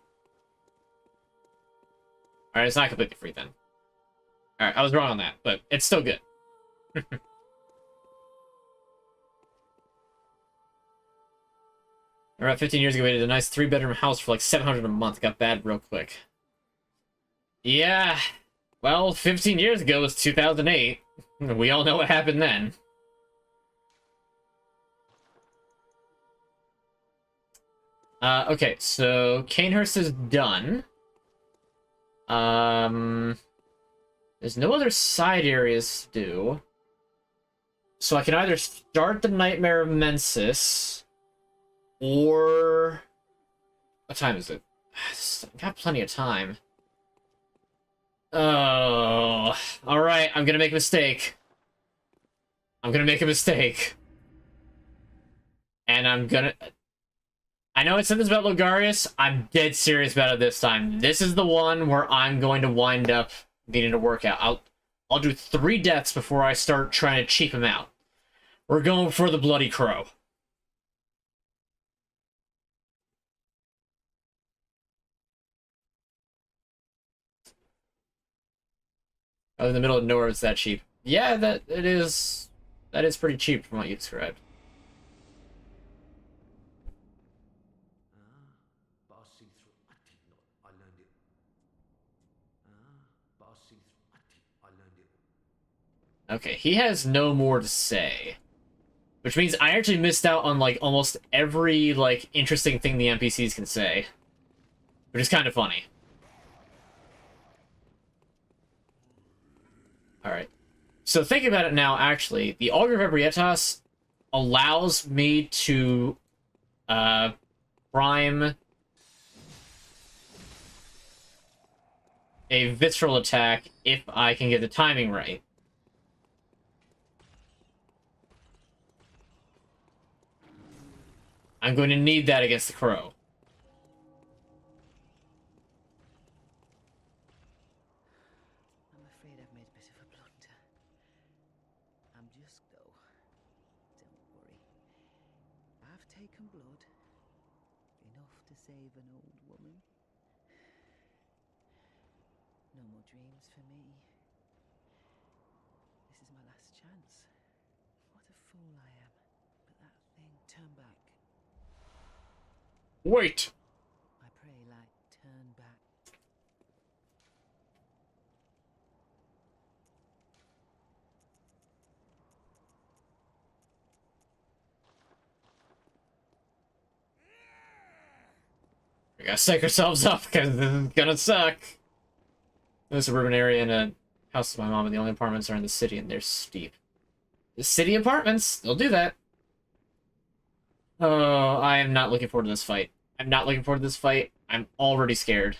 Alright, it's not completely free then. Alright, I was wrong on that, but it's still good. Alright, 15 years ago, we had a nice 3-bedroom house for like $700 a month. Got bad real quick. Yeah... Well, 15 years ago was 2008. We all know what happened then. Okay, so Canehurst is done. There's no other side areas to do. So I can either start the Nightmare of Mensis, or... What time is it? I've got plenty of time. Oh, alright, I'm gonna make a mistake. I'm gonna make a mistake. And I'm gonna... I know I said this about Logarius, I'm dead serious about it this time. This is the one where I'm going to wind up needing to work out. I'll do 3 deaths before I start trying to cheap him out. We're going for the Bloody Crow. Oh, in the middle of nowhere, it's that cheap. Yeah, that is pretty cheap from what you described. Okay, he has no more to say. Which means I actually missed out on, like, almost every, like, interesting thing the NPCs can say. Which is kind of funny. Alright. So thinking about it now, actually, the Augur of Ebrietas allows me to prime a visceral attack if I can get the timing right. I'm going to need that against the crow. have taken blood. Enough to save an old woman. No more dreams for me. This is my last chance. What a fool I am. But that thing, turn back. Wait! I pray, light, turn back. We gotta psych ourselves up, because this is gonna suck. In a suburban area in a house with my mom, and the only apartments are in the city, and they're steep. The city apartments, they'll do that. Oh, I am not looking forward to this fight. I'm not looking forward to this fight. I'm already scared.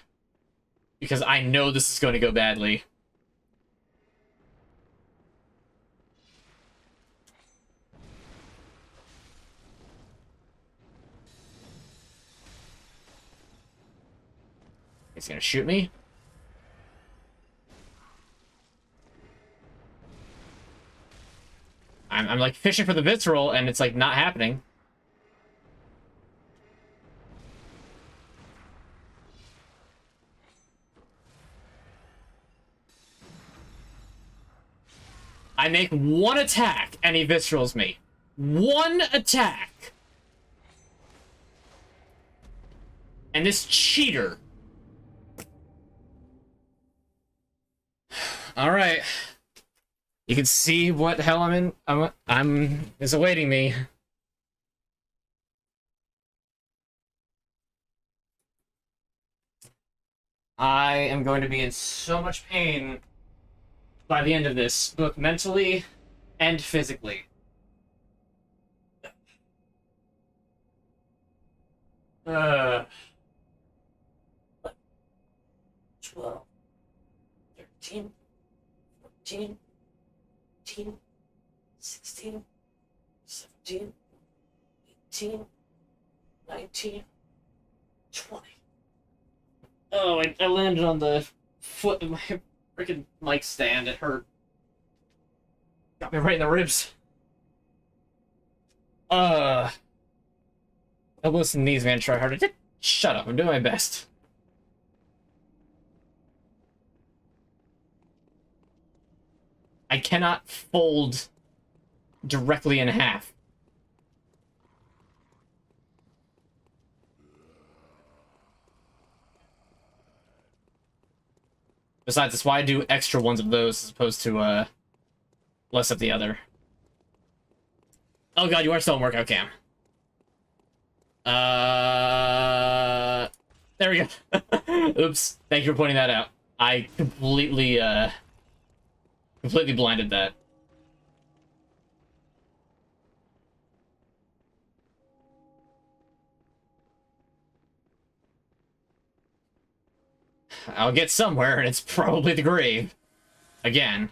Because I know this is going to go badly. He's gonna shoot me. I'm like fishing for the visceral, and it's like not happening. I make one attack, and he viscerals me. One attack! And this cheater. Alright. You can see what hell I'm in. Is awaiting me. I am going to be in so much pain by the end of this, both mentally and physically. 12, 13, 14, 15, 16, 17, 18, 19, 20. Oh, I landed on the foot of my freaking mic stand. It hurt. Got me right in the ribs. Elbows and knees, man. Try harder. Shut up. I'm doing my best. I cannot fold directly in half. Besides, that's why I do extra ones of those as opposed to, less of the other. Oh god, you are still in workout cam. There we go. Oops. Thank you for pointing that out. I completely blinded that. I'll get somewhere, and it's probably the grave. Again.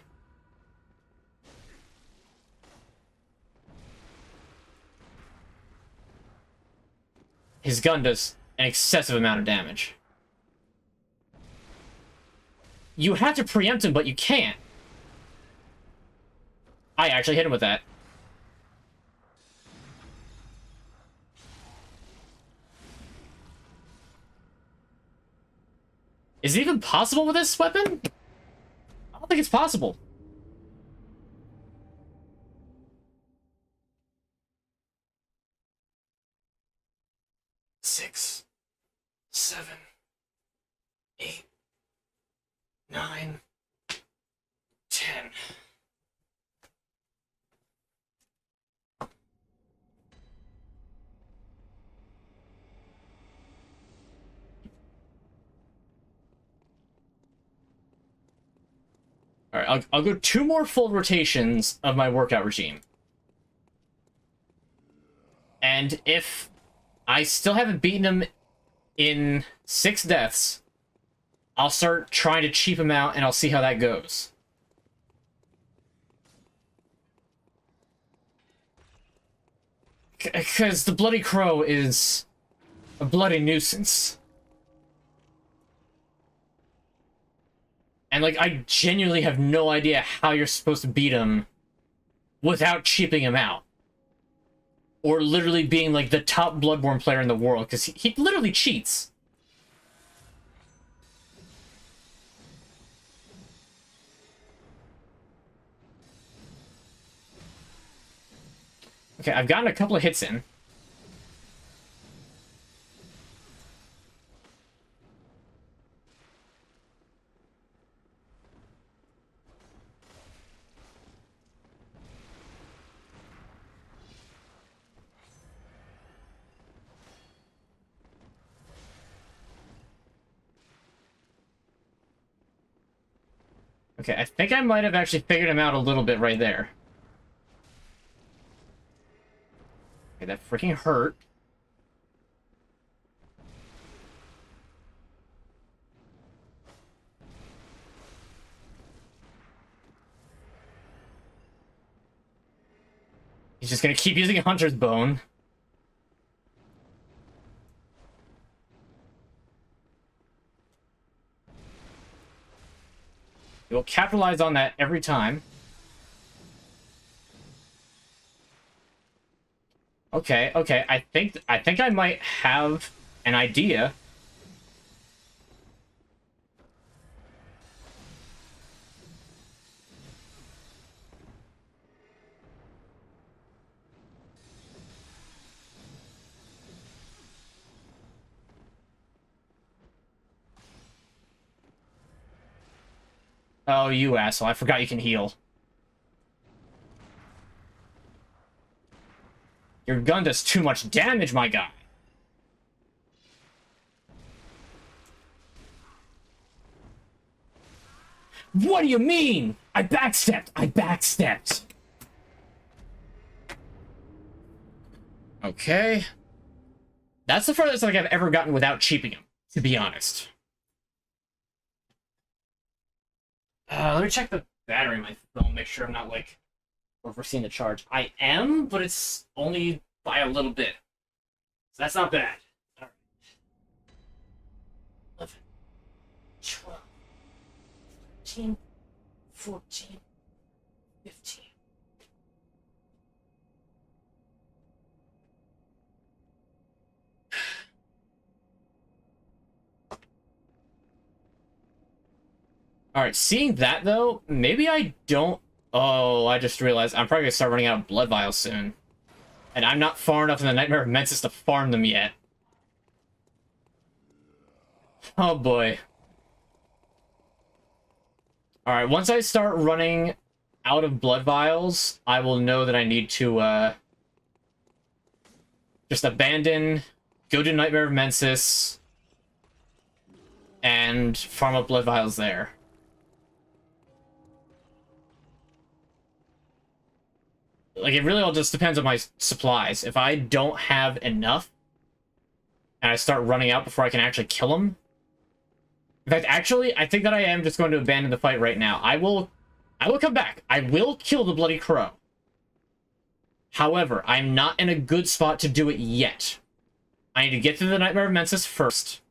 His gun does an excessive amount of damage. You have to preempt him, but you can't. I actually hit him with that. Is it even possible with this weapon? I don't think it's possible. Six, 7, 8, 9, 10. Alright, I'll go 2 more full rotations of my workout regime. And if I still haven't beaten him in 6 deaths, I'll start trying to cheap him out, and I'll see how that goes. Because the Bloody Crow is a bloody nuisance. And, like, I genuinely have no idea how you're supposed to beat him without cheaping him out. or literally being like the top Bloodborne player in the world, because he literally cheats. Okay, I've gotten a couple of hits in. Okay, I think I might have actually figured him out a little bit right there. Okay, that freaking hurt. He's just gonna keep using Hunter's Bone. We'll capitalize on that every time. Okay, okay. I think I might have an idea. Oh, you asshole. I forgot you can heal. Your gun does too much damage, my guy. What do you mean? I backstepped. I backstepped. Okay. That's the furthest like I've ever gotten without cheaping him, to be honest. Let me check the battery in my phone, make sure I'm not, like, overseeing the charge. I am, but it's only by a little bit. So that's not bad. All right. 11, 12, 13, 14, 15. Alright, seeing that, though, maybe I don't... Oh, I just realized I'm probably going to start running out of blood vials soon. And I'm not far enough in the Nightmare of Mensis to farm them yet. Oh, boy. Alright, once I start running out of blood vials, I will know that I need to, just abandon, go to Nightmare of Mensis, and farm up blood vials there. Like, it really all just depends on my supplies. If I don't have enough, and I start running out before I can actually kill him... In fact, actually, I think that I am just going to abandon the fight right now. I will come back. I will kill the Bloody Crow. However, I'm not in a good spot to do it yet. I need to get through the Nightmare of Mensis first.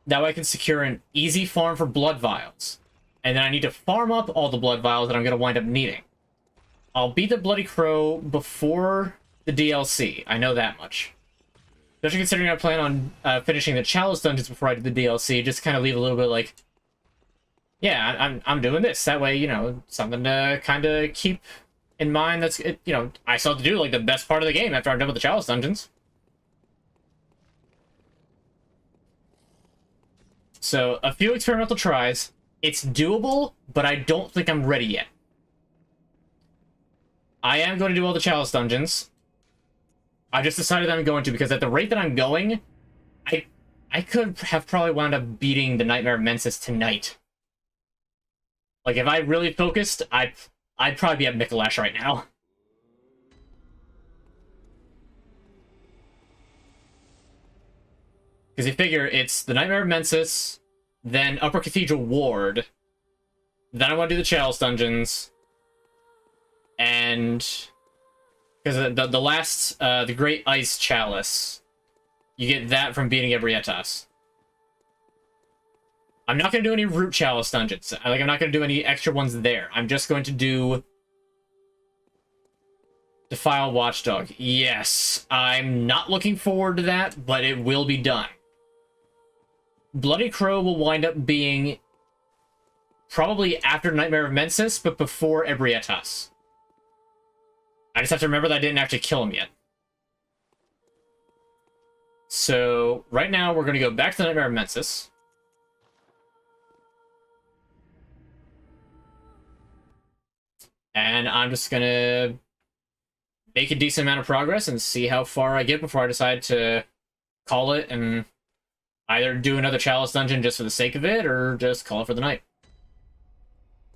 That way I can secure an easy farm for blood vials. And then I need to farm up all the blood vials that I'm going to wind up needing. I'll beat the Bloody Crow before the DLC. I know that much. Especially considering I plan on finishing the Chalice dungeons before I do the DLC, just to kind of leave a little bit like, yeah, I'm doing this. That way, you know, something to kind of keep in mind. That's, you know, I still have to do like the best part of the game after I'm done with the Chalice dungeons. So, a few experimental tries. It's doable, but I don't think I'm ready yet. I am going to do all the Chalice dungeons. I just decided that I'm going to, because at the rate that I'm going, I could have probably wound up beating the Nightmare of Mensis tonight. Like, if I really focused, I'd probably be at Mikolash right now. Because you figure it's the Nightmare of Mensis, then Upper Cathedral Ward, then I want to do the Chalice dungeons, and because the last, the Great Ice Chalice, you get that from beating Ebrietas. I'm not going to do any Root Chalice dungeons. Like, I'm not going to do any extra ones there. I'm just going to do Defile Watchdog. Yes, I'm not looking forward to that, but it will be done. Bloody Crow will wind up being probably after Nightmare of Mensis, but before Ebrietas. I just have to remember that I didn't actually kill him yet. So, right now, we're going to go back to the Nightmare of Mensis. And I'm just going to make a decent amount of progress and see how far I get before I decide to call it and either do another Chalice dungeon just for the sake of it, or just call it for the night.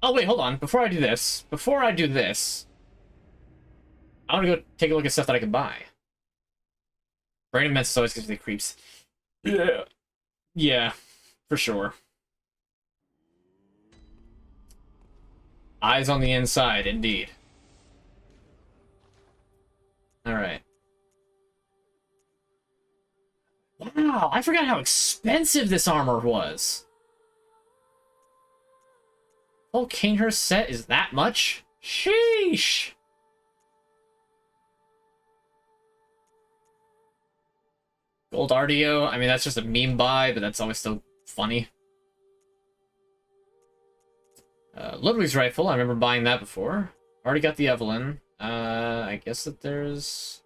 Oh, wait, hold on. Before I do this, I want to go take a look at stuff that I can buy. Brain of Mensis always gives me the creeps. Yeah. Yeah, for sure. Eyes on the inside, indeed. Alright. Wow, I forgot how expensive this armor was. Whole Kanehurst set is that much? Sheesh! Gold Ardio, I mean, that's just a meme buy, but that's always still funny. Ludwig's Rifle, I remember buying that before. Already got the Evelyn. I guess that there's...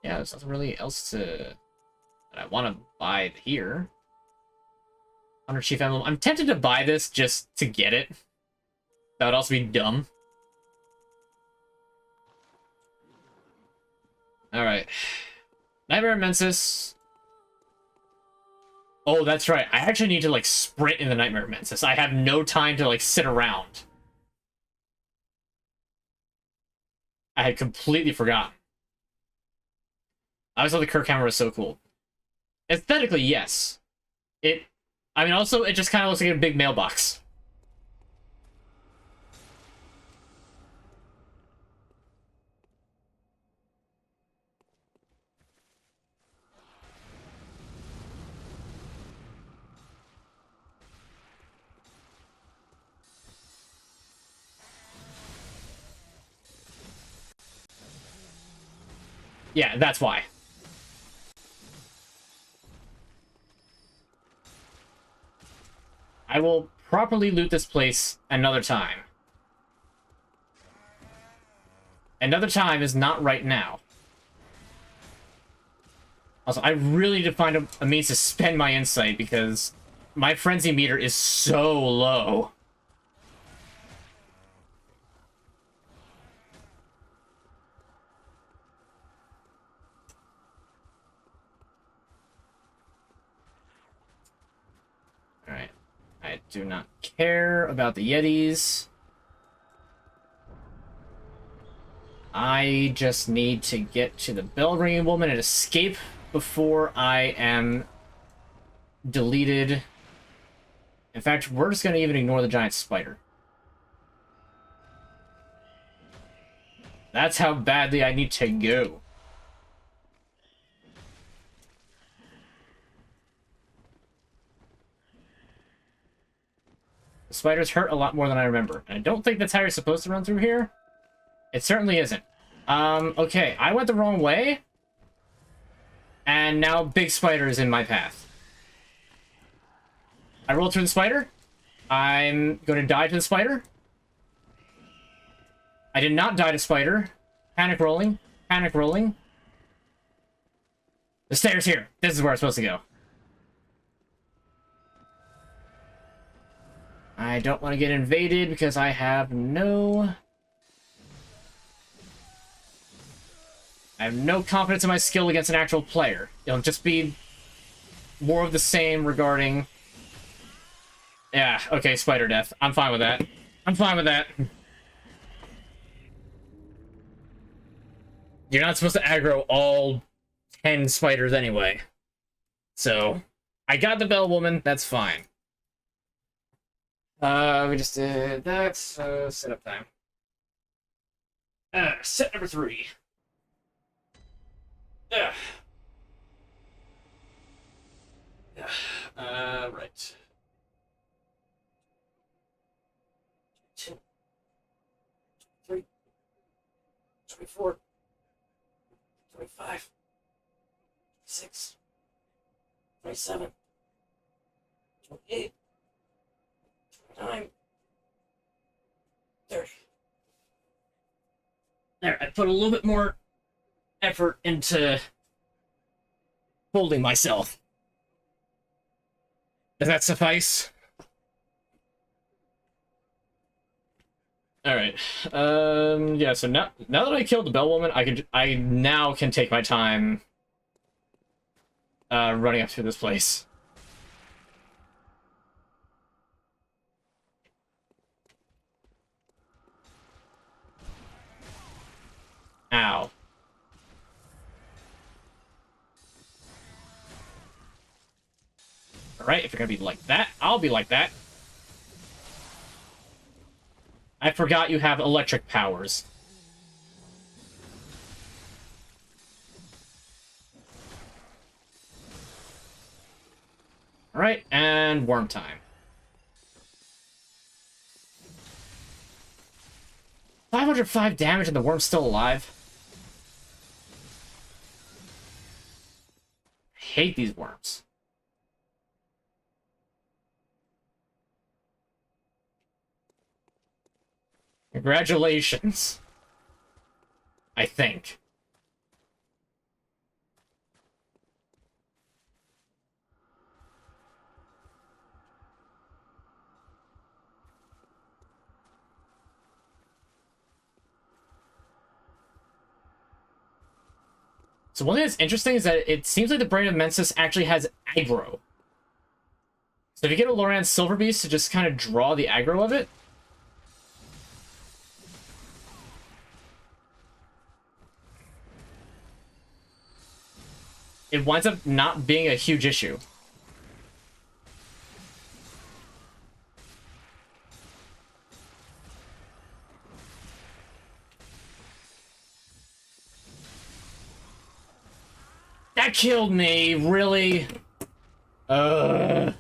Yeah, there's nothing really else that I want to buy here. Honor Chief Emblem. I'm tempted to buy this just to get it. That would also be dumb. Alright. Nightmare of Mensis. Oh, that's right. I actually need to, like, sprint in the Nightmare of Mensis. I have no time to, like, sit around. I had completely forgotten. I always thought the Kirk camera was so cool. Aesthetically, yes. I mean, also, it just kind of looks like a big mailbox. Yeah, that's why. I will properly loot this place another time. Another time is not right now. Also, I really need to find a means to spend my insight because my frenzy meter is so low. Alright. I do not care about the Yetis. I just need to get to the bell ringing woman and escape before I am deleted. In fact, we're just going to even ignore the giant spider. That's how badly I need to go. The spiders hurt a lot more than I remember. And I don't think that's how you're supposed to run through here. It certainly isn't. Okay, I went the wrong way. And now big spider is in my path. I rolled through the spider. I'm going to die to the spider. I did not die to spider. Panic rolling. Panic rolling. The stairs here. This is where I'm supposed to go. I don't want to get invaded because I have no... I have no confidence in my skill against an actual player. It'll just be more of the same regarding... Yeah, okay, spider death. I'm fine with that. I'm fine with that. You're not supposed to aggro all 10 spiders anyway. So, I got the bell woman, that's fine. We just did that, so setup time. Set number 3. Yeah. Right. 2, 3. 24, 25, 26, 27, 28, 29, 30. There, I put a little bit more effort into holding myself. Does that suffice? All right. Yeah. So now that I killed the bellwoman, I now can take my time running up through this place. Ow. All right. If you're gonna be like that, I'll be like that. I forgot you have electric powers. Alright, and worm time. 505 damage and the worm's still alive. I hate these worms. Congratulations. I think. So one thing that's interesting is that it seems like the Brain of Mensis actually has aggro. So if you get a Loran Silver Beast to just kind of draw the aggro of it, it winds up not being a huge issue. That killed me, really? Hey.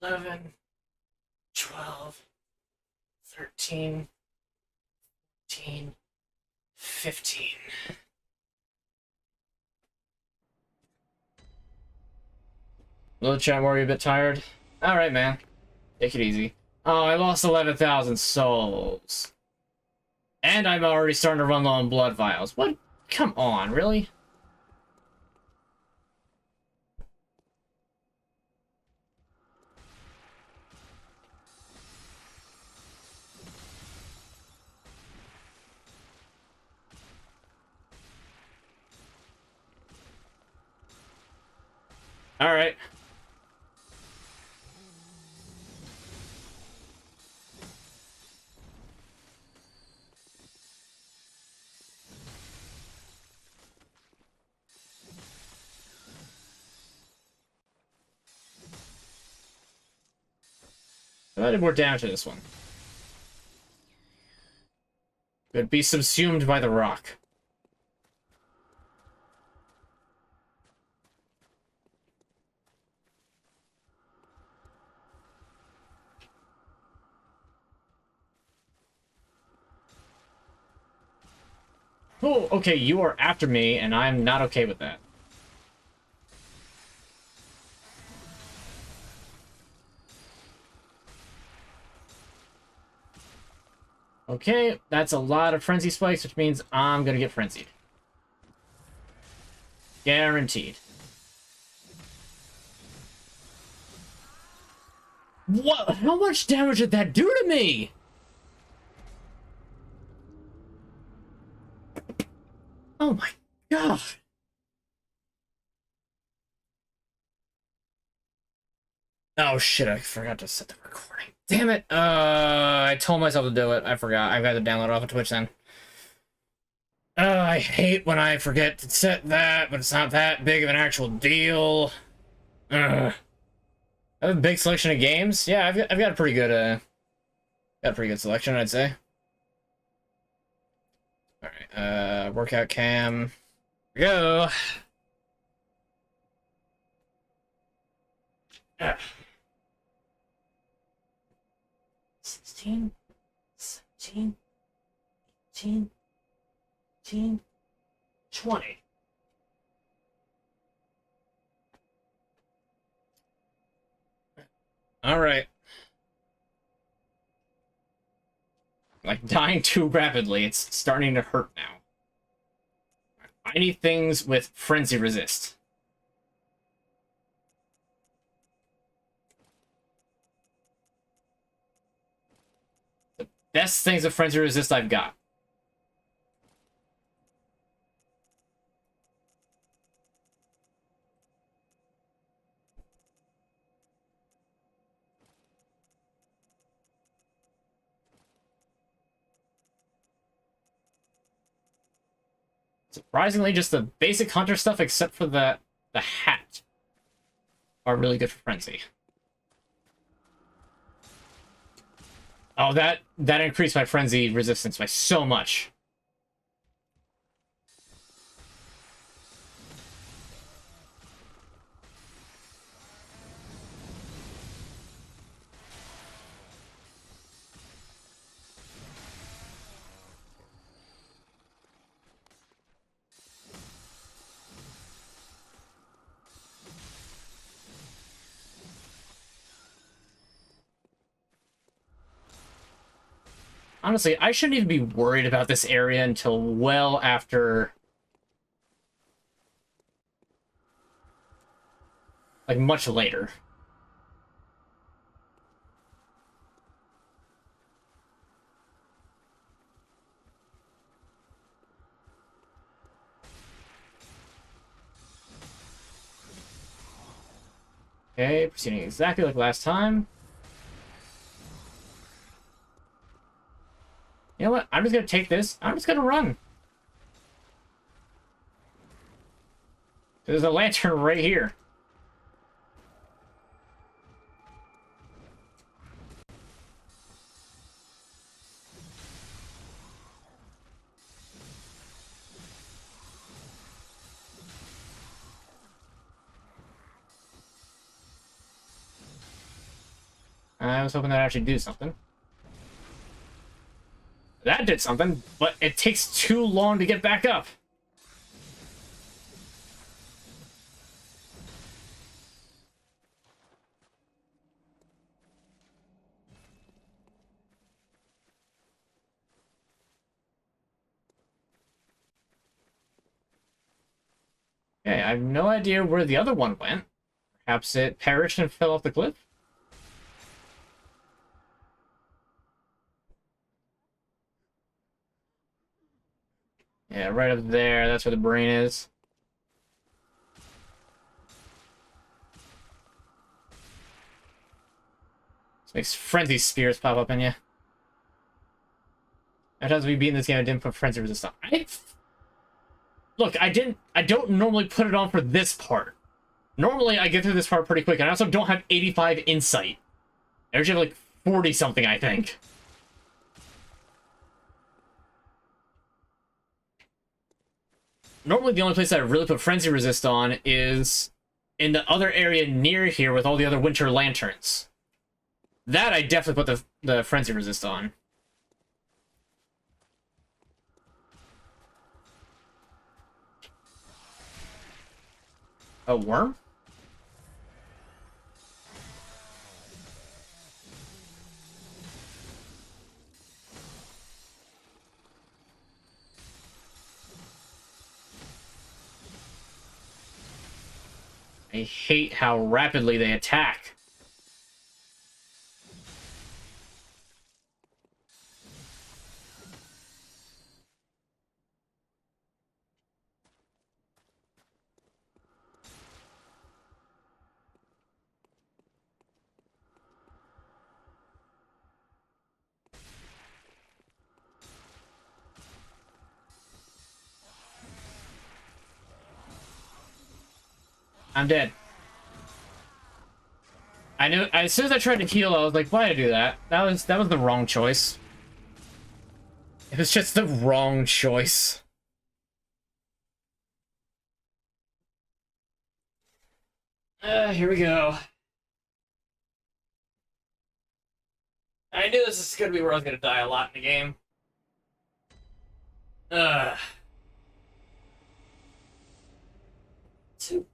11, 12, 13, 14, 15. Little chat, were you a bit tired? Alright, man. Take it easy. Oh, I lost 11,000 souls. And I'm already starting to run low on blood vials. What? Come on, really? Alright. I did more damage to this one. Could be subsumed by the rock. Oh, okay, you are after me, and I'm not okay with that. Okay, that's a lot of frenzy spikes, which means I'm gonna get frenzied. Guaranteed. What? How much damage did that do to me? Oh my god. Oh shit, I forgot to set the recording. Damn it. I told myself to do it. I forgot. I've got to download it off of Twitch then. I hate when I forget to set that, but it's not that big of an actual deal. I have a big selection of games. Yeah, I've got a pretty good selection, I'd say. All right, workout cam. Here we go. 16, 17, 18, 19, 20. All right. Like, dying too rapidly. It's starting to hurt now. I need things with frenzy resist. The best things with frenzy resist I've got. Surprisingly, just the basic hunter stuff, except for the hat, are really good for frenzy. Oh, that increased my frenzy resistance by so much. Honestly, I shouldn't even be worried about this area until well after... like, much later. Okay, proceeding exactly like last time. You know what? I'm just gonna take this. I'm just gonna run. There's a lantern right here. I was hoping that'd actually do something. That did something, but it takes too long to get back up. Okay, I have no idea where the other one went. Perhaps it perished and fell off the cliff? Yeah, right up there. That's where the brain is. This makes frenzy spears pop up in you. Every time we beat in this game, I didn't put frenzy resist on. Look, I don't normally put it on for this part. Normally, I get through this part pretty quick, and I also don't have 85 insight. I usually have like 40 something, I think. Normally, the only place that I really put frenzy resist on is in the other area near here with all the other winter lanterns. That I definitely put the frenzy resist on. A worm? I hate how rapidly they attack. I'm dead. I knew as soon as I tried to heal, I was like, why did I do that? That was the wrong choice. It was just the wrong choice. Here we go. I knew this is gonna be where I was gonna die a lot in the game. Ugh. 2,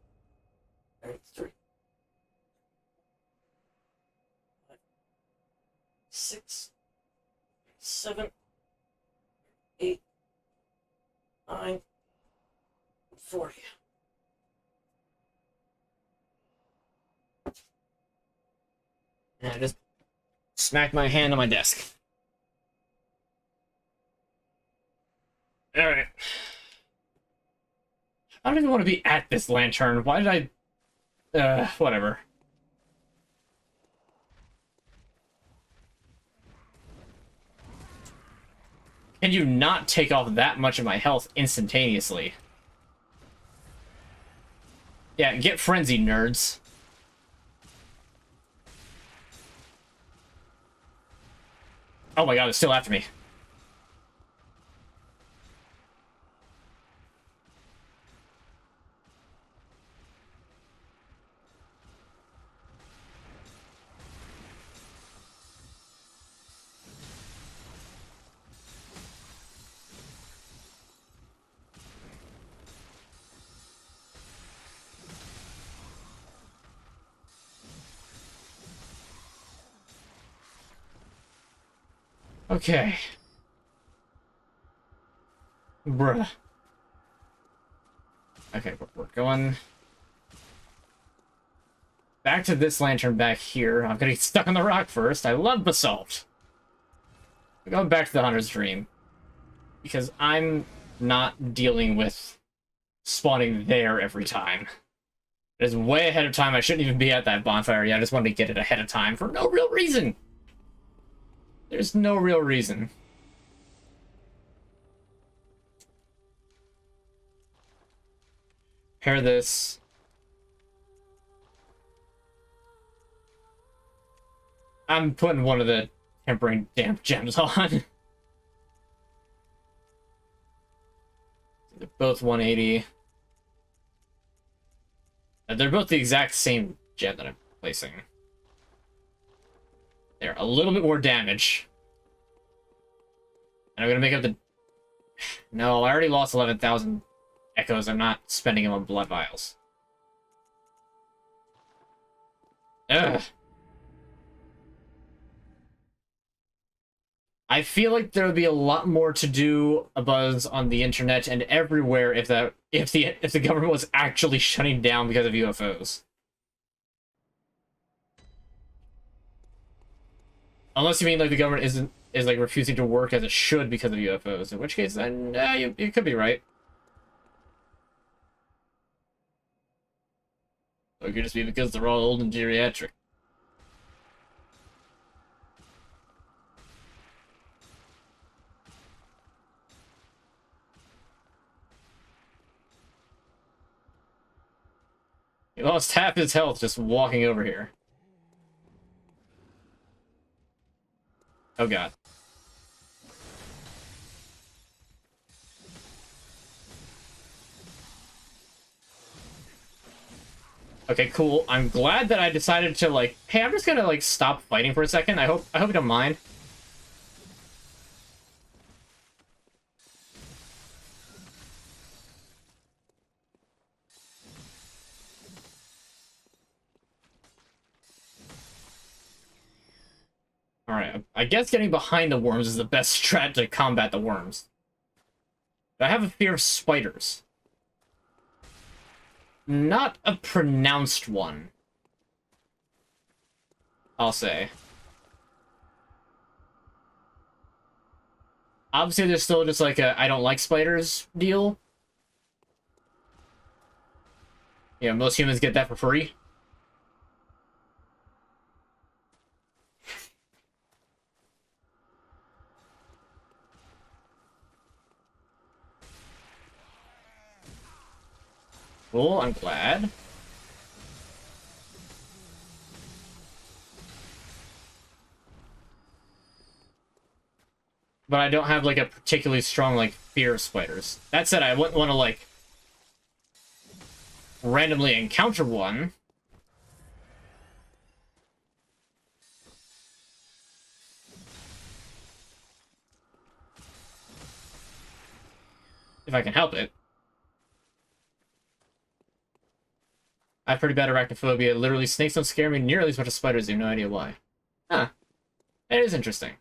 3, 5, 6, 7, 8, 9, 40. And I just smacked my hand on my desk. Alright. I don't even want to be at this lantern. Why did I... whatever. Can you not take off that much of my health instantaneously? Yeah, get frenzied, nerds. Oh my god, it's still after me. Okay. Bruh. Okay, we're going back to this lantern back here. I'm gonna get stuck on the rock first. I love basalt. We're going back to the Hunter's Dream. Because I'm not dealing with spawning there every time. It is way ahead of time. I shouldn't even be at that bonfire yet. I just wanted to get it ahead of time for no real reason. There's no real reason. Pair this. I'm putting one of the tempering damp gems on. They're both 180. They're both the exact same gem that I'm placing. They're a little bit more damage. And I'm gonna make up the... No, I already lost 11,000 echoes. I'm not spending them on blood vials. Ugh. I feel like there would be a lot more to do a buzz on the internet and everywhere if the government was actually shutting down because of UFOs. Unless you mean like the government is like refusing to work as it should because of UFOs, in which case then you could be right. Or it could just be because they're all old and geriatric. He lost half his health just walking over here. Oh god. Okay, cool. I'm glad that I decided to like, hey, I'm just gonna like stop fighting for a second. I hope you don't mind. Alright, I guess getting behind the worms is the best strat to combat the worms. But I have a fear of spiders. Not a pronounced one, I'll say. Obviously, there's still just like a I don't like spiders deal. Yeah, most humans get that for free. Cool, I'm glad. But I don't have like a particularly strong like fear of spiders. That said, I wouldn't want to like randomly encounter one. If I can help it. I have pretty bad arachnophobia. Literally, snakes don't scare me nearly as much as spiders do. No idea why. Huh. It is interesting.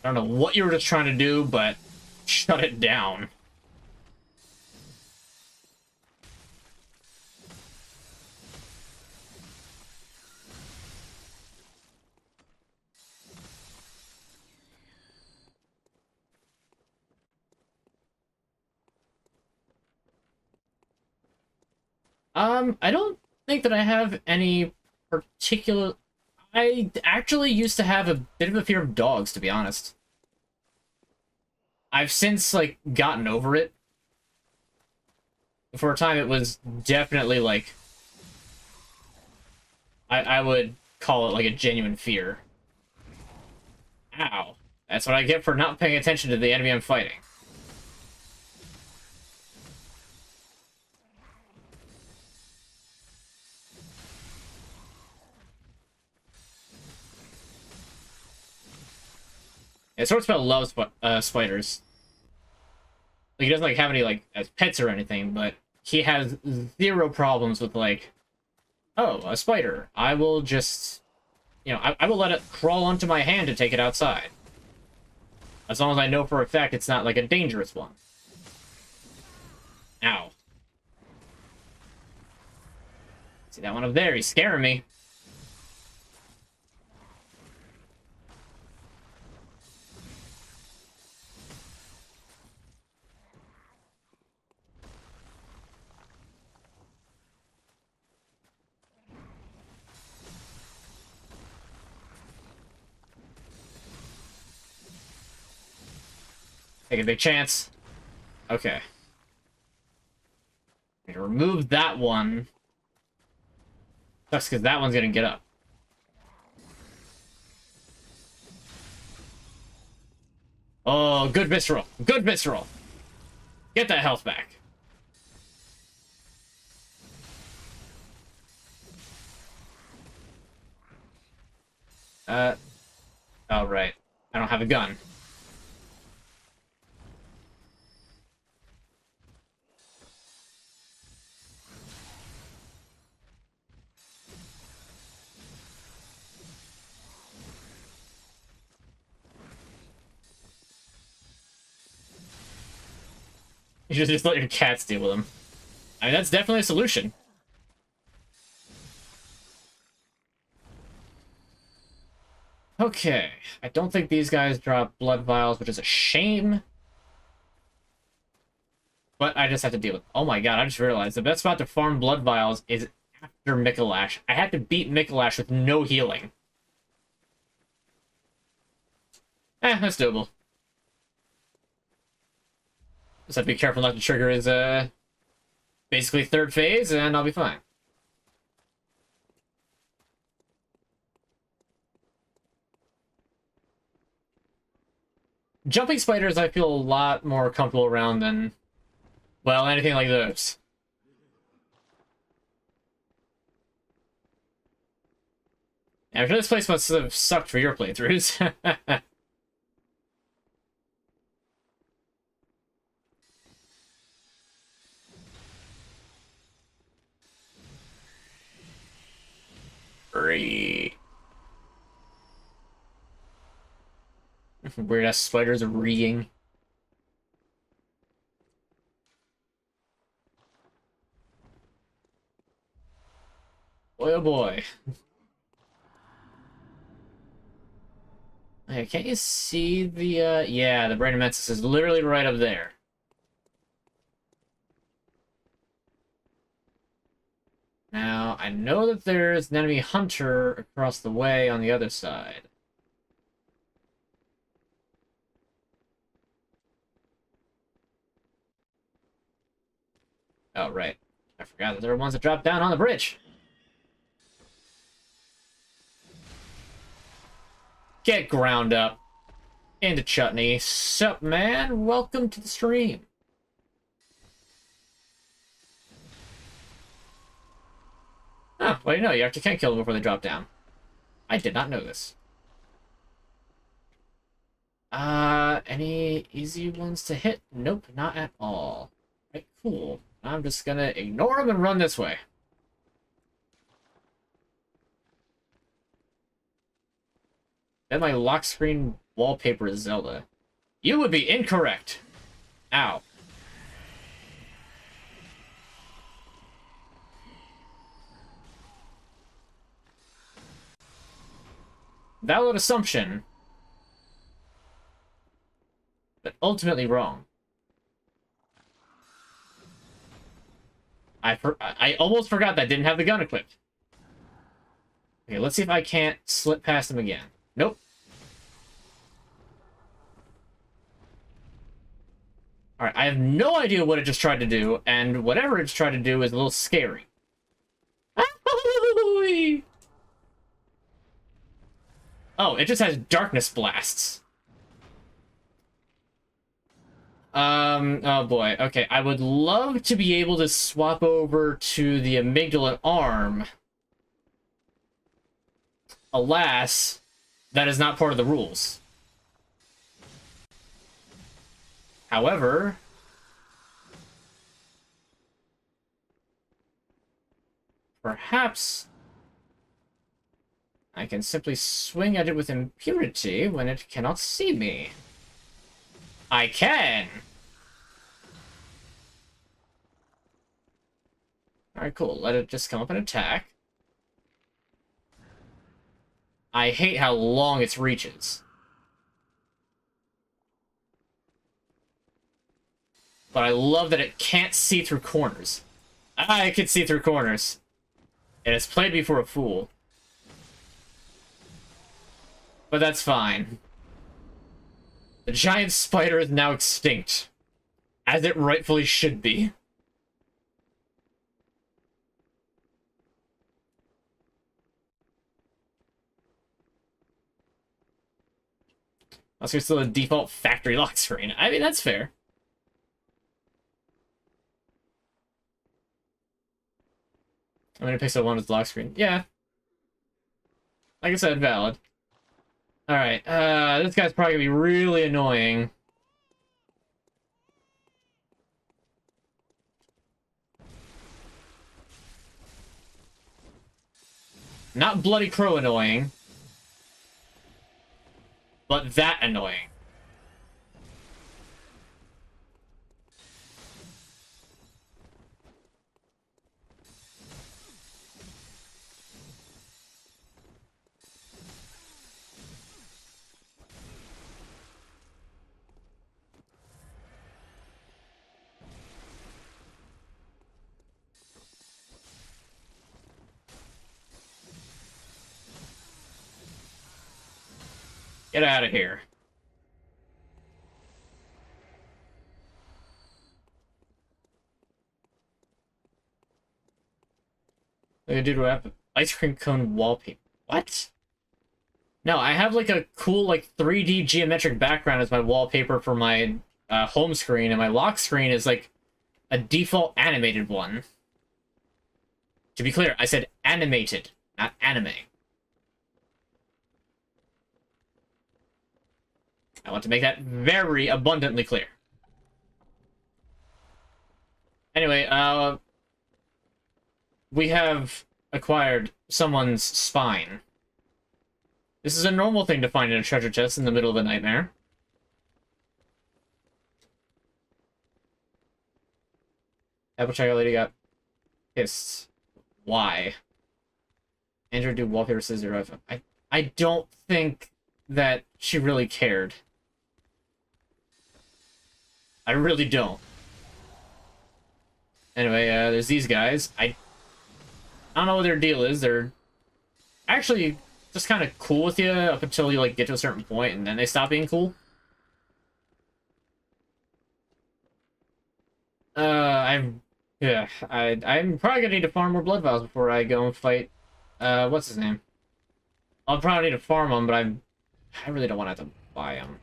I don't know what you were just trying to do, but shut it down. I don't think that I have any particular... I actually used to have a bit of a fear of dogs, to be honest. I've since, like, gotten over it. For a time, it was definitely, like... I would call it, like, a genuine fear. Ow. That's what I get for not paying attention to the enemy I'm fighting. Yeah, Swordspell loves spiders. Like, he doesn't like have any like as pets or anything, but he has zero problems with like, oh, a spider. I will just, you know, I will let it crawl onto my hand to take it outside, as long as I know for a fact it's not like a dangerous one. Ow. See that one up there? He's scaring me. Take a big chance. Okay. I'm gonna remove that one. Sucks because that one's gonna get up. Oh, good visceral. Good visceral. Get that health back. Oh, right. I don't have a gun. You should just let your cats deal with them. I mean, that's definitely a solution. Okay. I don't think these guys drop blood vials, which is a shame. But I just have to deal with it. Oh my god, I just realized the best spot to farm blood vials is after Mikolash. I had to beat Mikolash with no healing. That's doable. Just have to be careful not to trigger his, basically third phase, and I'll be fine. Jumping spiders I feel a lot more comfortable around than, well, anything like those. I'm sure this place must have sucked for your playthroughs. Great. Weird ass spiders are reeing. Boy, oh boy. Hey, can't you see the, yeah, the Brain of Mensis is literally right up there. Now, I know that there's an enemy hunter across the way on the other side. Oh, right. I forgot that there were ones that dropped down on the bridge. Get ground up. And a chutney. Sup, man? Welcome to the stream. Oh, well, you know, you actually can't kill them before they drop down. I did not know this. Any easy ones to hit? Nope, not at all. Right, cool. I'm just gonna ignore them and run this way. Then my lock screen wallpaper is Zelda. You would be incorrect. Ow. Valid assumption, but ultimately wrong. I almost forgot that I didn't have the gun equipped. Okay, let's see if I can't slip past him again. Nope. Alright, I have no idea what it just tried to do, and whatever it's tried to do is a little scary. Oh, it just has darkness blasts. Oh boy. Okay, I would love to be able to swap over to the amygdala arm. Alas, that is not part of the rules. However, perhaps I can simply swing at it with impunity when it cannot see me. I can! Alright, cool. Let it just come up and attack. I hate how long its reach is. But I love that it can't see through corners. I can see through corners. And it's played me for a fool. But that's fine. The giant spider is now extinct. As it rightfully should be. Also, still a default factory lock screen. I mean, that's fair. I'm gonna pixel one with lock screen. Yeah. Like I said, valid. Alright, this guy's probably gonna be really annoying. Not Bloody Crow annoying. But that annoying. Get out of here. Like a dude who have ice cream cone wallpaper. What? No, I have like a cool like 3D geometric background as my wallpaper for my home screen, and my lock screen is like a default animated one. To be clear, I said animated, not anime. I want to make that very abundantly clear. Anyway, we have acquired someone's spine. This is a normal thing to find in a treasure chest in the middle of a nightmare. Apple Chocolate Lady got pissed. Why? Andrew do wallpaper scissor. I don't think that she really cared. I really don't. Anyway, there's these guys. I don't know what their deal is. They're actually just kind of cool with you up until you like get to a certain point, and then they stop being cool. I'm probably gonna need to farm more blood vials before I go and fight. What's his name? I'll probably need to farm them, but I really don't want to have to buy them.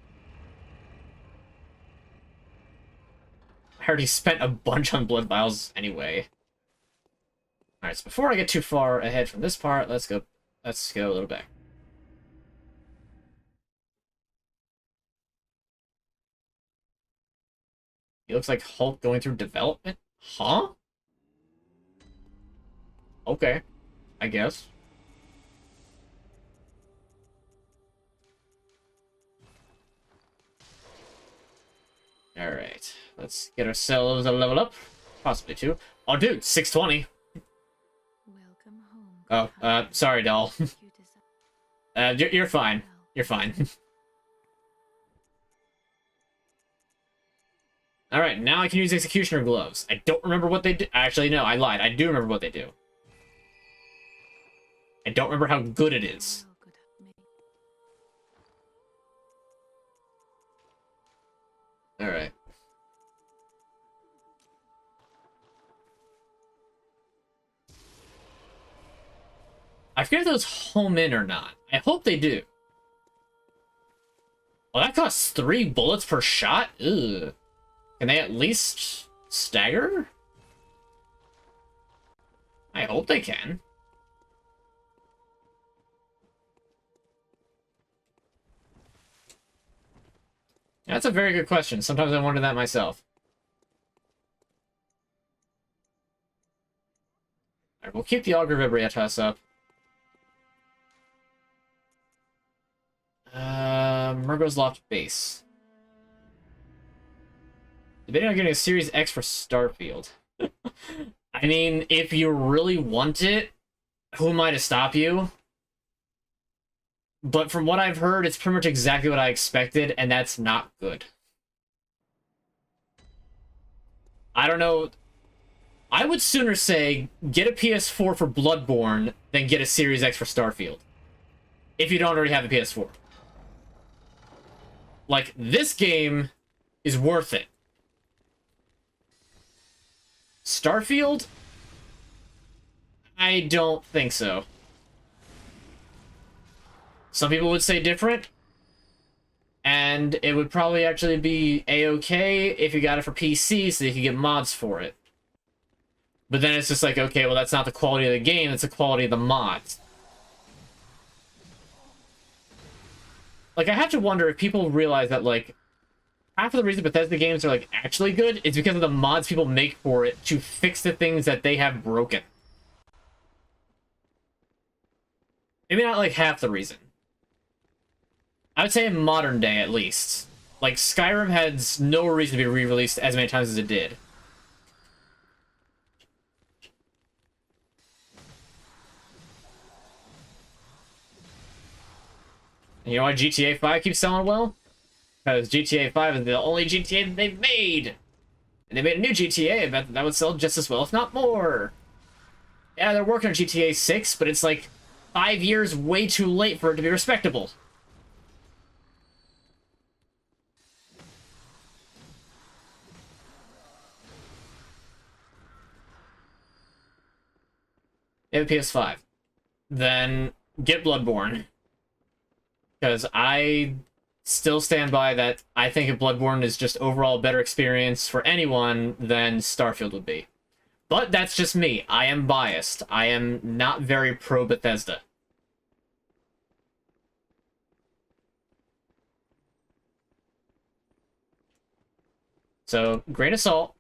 I already spent a bunch on blood vials anyway. Alright, so before I get too far ahead from this part, let's go a little back. He looks like Hulk going through development? Huh? Okay, I guess. Alright, let's get ourselves a level up. Possibly two. Oh, dude, 620. Welcome home. Oh, sorry, doll. You deserve You're fine. well. You're fine. Alright, now I can use Executioner Gloves. I don't remember what they do. Actually, no, I lied. I do remember what they do. I don't remember how good it is. Well, good at me. Alright. I forget if those home in or not. I hope they do. Well, that costs 3 bullets per shot? Ugh. Can they at least stagger? I hope they can. That's a very good question. Sometimes I wonder that myself. Alright, we'll keep the Augur Vibritas up. Murgo's Loft Base. Debating on getting a Series X for Starfield. I mean, if you really want it, who am I to stop you? But from what I've heard, it's pretty much exactly what I expected, and that's not good. I don't know. I would sooner say, get a PS4 for Bloodborne than get a Series X for Starfield. If you don't already have a PS4. Like, this game is worth it. Starfield? I don't think so. Some people would say different. And it would probably actually be a-okay if you got it for PC so you could get mods for it. But then it's just like, okay, well, that's not the quality of the game, it's the quality of the mods. Like, I have to wonder if people realize that, like, half of the reason Bethesda games are, like, actually good is because of the mods people make for it to fix the things that they have broken. Maybe not, like, half the reason. I would say in modern day, at least. Like, Skyrim has no reason to be re-released as many times as it did. You know why GTA 5 keeps selling well? Because GTA 5 is the only GTA that they've made! And they made a new GTA, I bet that would sell just as well, if not more! Yeah, they're working on GTA 6, but it's like 5 years way too late for it to be respectable. You have a PS5. Then get Bloodborne. Because I still stand by that I think if Bloodborne is just overall a better experience for anyone than Starfield would be. But that's just me. I am biased. I am not very pro-Bethesda. So, grain of salt.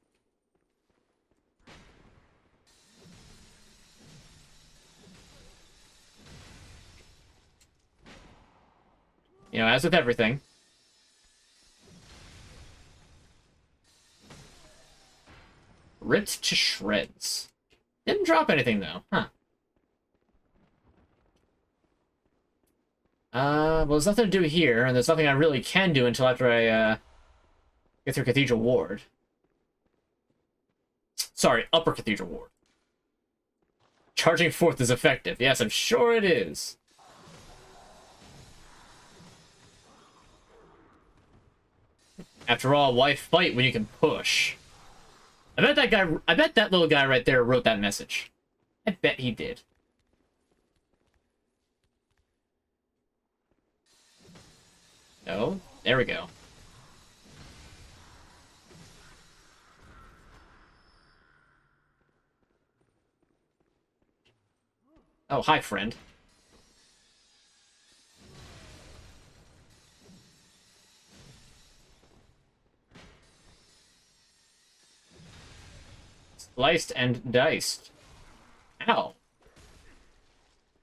You know, as with everything. Ripped to shreds. Didn't drop anything, though. Huh. Well, there's nothing to do here, and there's nothing I really can do until after I, get through Cathedral Ward. Sorry, Upper Cathedral Ward. Charging forth is effective. Yes, I'm sure it is. After all, why fight when you can push? I bet that little guy right there wrote that message. I bet he did. No? There we go. Oh, hi, friend. Sliced and diced. Ow.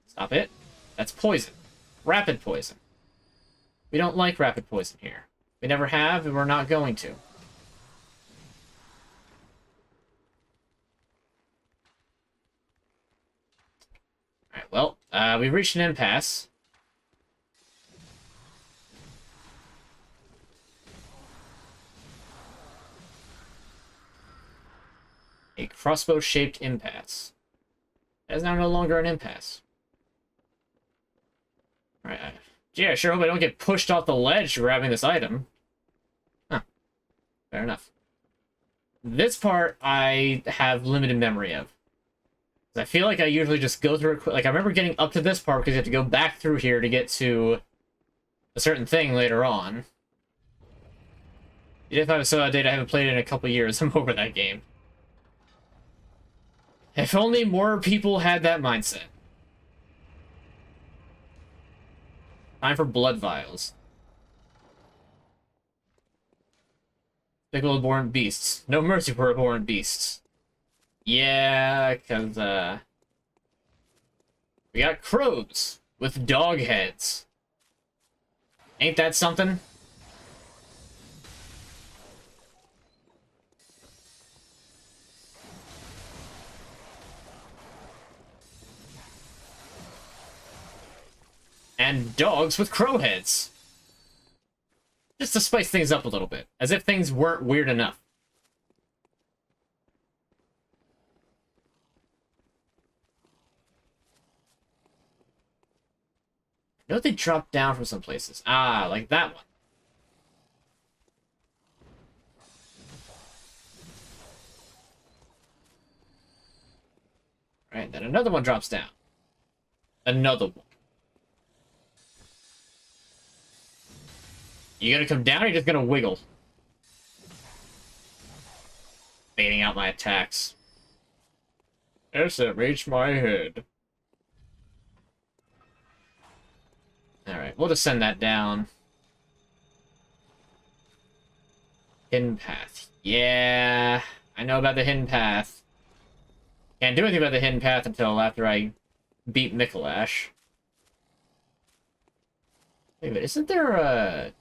Stop it. That's poison. Rapid poison. We don't like rapid poison here. We never have, and we're not going to. Alright, well, we've reached an impasse. A crossbow-shaped impasse. That is now no longer an impasse. Alright, gee, I sure hope I don't get pushed off the ledge grabbing this item. Huh. Fair enough. This part, I have limited memory of. I feel like I usually just go through it quick. Like, I remember getting up to this part because you have to go back through here to get to a certain thing later on. If I was so outdated, I haven't played it in a couple years. I'm over that game. If only more people had that mindset. Time for blood vials. Pickled born beasts. No mercy for born beasts. Yeah, because, we got crows with dog heads. Ain't that something? And dogs with crow heads. Just to spice things up a little bit, as if things weren't weird enough. I know they drop down from some places. Ah, like that one. Right, then another one drops down. Another one. You gonna come down or you just gonna wiggle? Baiting out my attacks. Yes, it reached my head. Alright, we'll just send that down. Hidden path. Yeah, I know about the hidden path. Can't do anything about the hidden path until after I beat Mikolash. Wait a minute, isn't there a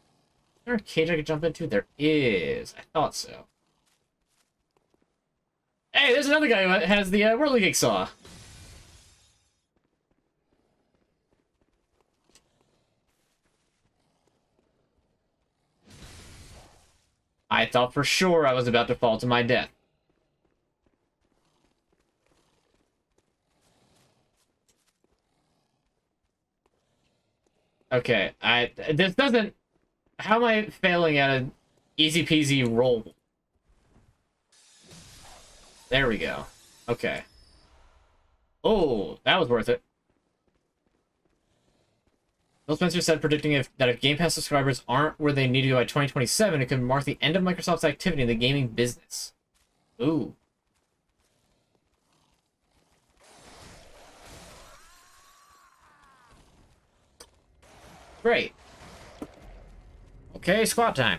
cage I could jump into? There is. I thought so. Hey, there's another guy who has the Whirligig Saw. I thought for sure I was about to fall to my death. Okay, this doesn't... How am I failing at an easy peasy roll? There we go. Okay. Oh, that was worth it. Phil Spencer said predicting that if Game Pass subscribers aren't where they need to go by 2027, it could mark the end of Microsoft's activity in the gaming business. Ooh. Great. Okay, squat time.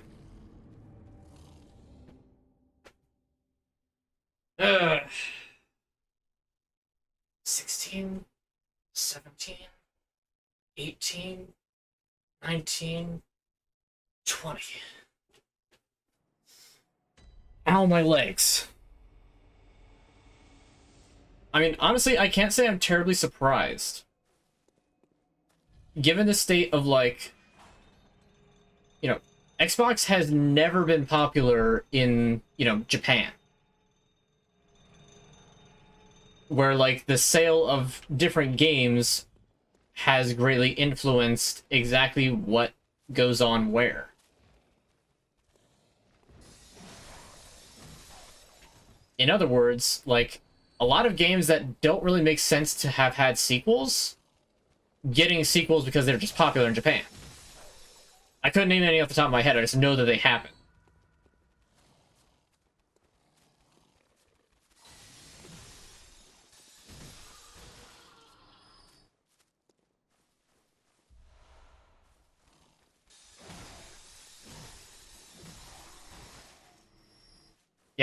16, 17, 18, 19, 20. Ow, my legs. I mean, honestly, I can't say I'm terribly surprised. Given the state of, like, you know, Xbox has never been popular in, you know, Japan. Where, like, the sale of different games has greatly influenced exactly what goes on where. In other words, like, a lot of games that don't really make sense to have had sequels, getting sequels because they're just popular in Japan. I couldn't name any off the top of my head, I just know that they happen.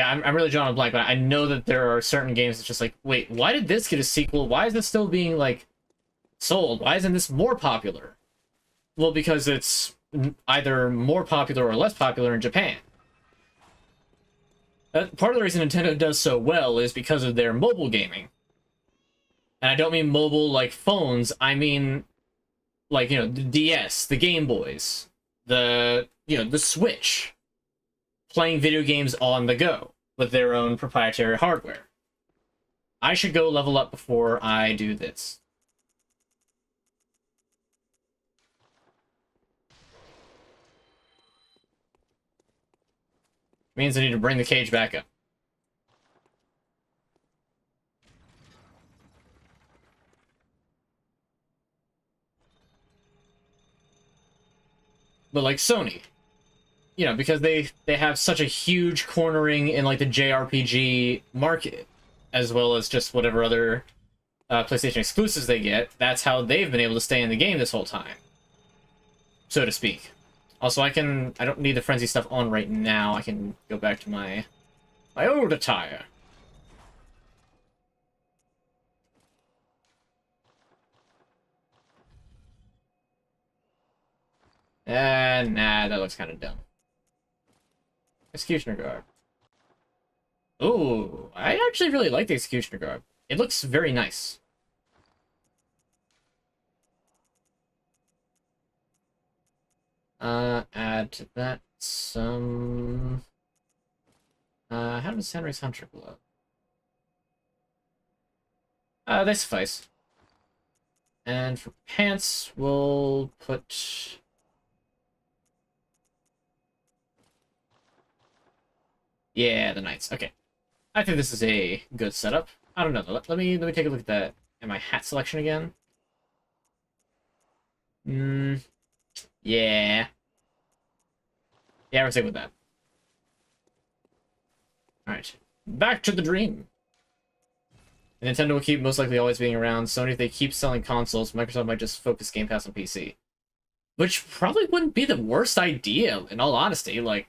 Yeah, I'm really drawing a blank, but I know that there are certain games that's just like, wait, why did this get a sequel? Why is this still being, like, sold? Why isn't this more popular? Well, because it's either more popular or less popular in Japan. Part of the reason Nintendo does so well is because of their mobile gaming. And I don't mean mobile like phones, I mean, like, you know, the DS, the Game Boys, the, you know, the Switch. Playing video games on the go with their own proprietary hardware. I should go level up before I do this. Means I need to bring the cage back up. But like Sony, you know, because they have such a huge cornering in like the JRPG market, as well as just whatever other PlayStation exclusives they get. That's how they've been able to stay in the game this whole time, so to speak. Also, I don't need the frenzy stuff on right now. I can go back to my old attire. Nah, that looks kind of dumb. Executioner garb. Ooh, I actually really like the Executioner garb. It looks very nice. Add to that some... how does Henry's Hunter glow? They suffice. And for pants, we'll put... Yeah, the Knights. Okay. I think this is a good setup. I don't know, though. Let me take a look at that in my hat selection again. Yeah. Yeah, we're safe with that. Alright. Back to the dream. Nintendo will keep most likely always being around. Sony, if they keep selling consoles, Microsoft might just focus Game Pass on PC. Which probably wouldn't be the worst idea, in all honesty. Like,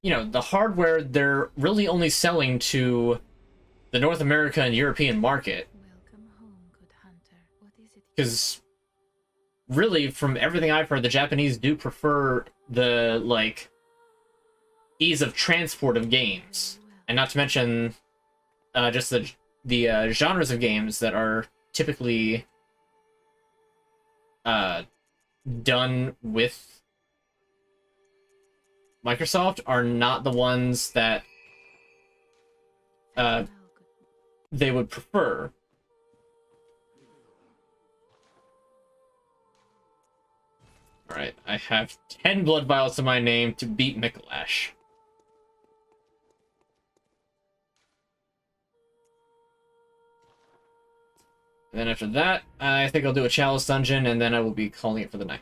you know, the hardware, they're really only selling to the North America and European market. Welcome home, good hunter. What is it? Because, really, from everything I've heard, the Japanese do prefer the, like, ease of transport of games. And not to mention... just the genres of games that are typically done with Microsoft are not the ones that they would prefer. Alright, I have 10 blood vials to my name to beat Mikolash. And then after that, I think I'll do a Chalice Dungeon, and then I will be calling it for the night.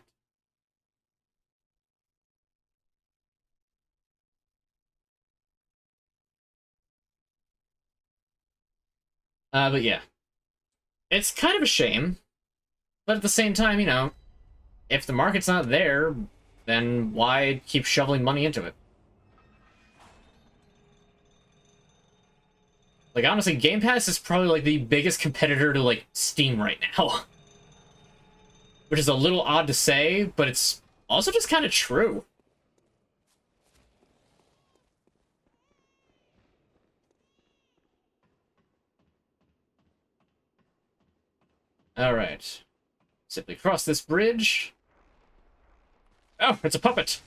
But yeah. It's kind of a shame. But at the same time, you know, if the market's not there, then why keep shoveling money into it? Like, honestly, Game Pass is probably, like, the biggest competitor to, like, Steam right now. Which is a little odd to say, but it's also just kind of true. Alright. Simply cross this bridge. Oh, it's a puppet!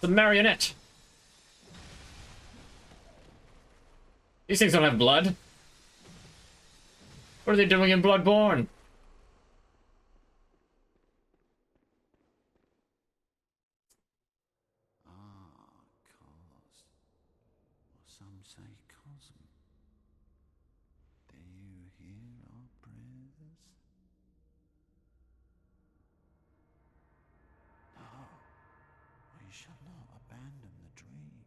The marionette! These things don't have blood. What are they doing in Bloodborne? Cause. Or some say cosm. Do you hear our prayers? No, we shall not abandon the dream.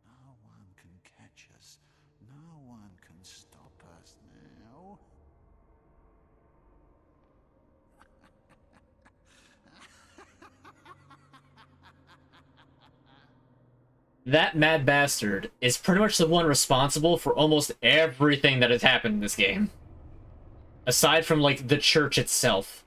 No one can catch us. No one can stop us now. that mad bastard is pretty much the one responsible for almost everything that has happened in this game. Aside from, like, the church itself.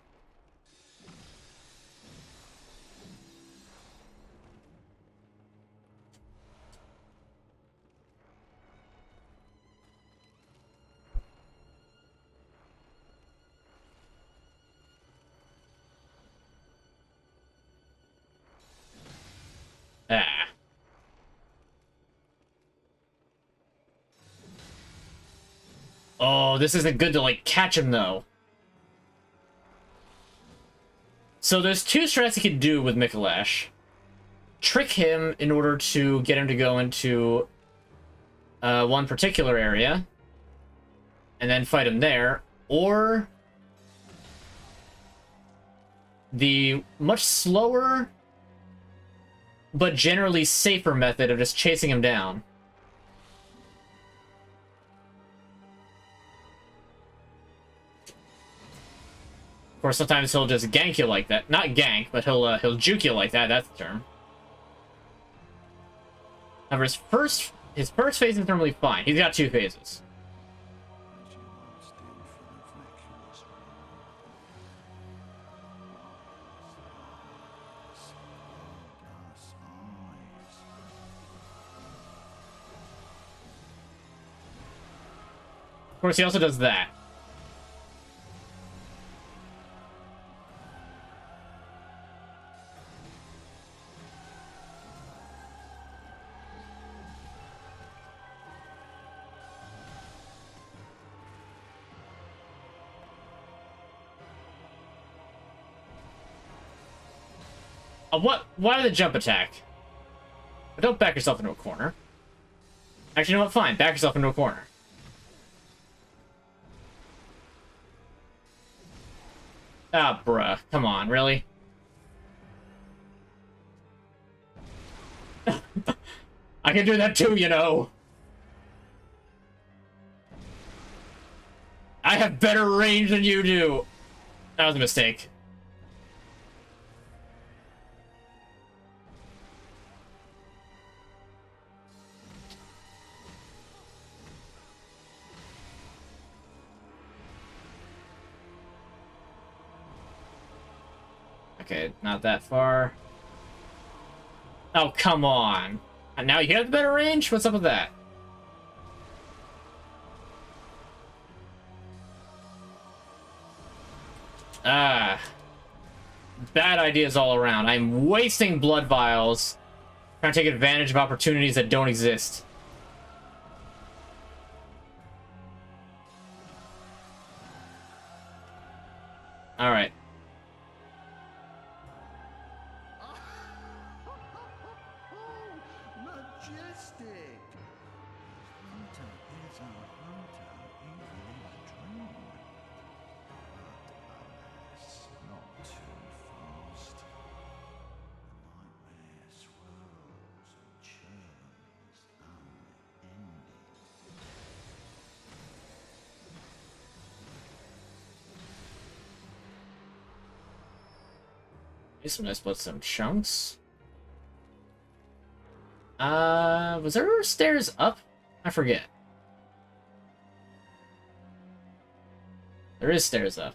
Ah. Oh, this isn't good to, like, catch him, though. So there's two strats you can do with Mikolash. Trick him in order to get him to go into one particular area, and then fight him there, or the much slower but generally safer method of just chasing him down. Of course, sometimes he'll just gank you like that. Not gank, but he'll juke you like that. That's the term. However, his first phase is normally fine. He's got two phases. Of course, he also does that. What? Why the jump attack? But don't back yourself into a corner. Actually, you know what? Fine. Back yourself into a corner. Ah, bruh. Come on, really? I can do that too, you know. I have better range than you do. That was a mistake. Okay, not that far. Oh, come on. And now you have the better range? What's up with that? Ah. Bad ideas all around. I'm wasting blood vials trying to take advantage of opportunities that don't exist. Alright. Majestic! Hunter is our hunter, even in a dream. But alas, not too fast. The nightmare swirls and churns unending. At least I'm gonna split some chunks. Was there stairs up? I forget. There is stairs up.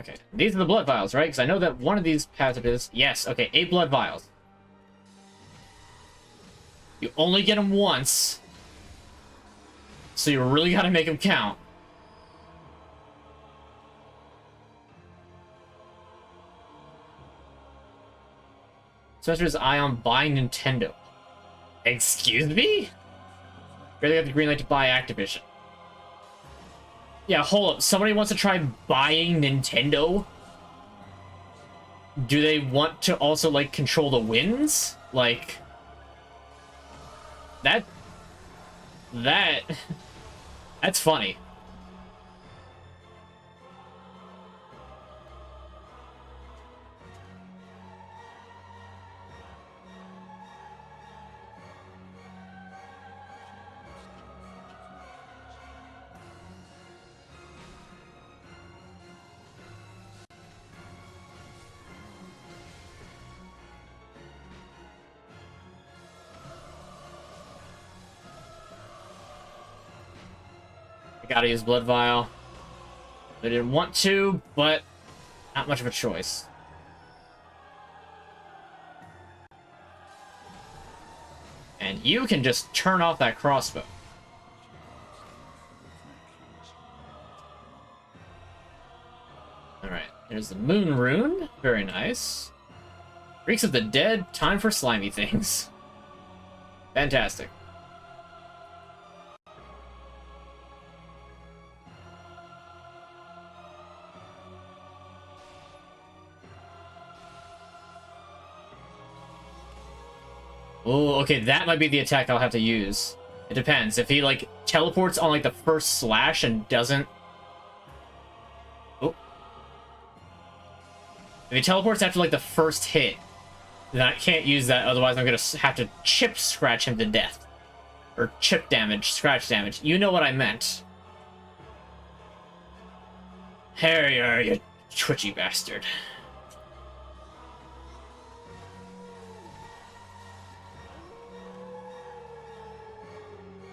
Okay, these are the blood vials, right? Because I know that one of these passages... Yes, okay, 8 blood vials. You only get them once. So you really gotta make them count. Spencer's eye on buying Nintendo. Excuse me? Barely got the green light to buy Activision. Yeah, hold up. Somebody wants to try buying Nintendo? Do they want to also, like, control the winds? Like... That's funny. I gotta use Blood Vial. I didn't want to, but not much of a choice. And you can just turn off that crossbow. Alright, there's the Moon Rune. Very nice. Reeks of the Dead, time for slimy things. Fantastic. Oh, okay, that might be the attack I'll have to use. It depends. If he, like, teleports on, like, the first slash and doesn't... Oh. If he teleports after, like, the first hit, then I can't use that, otherwise I'm gonna have to chip scratch him to death. Or chip damage, scratch damage. You know what I meant. Here you are, you twitchy bastard.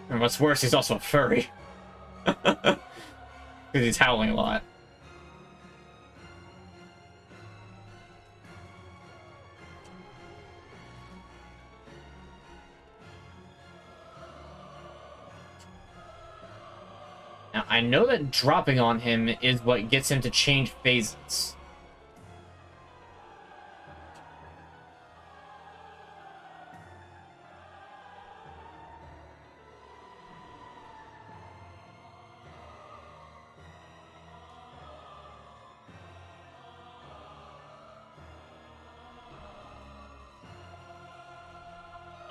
And what's worse, he's also a furry. Because he's howling a lot. Now, I know that dropping on him is what gets him to change phases.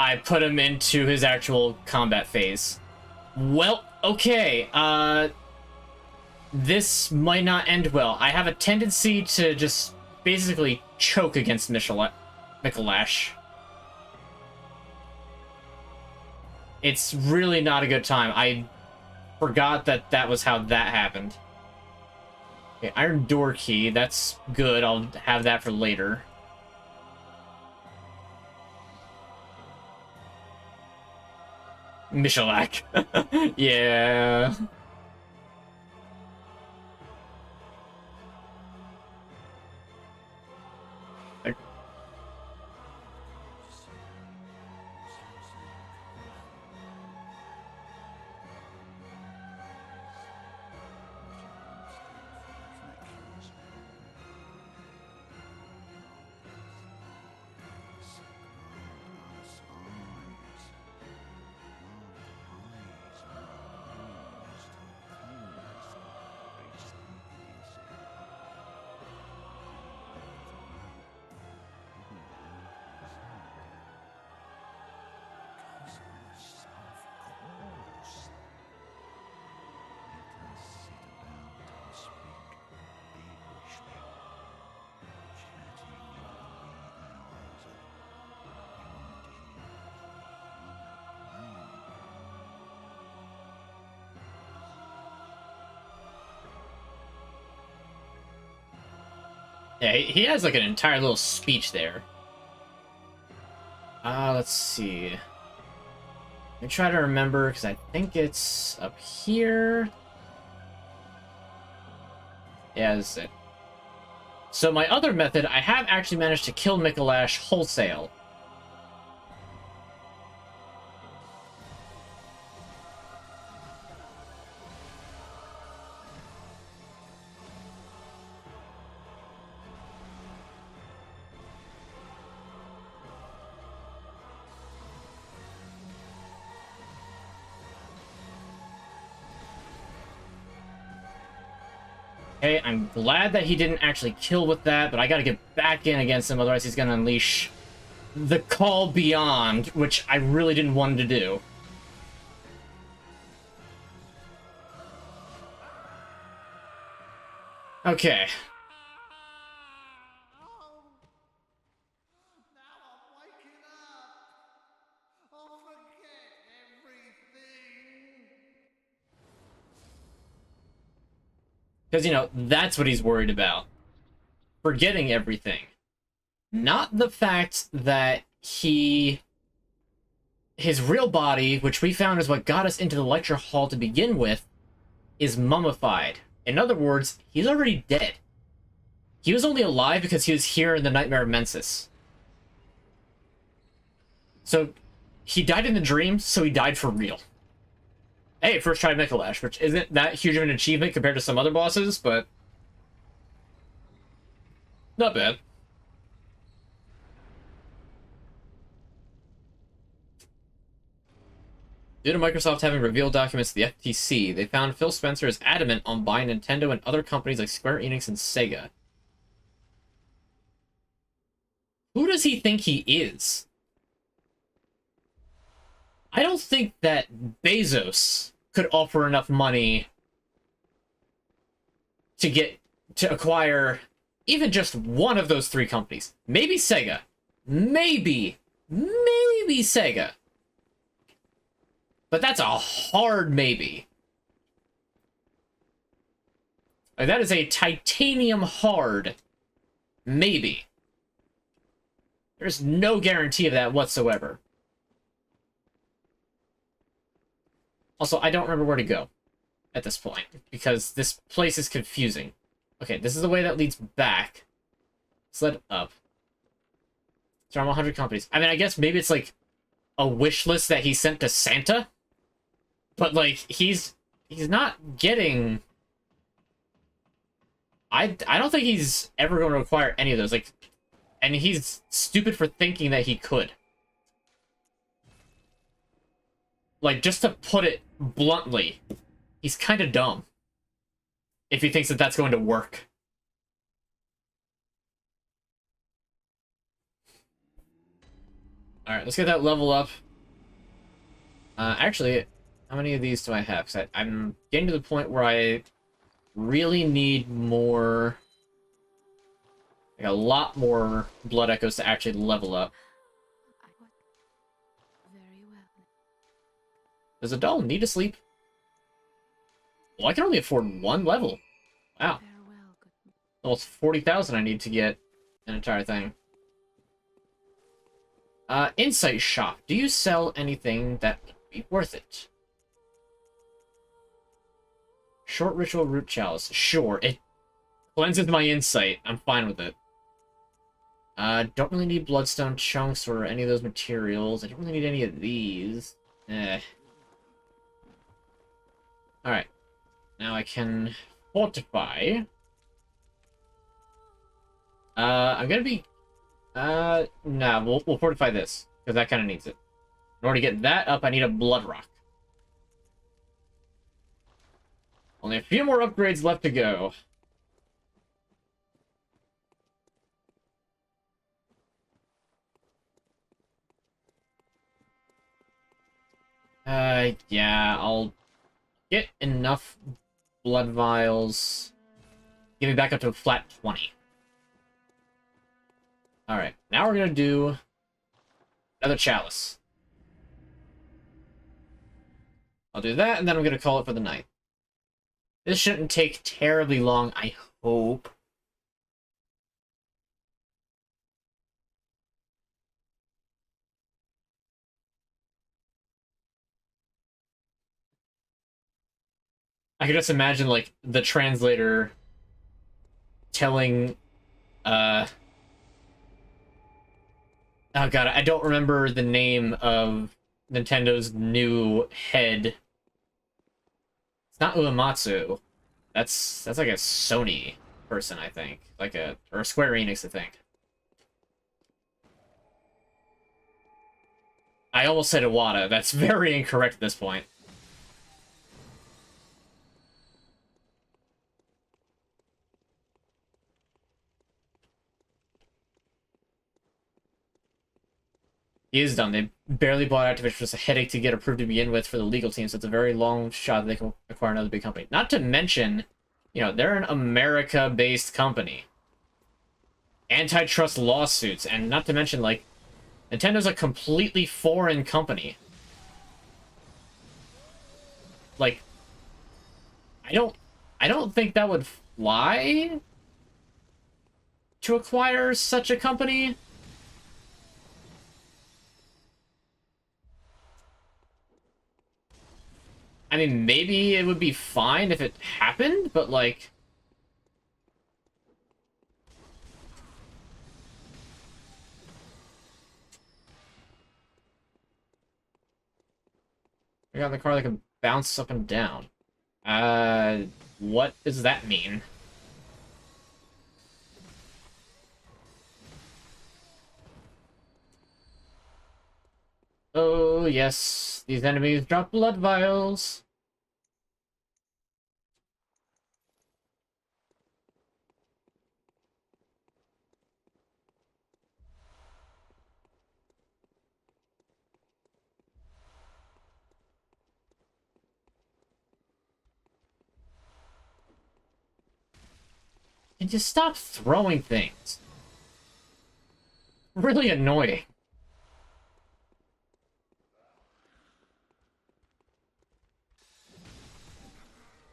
I put him into his actual combat phase. Well, okay, this might not end well. I have a tendency to just basically choke against Mikolash. It's really not a good time. I forgot that that was how that happened. Okay, Iron Door Key, that's good. I'll have that for later. Michalak. Yeah. Yeah, he has like an entire little speech there. Let's see. Let me try to remember, because I think it's up here. Yeah, that's it. So my other method, I have actually managed to kill Mikolash wholesale. Okay, I'm glad that he didn't actually kill with that, but I gotta get back in against him, otherwise he's gonna unleash the Call Beyond, which I really didn't want him to do. Okay. Because, you know, that's what he's worried about. Forgetting everything. Not the fact that his real body, which we found is what got us into the lecture hall to begin with, is mummified. In other words, he's already dead. He was only alive because he was here in the Nightmare of Mensis. So, he died in the dream, so he died for real. Hey, first try Mikolash, which isn't that huge of an achievement compared to some other bosses, but... not bad. Due to Microsoft having revealed documents to the FTC, they found Phil Spencer is adamant on buying Nintendo and other companies like Square Enix and Sega. Who does he think he is? I don't think that Bezos could offer enough money to acquire even just one of those three companies. Maybe Sega. Maybe Sega. But that's a hard maybe. Like, that is a titanium hard maybe. There's no guarantee of that whatsoever. Also, I don't remember where to go at this point, because this place is confusing. Okay, this is the way that leads back. Let's let up. So I'm 100 companies. I mean, I guess maybe it's like a wish list that he sent to Santa? But, like, he's not getting... I don't think he's ever going to acquire any of those. Like, and he's stupid for thinking that he could. Like, just to put it bluntly, he's kind of dumb. If he thinks that that's going to work. Alright, let's get that level up. Actually, how many of these do I have? Because I'm getting to the point where I really need more... like, a lot more Blood Echoes to actually level up. Very well. Does a doll need to sleep? Well, I can only afford one level. Wow. Farewell, good. Almost 40,000 I need to get an entire thing. Insight Shop. Do you sell anything that would be worth it? Short Ritual Root Chalice. Sure, it cleanses my insight. I'm fine with it. Don't really need Bloodstone Chunks or any of those materials. I don't really need any of these. Alright. Now I can fortify. I'm gonna be... nah, we'll fortify this, because that kind of needs it. In order to get that up, I need a Blood Rock. Only a few more upgrades left to go. Yeah, I'll get enough blood vials. Get me back up to a flat 20. Alright, now we're gonna do another chalice. I'll do that, and then I'm gonna call it for the night. This shouldn't take terribly long, I hope. I can just imagine, like, the translator telling, oh god, I don't remember the name of Nintendo's new head. It's not Uematsu. That's like a Sony person, I think. Like or Square Enix, I think. I almost said Iwata. That's very incorrect at this point. He is done. They barely bought Activision. It was a headache to get approved to begin with for the legal team, so it's a very long shot that they can acquire another big company. Not to mention, you know, they're an America-based company. Antitrust lawsuits, and not to mention, like, Nintendo's a completely foreign company. Like, I don't think that would fly to acquire such a company. I mean, maybe it would be fine if it happened, but, like... I got in the car that can bounce up and down. What does that mean? Oh, yes. These enemies drop blood vials. Can you stop throwing things? Really annoying.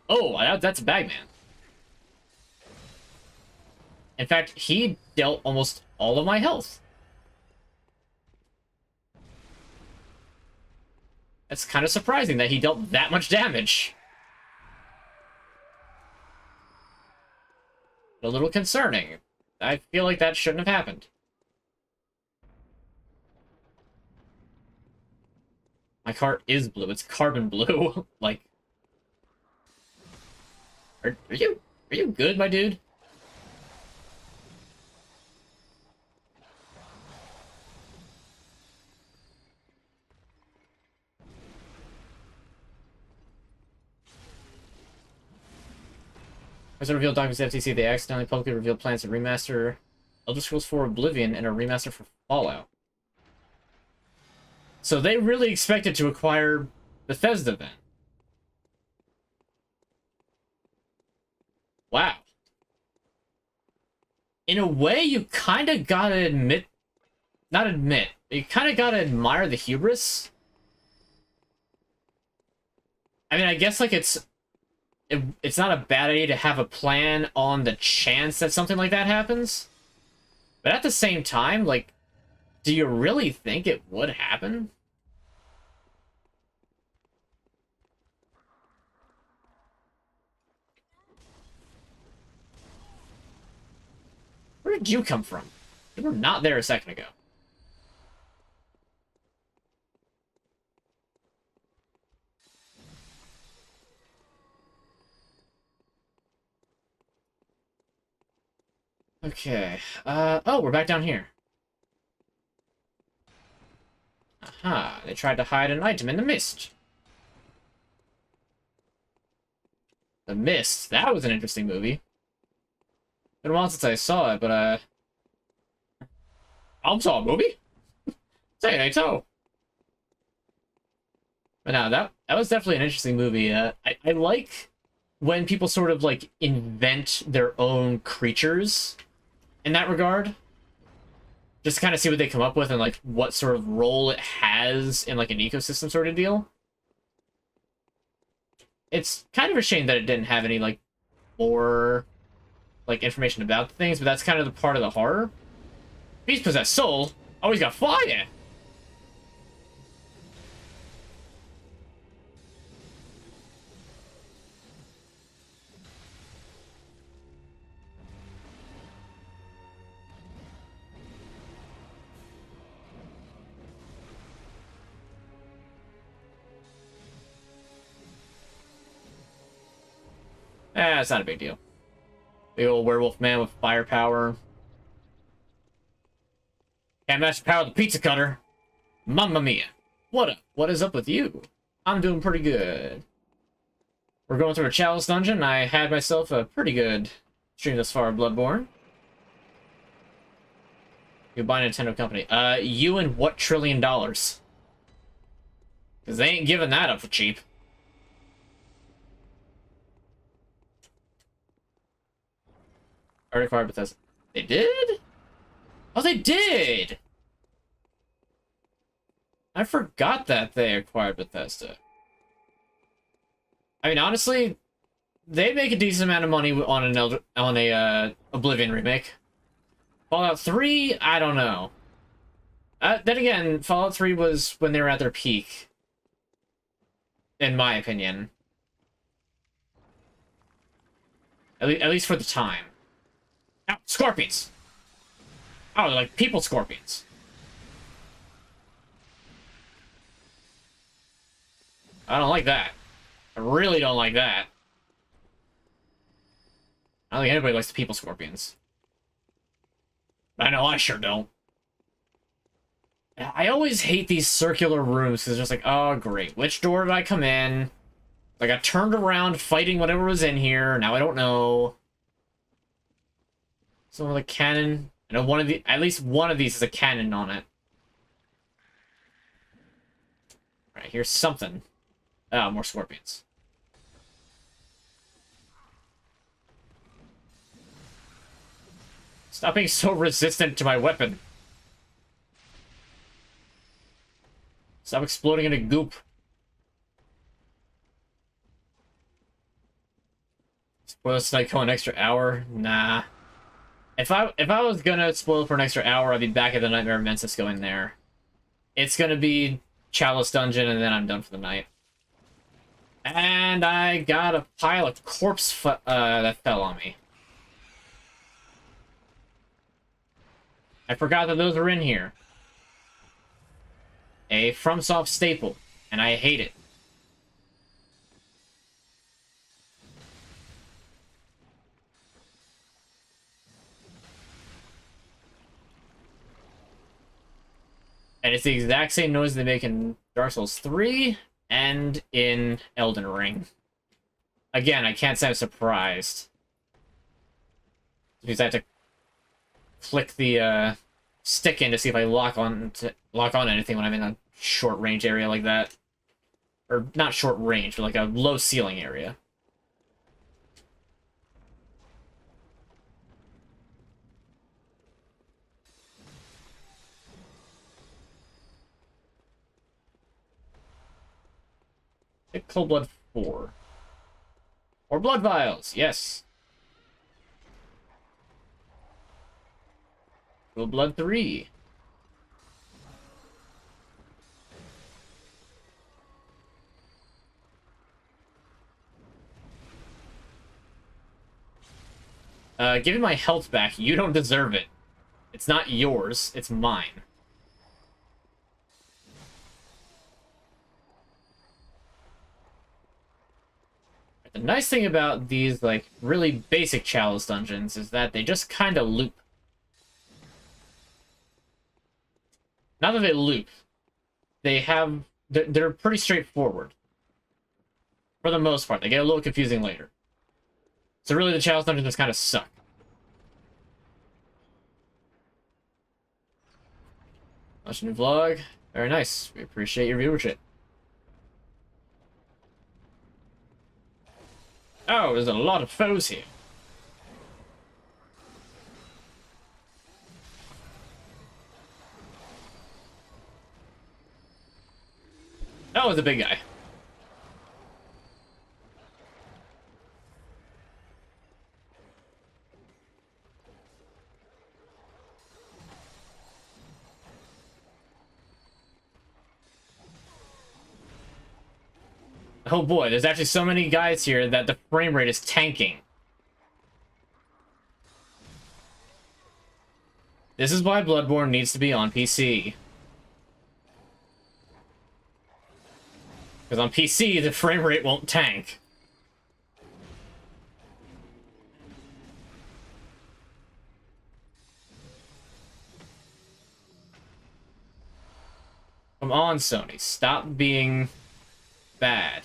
Oh, that's a Bagman. In fact, he dealt almost all of my health. That's kind of surprising that he dealt that much damage. A little concerning. I feel like that shouldn't have happened. My car is blue. It's carbon blue. Like, are you good, my dude? As a revealed documents FTC, they accidentally publicly revealed plans to remaster Elder Scrolls 4 Oblivion and a remaster for Fallout. So they really expected to acquire Bethesda then. Wow. In a way, you kind of gotta admit... Not admit. You kind of gotta admire the hubris. I mean, I guess, like, it's not a bad idea to have a plan on the chance that something like that happens. But at the same time, like, do you really think it would happen? Where did you come from? You were not there a second ago. Okay. Oh, we're back down here. Aha, they tried to hide an item in the mist. The Mist. That was an interesting movie. Been a while since I saw it, but, I saw a movie? Say it ain't so. But no, that was definitely an interesting movie. I like when people sort of, like, invent their own creatures in that regard. Just to kind of see what they come up with and, like, what sort of role it has in, like, an ecosystem sort of deal. It's kind of a shame that it didn't have any, like, more, like, information about things, but that's kind of the part of the horror. Beast possessed soul? Oh, he's got fire! It's not a big deal. Big old werewolf man with firepower. Can't match the power of the pizza cutter. Mamma mia. What is up with you? I'm doing pretty good. We're going through a chalice dungeon. I had myself a pretty good stream thus far of Bloodborne. Goodbye, Nintendo company. You and what $1 trillion? Because they ain't giving that up for cheap. Already acquired Bethesda. They did? Oh, they did! I forgot that they acquired Bethesda. I mean, honestly, they make a decent amount of money on an Oblivion remake. Fallout 3, I don't know. Then again, Fallout 3 was when they were at their peak. in my opinion. At least for the time. Ow, scorpions! Oh, they're like people scorpions. I don't like that. I really don't like that. I don't think anybody likes the people scorpions. I know I sure don't. I always hate these circular rooms because it's just like, oh great, which door did I come in? Like I turned around fighting whatever was in here, now I don't know. So the cannon. I know at least one of these is a cannon on it. Alright, here's something. Oh, more scorpions. Stop being so resistant to my weapon. Stop exploding into goop. Spoil Psycho an extra hour? Nah. If I was gonna spoil for an extra hour, I'd be back at the Nightmare of Mensis going there. It's gonna be Chalice Dungeon, and then I'm done for the night. And I got a pile of corpse that fell on me. I forgot that those were in here. A FromSoft staple, and I hate it. And it's the exact same noise they make in Dark Souls 3 and in Elden Ring. Again, I can't say I'm surprised. Because I have to click the stick in to see if I lock on anything when I'm in a short range area like that. Or not short range, but like a low ceiling area. Hit Cold Blood 4. Or Blood Vials, yes. Cold Blood 3. Give me my health back. You don't deserve it. It's not yours, it's mine. The nice thing about these, like, really basic Chalice dungeons is that they just kind of loop. Not that they loop. They're pretty straightforward. For the most part. They get a little confusing later. So really the Chalice dungeons just kind of suck. Watch a new vlog. Very nice. We appreciate your viewership. Oh, there's a lot of foes here. Oh, it's a big guy. Oh boy, there's actually so many guys here that the frame rate is tanking. This is why Bloodborne needs to be on PC. Because on PC, the frame rate won't tank. Come on, Sony. Stop being bad.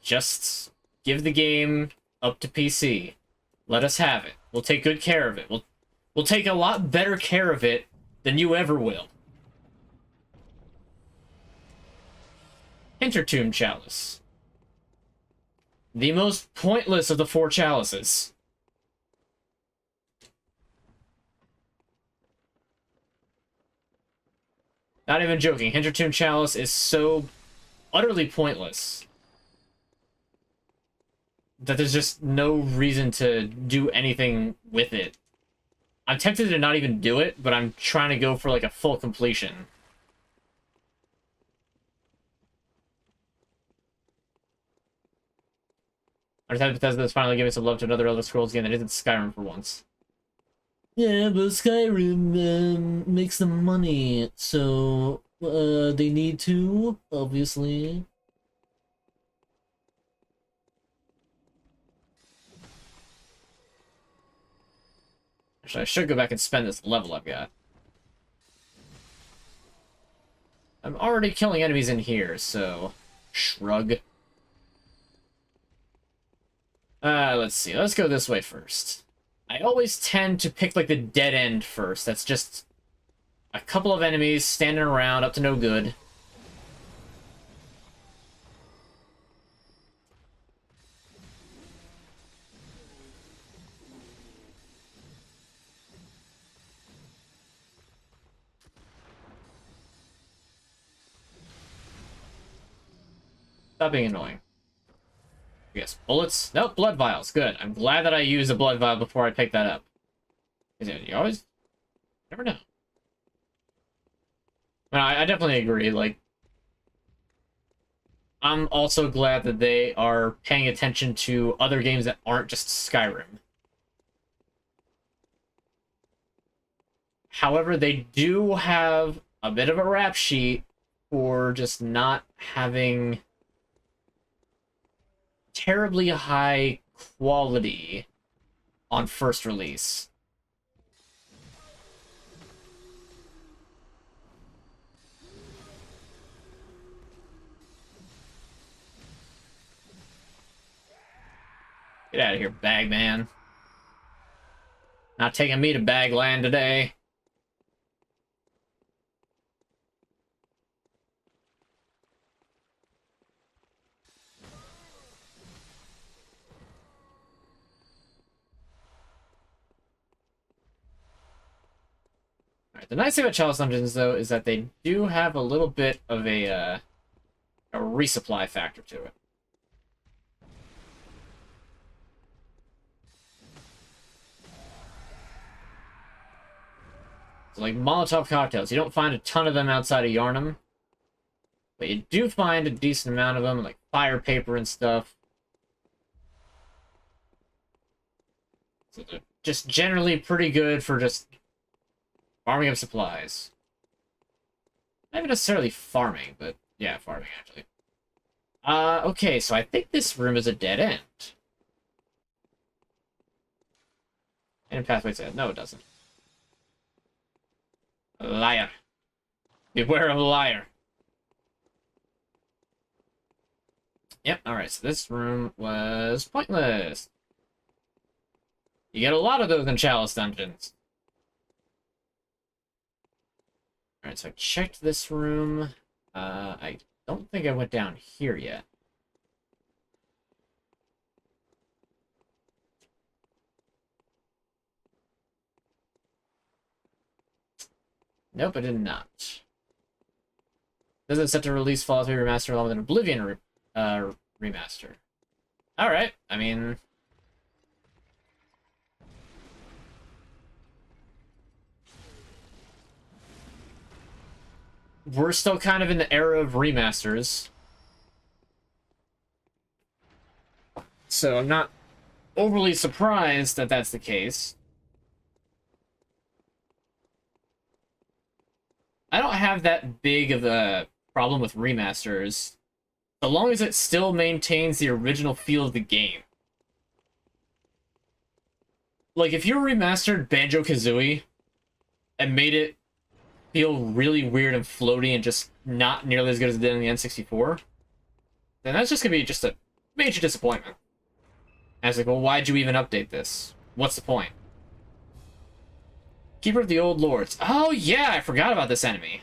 Just give the game up to PC. Let us have it. We'll take good care of it. We'll take a lot better care of it than you ever will. Hintertomb Chalice. The most pointless of the 4 chalices. Not even joking. Hintertomb Chalice is so utterly pointless that there's just no reason to do anything with it. I'm tempted to not even do it, but I'm trying to go for like a full completion. I'm just happy Bethesda's finally giving some love to another Elder Scrolls game that isn't Skyrim for once. Yeah, but Skyrim makes them money, so they need to, obviously. Actually, I should go back and spend this level I've got. I'm already killing enemies in here, so... Shrug. Let's see. Let's go this way first. I always tend to pick, like, the dead end first. That's just a couple of enemies standing around up to no good. Stop being annoying. Yes, bullets. Nope, blood vials. Good. I'm glad that I used a blood vial before I picked that up. You always never know. I definitely agree. Like, I'm also glad that they are paying attention to other games that aren't just Skyrim. However, they do have a bit of a rap sheet for just not having terribly high quality on first release. Get out of here, Bagman. Not taking me to Bagland today. Alright, the nice thing about Chalice Dungeons, though, is that they do have a little bit of a resupply factor to it. So, like Molotov cocktails, you don't find a ton of them outside of Yharnam, but you do find a decent amount of them, like fire paper and stuff. So they're just generally pretty good for just farming up supplies. Not even necessarily farming, but yeah, farming actually. Okay, so I think this room is a dead end. And pathway said, no, it doesn't. Liar. Beware of a liar. Yep, alright, so this room was pointless. You get a lot of those in Chalice Dungeons. Alright, so I checked this room. I don't think I went down here yet. Nope, I did not. This is set to release Fallout 3 Remaster along with an Oblivion remaster. Alright, I mean... We're still kind of in the era of remasters. So I'm not overly surprised that that's the case. I don't have that big of a problem with remasters, so long as it still maintains the original feel of the game. Like, if you remastered Banjo-Kazooie and made it feel really weird and floaty and just not nearly as good as it did in the N64, then that's just gonna be just a major disappointment. And it's like, well, why'd you even update this? What's the point? Keeper of the Old Lords. Oh, yeah, I forgot about this enemy.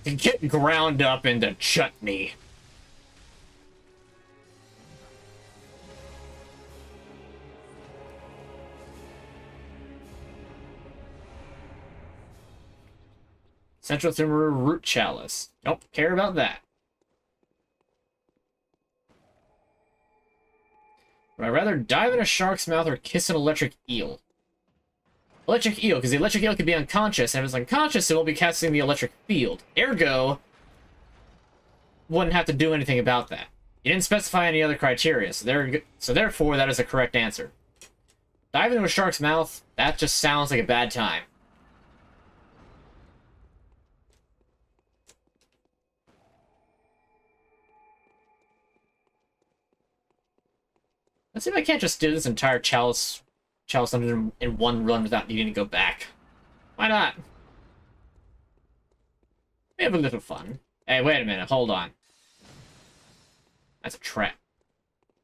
Get ground up into chutney. Central Tumor Root Chalice. Don't care about that. Would I rather dive in a shark's mouth or kiss an electric eel? Electric eel, because the electric eel could be unconscious, and if it's unconscious, it will be casting the electric field. Ergo, wouldn't have to do anything about that. You didn't specify any other criteria, so therefore that is a correct answer. Dive into a shark's mouth, that just sounds like a bad time. Let's see if I can't just do this entire Chalice Dungeon in one run without needing to go back. Why not? We have a little fun. Hey, wait a minute, hold on. That's a trap.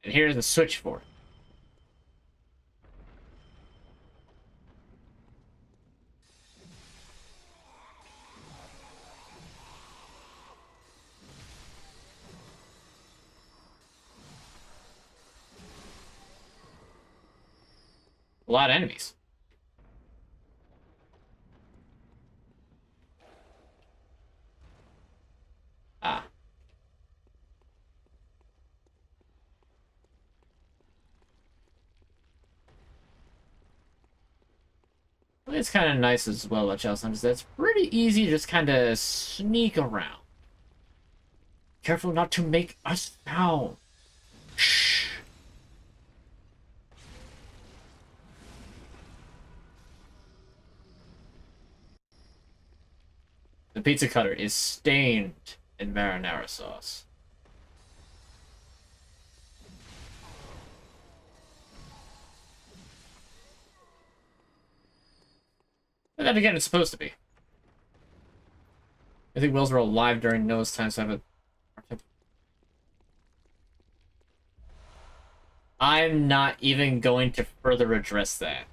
And here's the switch for it. A lot of enemies. Ah. It's kind of nice as well at Chalice Dungeons. It's pretty easy to just kind of sneak around. Careful not to make a sound. Shh. The pizza cutter is stained in marinara sauce. But then again, it's supposed to be. I think whales were alive during Noah's time, so I have a... I'm not even going to further address that.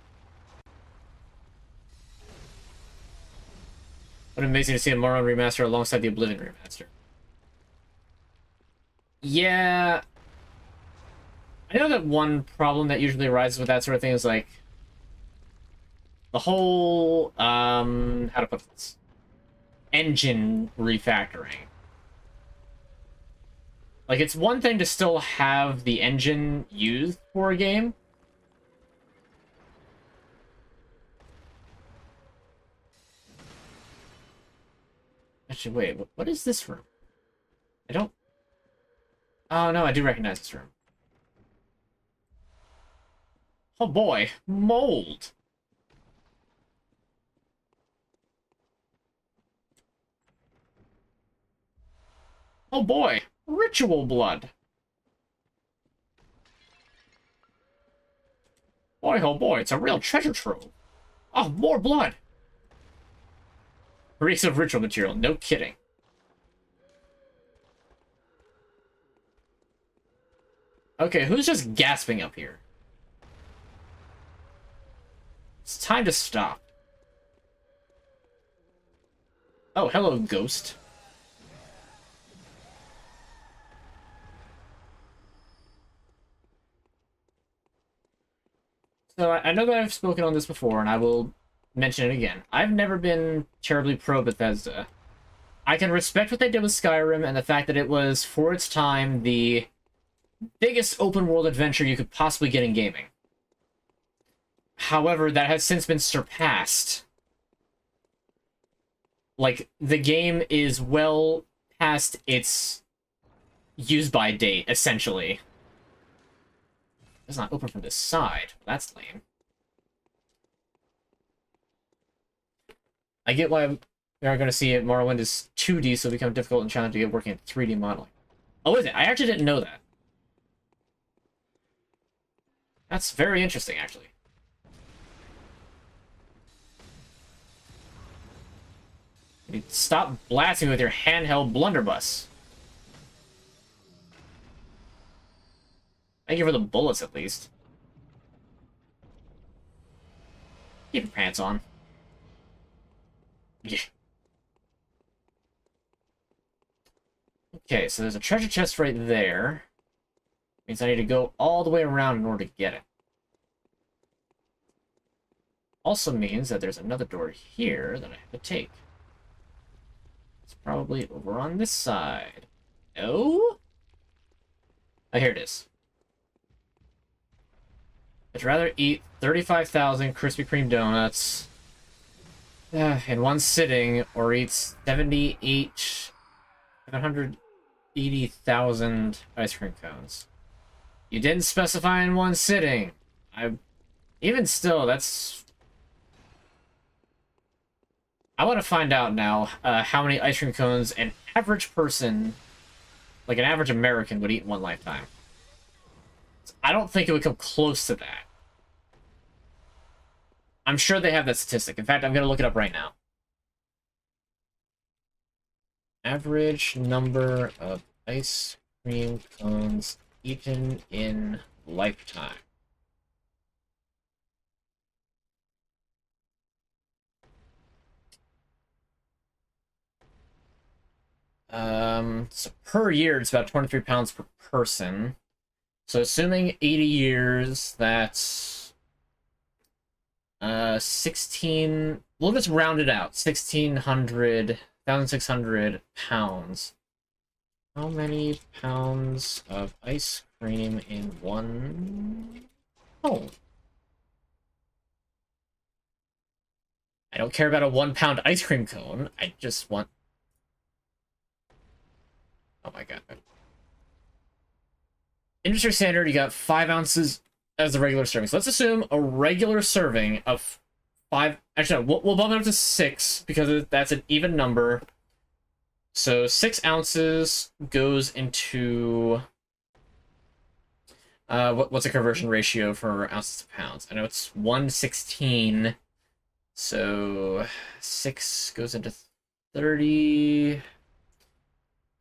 What amazing to see a Morrowind remaster alongside the Oblivion remaster. Yeah. I know that one problem that usually arises with that sort of thing is like the whole how to put this? Engine refactoring. Like, it's one thing to still have the engine used for a game. Actually, wait, what is this room? I don't... Oh, no, I do recognize this room. Oh boy, mold! Oh boy, ritual blood! Boy, oh boy, it's a real treasure trove! Oh, more blood! Reeks of ritual material, no kidding. Okay, who's just gasping up here? It's time to stop. Oh, hello, ghost. So I know that I've spoken on this before, and I will mention it again. I've never been terribly pro Bethesda. I can respect what they did with Skyrim and the fact that it was, for its time, the biggest open world adventure you could possibly get in gaming. However, that has since been surpassed. Like, the game is well past its use-by date, essentially. It's not open from this side. That's lame. I get why we are going to see it. Morrowind is 2D, so it becomes difficult and challenging to get working in 3D modeling. Oh, is it? I actually didn't know that. That's very interesting, actually. Stop blasting with your handheld blunderbuss. Thank you for the bullets, at least. Keep your pants on. Yeah. Okay, so there's a treasure chest right there. Means I need to go all the way around in order to get it. Also means that there's another door here that I have to take. It's probably over on this side. No? Oh, here it is. I'd rather eat 35,000 Krispy Kreme donuts in one sitting, or eat 780,000 ice cream cones. You didn't specify in one sitting. Even still, that's... I want to find out now how many ice cream cones an average person, like an average American, would eat in one lifetime. I don't think it would come close to that. I'm sure they have that statistic. In fact, I'm going to look it up right now. Average number of ice cream cones eaten in lifetime. So per year, it's about 23 pounds per person. So assuming 80 years, that's 16, we'll just round it out, 1,600 pounds. How many pounds of ice cream in one home? I don't care about a 1-pound ice cream cone. I just want... Oh my god. Industry standard, you got 5 ounces as the regular serving. So let's assume a regular serving of 5... Actually, no, we'll bump it up to 6, because that's an even number. So 6 ounces goes into... what's a conversion ratio for ounces to pounds? I know it's 1/16. So 6 goes into 30...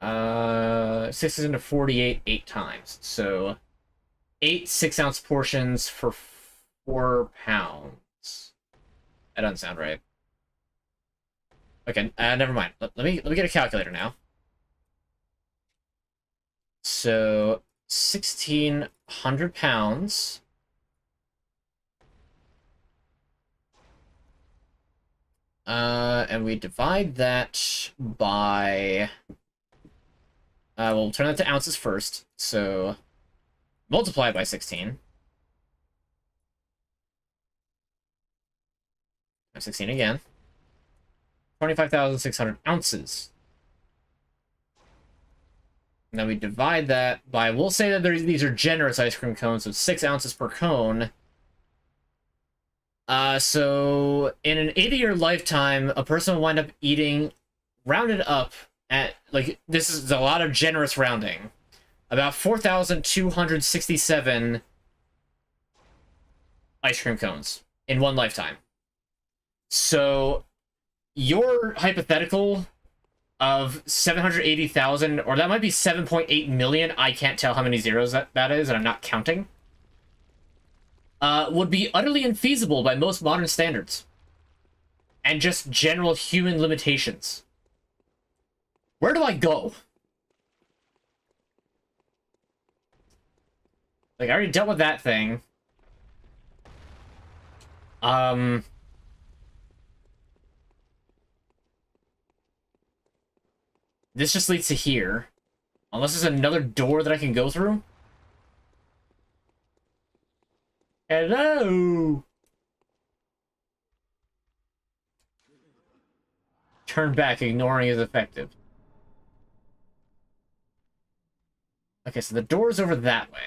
6 is into 48 8 times. So 8 6-ounce portions for 4 pounds. That doesn't sound right. Okay, never mind. Let me get a calculator now. So 1,600 pounds. And we divide that by... we'll turn that to ounces first. So multiply by 16. By 16 again. 25,600 ounces. Now we divide that by... We'll say that these are generous ice cream cones, so 6 ounces per cone. So in an 80-year lifetime, a person will wind up eating, rounded up, at, like, this is a lot of generous rounding, about 4,267 ice cream cones in one lifetime. So your hypothetical of 780,000, or that might be 7.8 million, I can't tell how many zeros that is, and I'm not counting, would be utterly infeasible by most modern standards. And just general human limitations. Where do I go? Like, I already dealt with that thing. This just leads to here. Unless there's another door that I can go through. Hello! Turn back, ignoring is effective. Okay, so the door's over that way.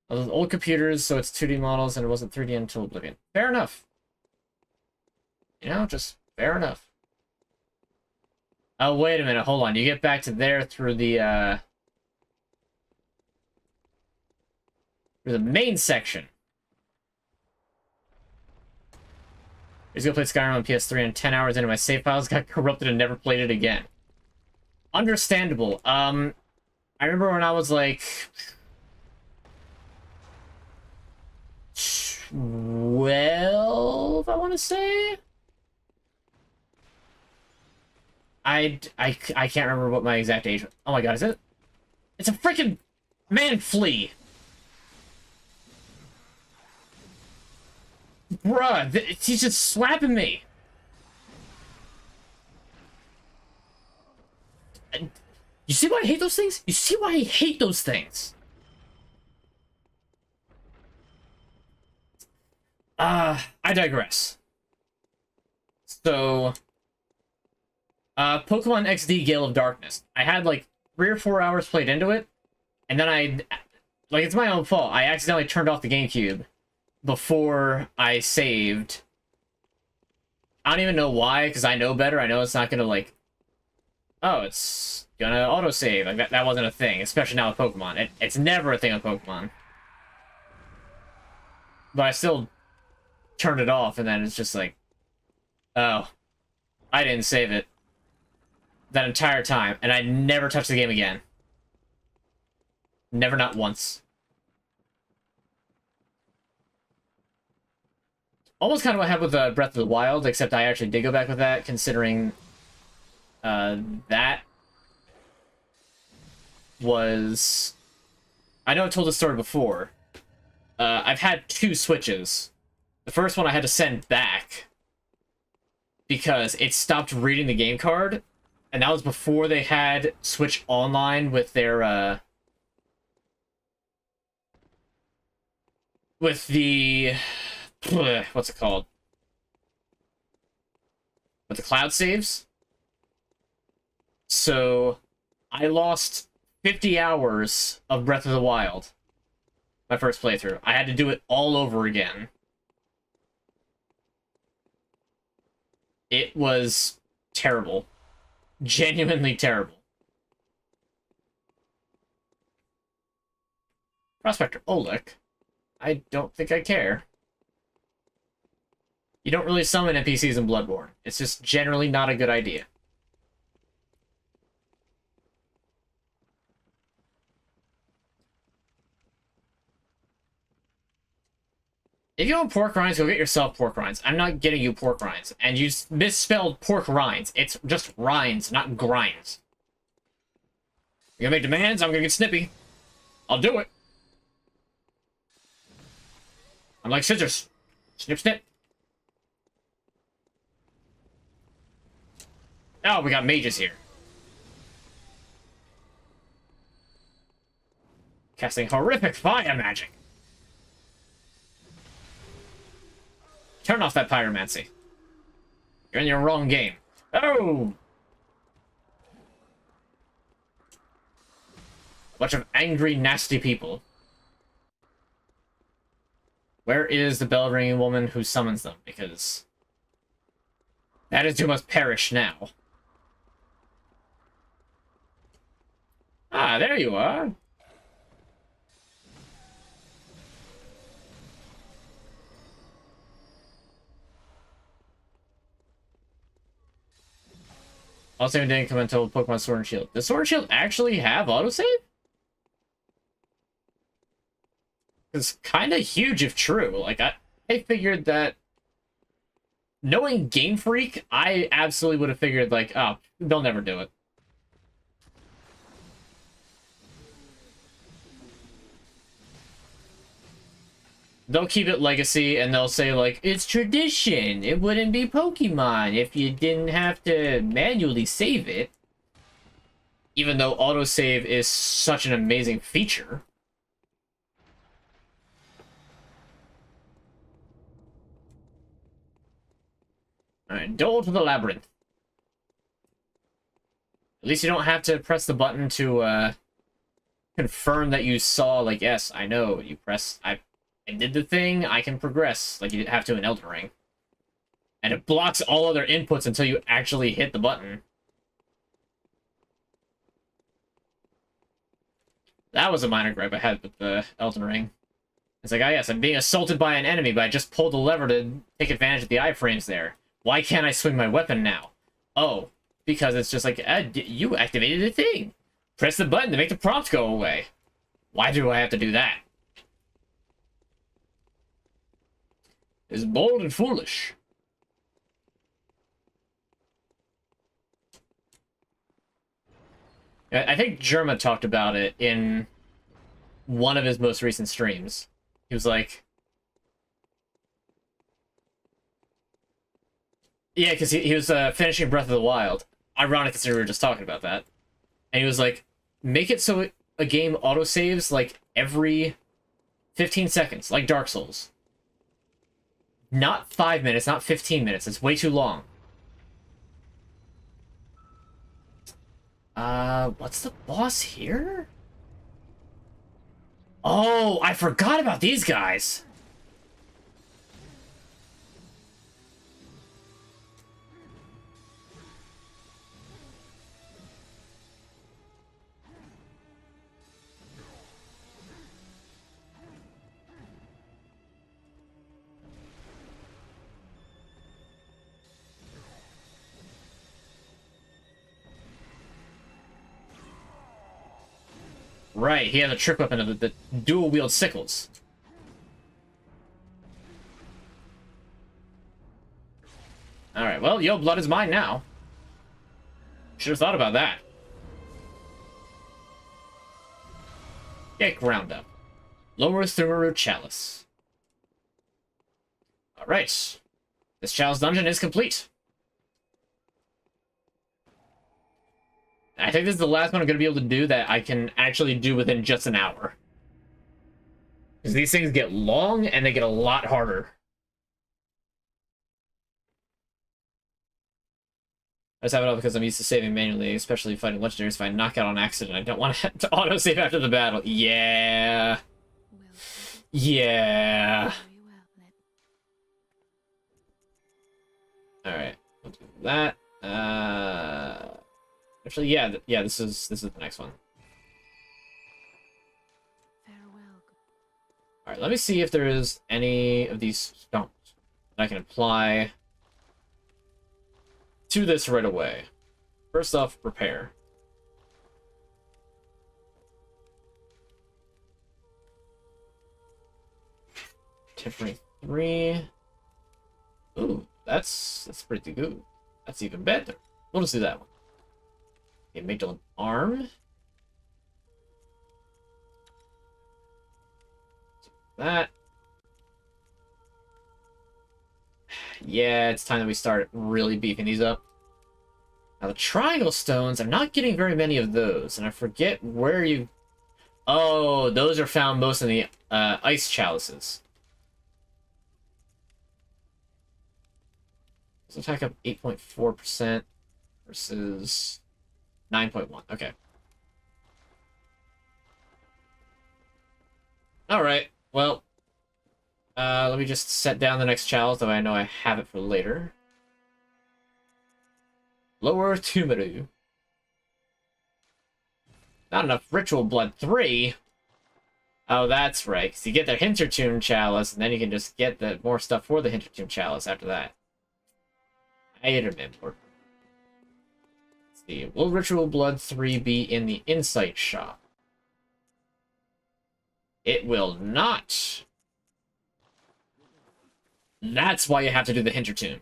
Those old computers, so it's 2D models, and it wasn't 3D until Oblivion. Fair enough. You know, just fair enough. Oh, wait a minute, hold on. You get back to there through the main section. I just gonna play Skyrim on PS3, and 10 hours into my save files got corrupted and never played it again. Understandable. I remember when I was like 12, I want to say. I can't remember what my exact age was. Oh my god, is it? It's a freaking man flea. Bruh, he's just slapping me. You see why I hate those things? You see why I hate those things? I digress. So, Pokemon XD Gale of Darkness. I had like 3 or 4 hours played into it, and then it's my own fault. I accidentally turned off the GameCube before I saved. I don't even know why, because I know better. I know it's not gonna like, oh, it's gonna autosave. Like that wasn't a thing, especially now with Pokemon. It's never a thing with Pokemon. But I still turned it off, and then it's just like, oh, I didn't save it that entire time, and I never touched the game again. Never, not once. Almost kind of what happened with Breath of the Wild, except I actually did go back with that, considering that was... I know I told this story before. I've had 2 Switches. The first one I had to send back because it stopped reading the game card, and that was before they had Switch Online with their with the what's it called? With the cloud saves. So I lost 50 hours of Breath of the Wild. My first playthrough. I had to do it all over again. It was terrible. Genuinely terrible. Prospector Oleg. I don't think I care. You don't really summon NPCs in Bloodborne. It's just generally not a good idea. If you want pork rinds, go get yourself pork rinds. I'm not getting you pork rinds. And you misspelled pork rinds. It's just rinds, not grinds. You're gonna make demands? I'm gonna get snippy. I'll do it. I'm like scissors. Snip, snip. Oh, we got mages here. Casting horrific fire magic. Turn off that pyromancy. You're in your wrong game. Oh! A bunch of angry, nasty people. Where is the bell-ringing woman who summons them? Because that is who must perish now. Ah, there you are. Also, didn't come until Pokemon Sword and Shield. Does Sword and Shield actually have autosave? It's kind of huge if true. Like, I figured that... Knowing Game Freak, I absolutely would have figured, like, oh, they'll never do it. They'll keep it legacy, and they'll say, like, it's tradition. It wouldn't be Pokemon if you didn't have to manually save it. Even though autosave is such an amazing feature. Alright, door to the labyrinth. At least you don't have to press the button to, confirm that you saw, like, yes, I know, you press... I did the thing, I can progress, like you have to in Elden Ring. And it blocks all other inputs until you actually hit the button. That was a minor gripe I had with the Elden Ring. It's like, oh yes, I'm being assaulted by an enemy, but I just pulled the lever to take advantage of the iframes there. Why can't I swing my weapon now? Oh, because it's just like, you activated a thing. Press the button to make the prompt go away. Why do I have to do that? It's bold and foolish. I think Germa talked about it in one of his most recent streams. He was like... Yeah, because he was finishing Breath of the Wild. Ironic considering we were just talking about that. And he was like, make it so a game autosaves like every 15 seconds, like Dark Souls. Not 5 minutes, not 15 minutes. It's way too long. What's the boss here? Oh, I forgot about these guys. Right, he has a trick weapon of the dual wield sickles. Alright, well, yo, blood is mine now. Should have thought about that. Get ground up. Lower Thumaru Chalice. Alright. This chalice dungeon is complete. I think this is the last one I'm going to be able to do that I can actually do within just an hour. Because these things get long and they get a lot harder. I just have it all because I'm used to saving manually, especially fighting legendaries. If I knock out on accident, I don't want to auto-save after the battle. Yeah. Yeah. Alright, we'll do that. Actually, yeah, this is the next one. Alright, let me see if there is any of these stones that I can apply to this right away. First off, repair. Temporary 3. Ooh, that's pretty good. That's even better. We'll just do that one. Okay, make an arm. That. Yeah, it's time that we start really beefing these up. Now, the triangle stones, I'm not getting very many of those, and I forget where you... Oh, those are found most in the ice chalices. So attack up 8.4% versus 9.1. Okay. Alright, well... let me just set down the next chalice, though I know I have it for later. Lower Tumaru. Not enough Ritual Blood 3. Oh, that's right, because you get the Hintertomb Chalice, and then you can just get the more stuff for the Hintertomb Chalice after that. I remember. Let's see. Will Ritual Blood 3 be in the Insight Shop? It will not. That's why you have to do the Hintertomb.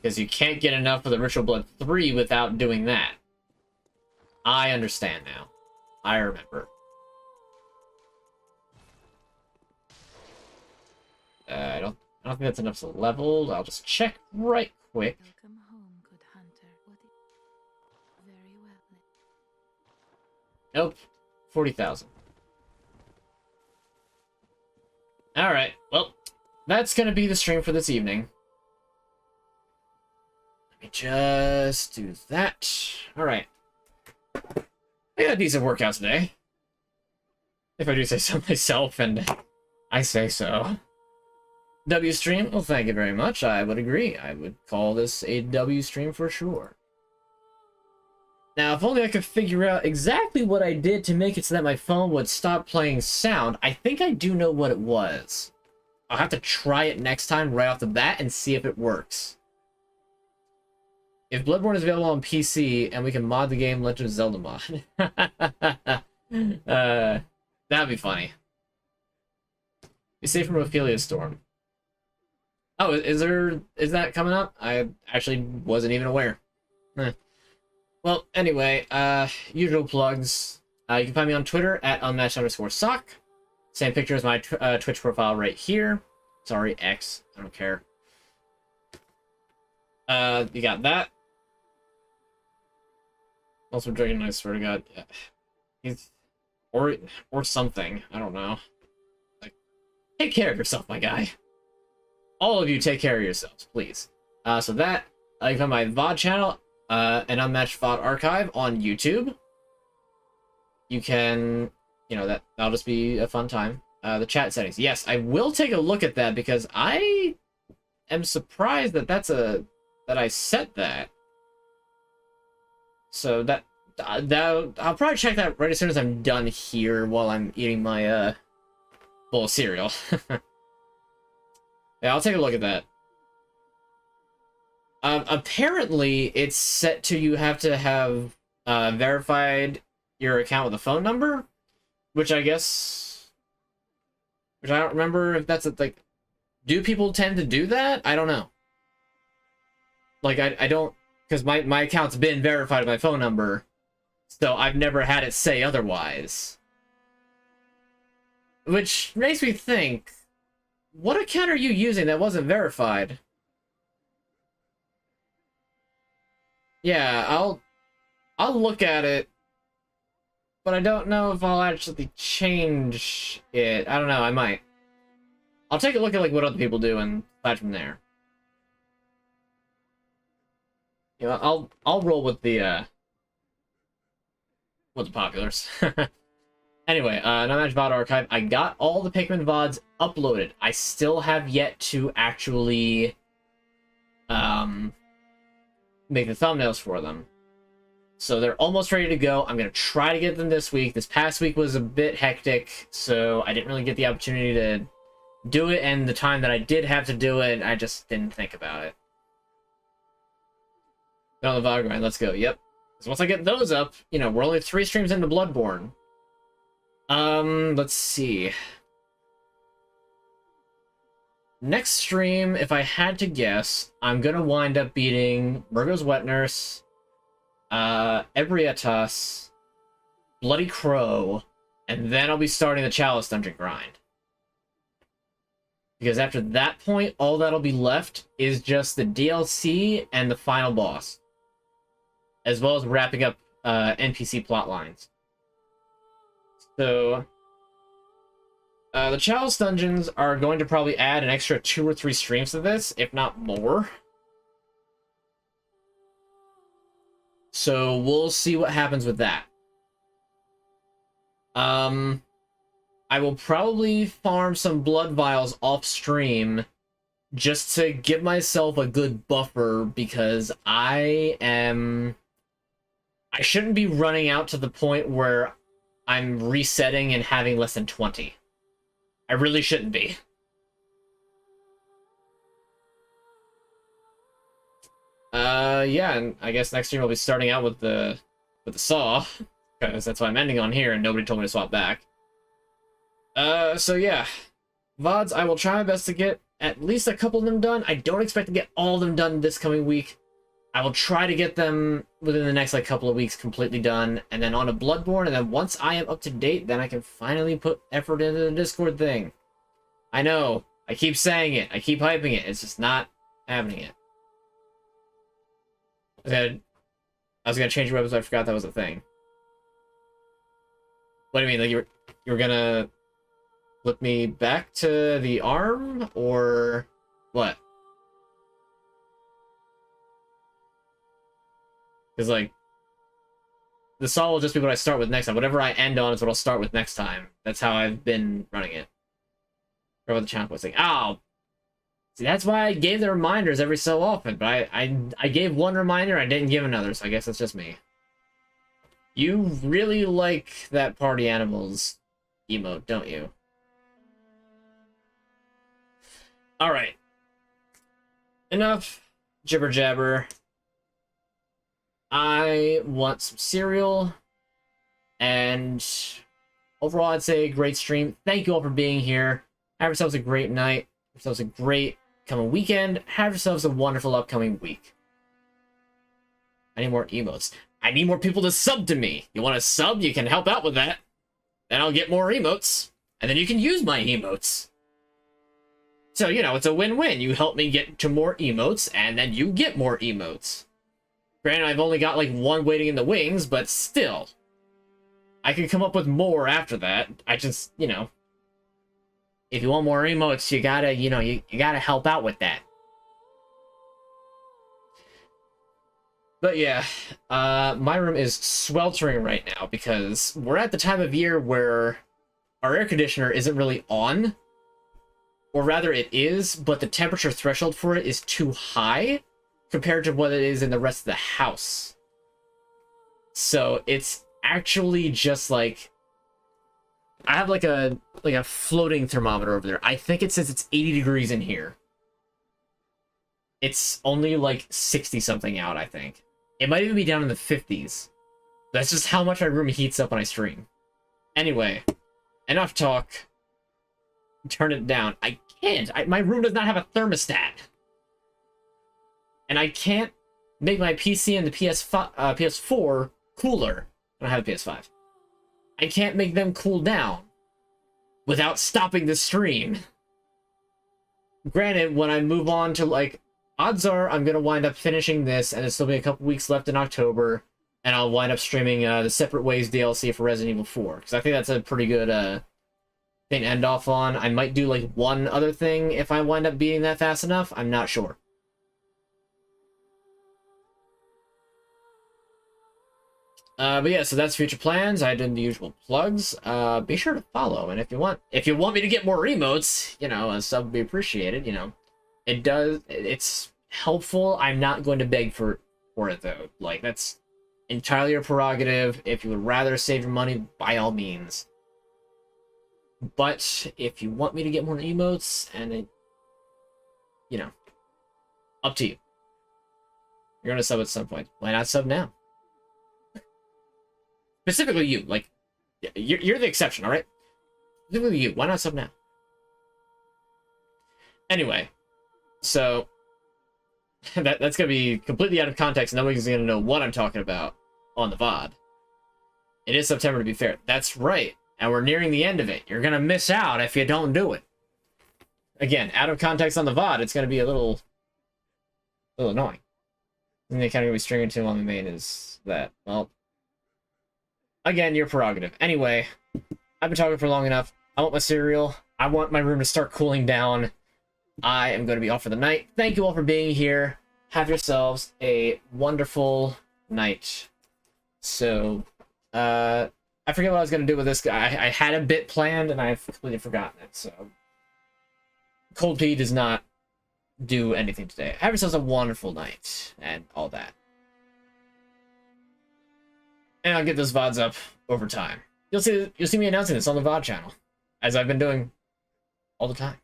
Because you can't get enough of the Ritual Blood 3 without doing that. I understand now. I remember. I don't think that's enough to level. I'll just check right quick. Welcome home, good hunter. Very well. Nope. 40,000. Alright, well, that's gonna be the stream for this evening. Let me just do that. Alright. I got a decent workout today. If I do say so myself, and I say so. W stream? Well, thank you very much. I would agree. I would call this a W stream for sure. Now, if only I could figure out exactly what I did to make it so that my phone would stop playing sound. I think I do know what it was. I'll have to try it next time right off the bat and see if it works. If Bloodborne is available on PC and we can mod the game Legend of Zelda mod. That'd be funny. Be safe from Ophelia's Storm. Oh, is that coming up? I actually wasn't even aware. Well, anyway, usual plugs. You can find me on Twitter at AnUnmatchedSock. Same picture as my Twitch profile right here. Sorry, X. I don't care. You got that. Also, Dragon, I swear to God. Yeah. He's... Or something. I don't know. Like, take care of yourself, my guy. All of you take care of yourselves, please. So that, I got my VOD channel, an Unmatched VOD archive on YouTube. You can, you know, that'll just be a fun time. The chat settings. Yes, I will take a look at that because I am surprised that that I set that. So that I'll probably check that right as soon as I'm done here while I'm eating my bowl of cereal. Yeah, I'll take a look at that. Apparently, it's set to you have to have verified your account with a phone number, which I guess, which I don't remember if that's like, do people tend to do that? I don't know. Like, I don't, because my account's been verified with my phone number, so I've never had it say otherwise. Which makes me think, what account are you using that wasn't verified? Yeah, I'll look at it, but I don't know if I'll actually change it. I don't know, I might. I'll take a look at like what other people do and slide from there. You know, I'll roll with the populars. Anyway, Unmatched VOD archive. I got all the Pikmin VODs uploaded. I still have yet to actually make the thumbnails for them. So they're almost ready to go. I'm going to try to get them this week. This past week was a bit hectic, so I didn't really get the opportunity to do it, and the time that I did have to do it, I just didn't think about it. On the VOD grind, let's go. Yep. So once I get those up, you know, we're only 3 streams into Bloodborne. Let's see. Next stream, if I had to guess, I'm gonna wind up beating Murgo's Wet Nurse, Ebrietas, Bloody Crow, and then I'll be starting the Chalice Dungeon grind. Because after that point, all that'll be left is just the DLC and the final boss. As well as wrapping up NPC plot lines. So, the Chalice Dungeons are going to probably add an extra 2 or 3 streams to this, if not more. So, we'll see what happens with that. I will probably farm some blood vials off stream just to give myself a good buffer, because I shouldn't be running out to the point where I'm resetting and having less than 20. I really shouldn't be. Yeah, and I guess next year I'll be starting out with the saw, because that's what I'm ending on here, and nobody told me to swap back. So yeah, VODs, I will try my best to get at least a couple of them done. I don't expect to get all of them done this coming week. I will try to get them within the next like couple of weeks completely done, and then on to Bloodborne, and then once I am up to date, then I can finally put effort into the Discord thing. I know, I keep saying it, I keep hyping it, it's just not happening yet. I was gonna change your website, I forgot that was a thing. What do you mean, like you were gonna flip me back to the arm, or what? Because, like, the saw will just be what I start with next time. Whatever I end on is what I'll start with next time. That's how I've been running it. Or about the channel posting. Oh! See, that's why I gave the reminders every so often. But I gave one reminder, I didn't give another, so I guess that's just me. You really like that Party Animals emote, don't you? Alright. Enough jibber jabber. I want some cereal, and overall I'd say great stream. Thank you all for being here. Have yourselves a great night. Have yourselves a great coming weekend. Have yourselves a wonderful upcoming week. I need more emotes. I need more people to sub to me. You want to sub? You can help out with that. Then I'll get more emotes. And then you can use my emotes. So, you know, it's a win-win. You help me get to more emotes, and then you get more emotes. Granted, I've only got, like, one waiting in the wings, but still. I can come up with more after that. I just, you know... If you want more emotes, you gotta, you know, you gotta help out with that. But yeah, my room is sweltering right now because we're at the time of year where our air conditioner isn't really on. Or rather, it is, but the temperature threshold for it is too high compared to what it is in the rest of the house. So it's actually just like... I have like a floating thermometer over there. I think it says it's 80 degrees in here. It's only like 60 something out, I think. It might even be down in the 50s. That's just how much my room heats up when I stream. Anyway, enough talk. Turn it down. I can't. My room does not have a thermostat. And I can't make my PC and the PS4 cooler. I don't have a PS5. I can't make them cool down without stopping the stream. Granted, when I move on to, like, odds are I'm going to wind up finishing this, and there'll still be a couple weeks left in October, and I'll wind up streaming the Separate Ways DLC for Resident Evil 4, because I think that's a pretty good thing to end off on. I might do, like, one other thing if I wind up beating that fast enough. I'm not sure. But yeah, so that's future plans. I did the usual plugs. Be sure to follow, and if you want me to get more emotes, you know, a sub would be appreciated. You know, it's helpful. I'm not going to beg for it though. Like, that's entirely your prerogative. If you would rather save your money, by all means. But if you want me to get more emotes, and you know, up to you. You're gonna sub at some point. Why not sub now? Specifically you, like, you're the exception, all right? Specifically you, why not sub now? Anyway, so that's gonna be completely out of context. Nobody's gonna know what I'm talking about on the VOD. It is September, to be fair. That's right, and we're nearing the end of it. You're gonna miss out if you don't do it. Again, out of context on the VOD, it's gonna be a little annoying. And the kind of gonna be stringing too long. The main is that, well. Again, your prerogative. Anyway, I've been talking for long enough. I want my cereal. I want my room to start cooling down. I am going to be off for the night. Thank you all for being here. Have yourselves a wonderful night. So, I forget what I was going to do with this guy. I had a bit planned, and I've completely forgotten it. So, Cold Pea does not do anything today. Have yourselves a wonderful night, and all that. And I'll get those VODs up over time. You'll see me announcing this on the VOD channel, as I've been doing all the time.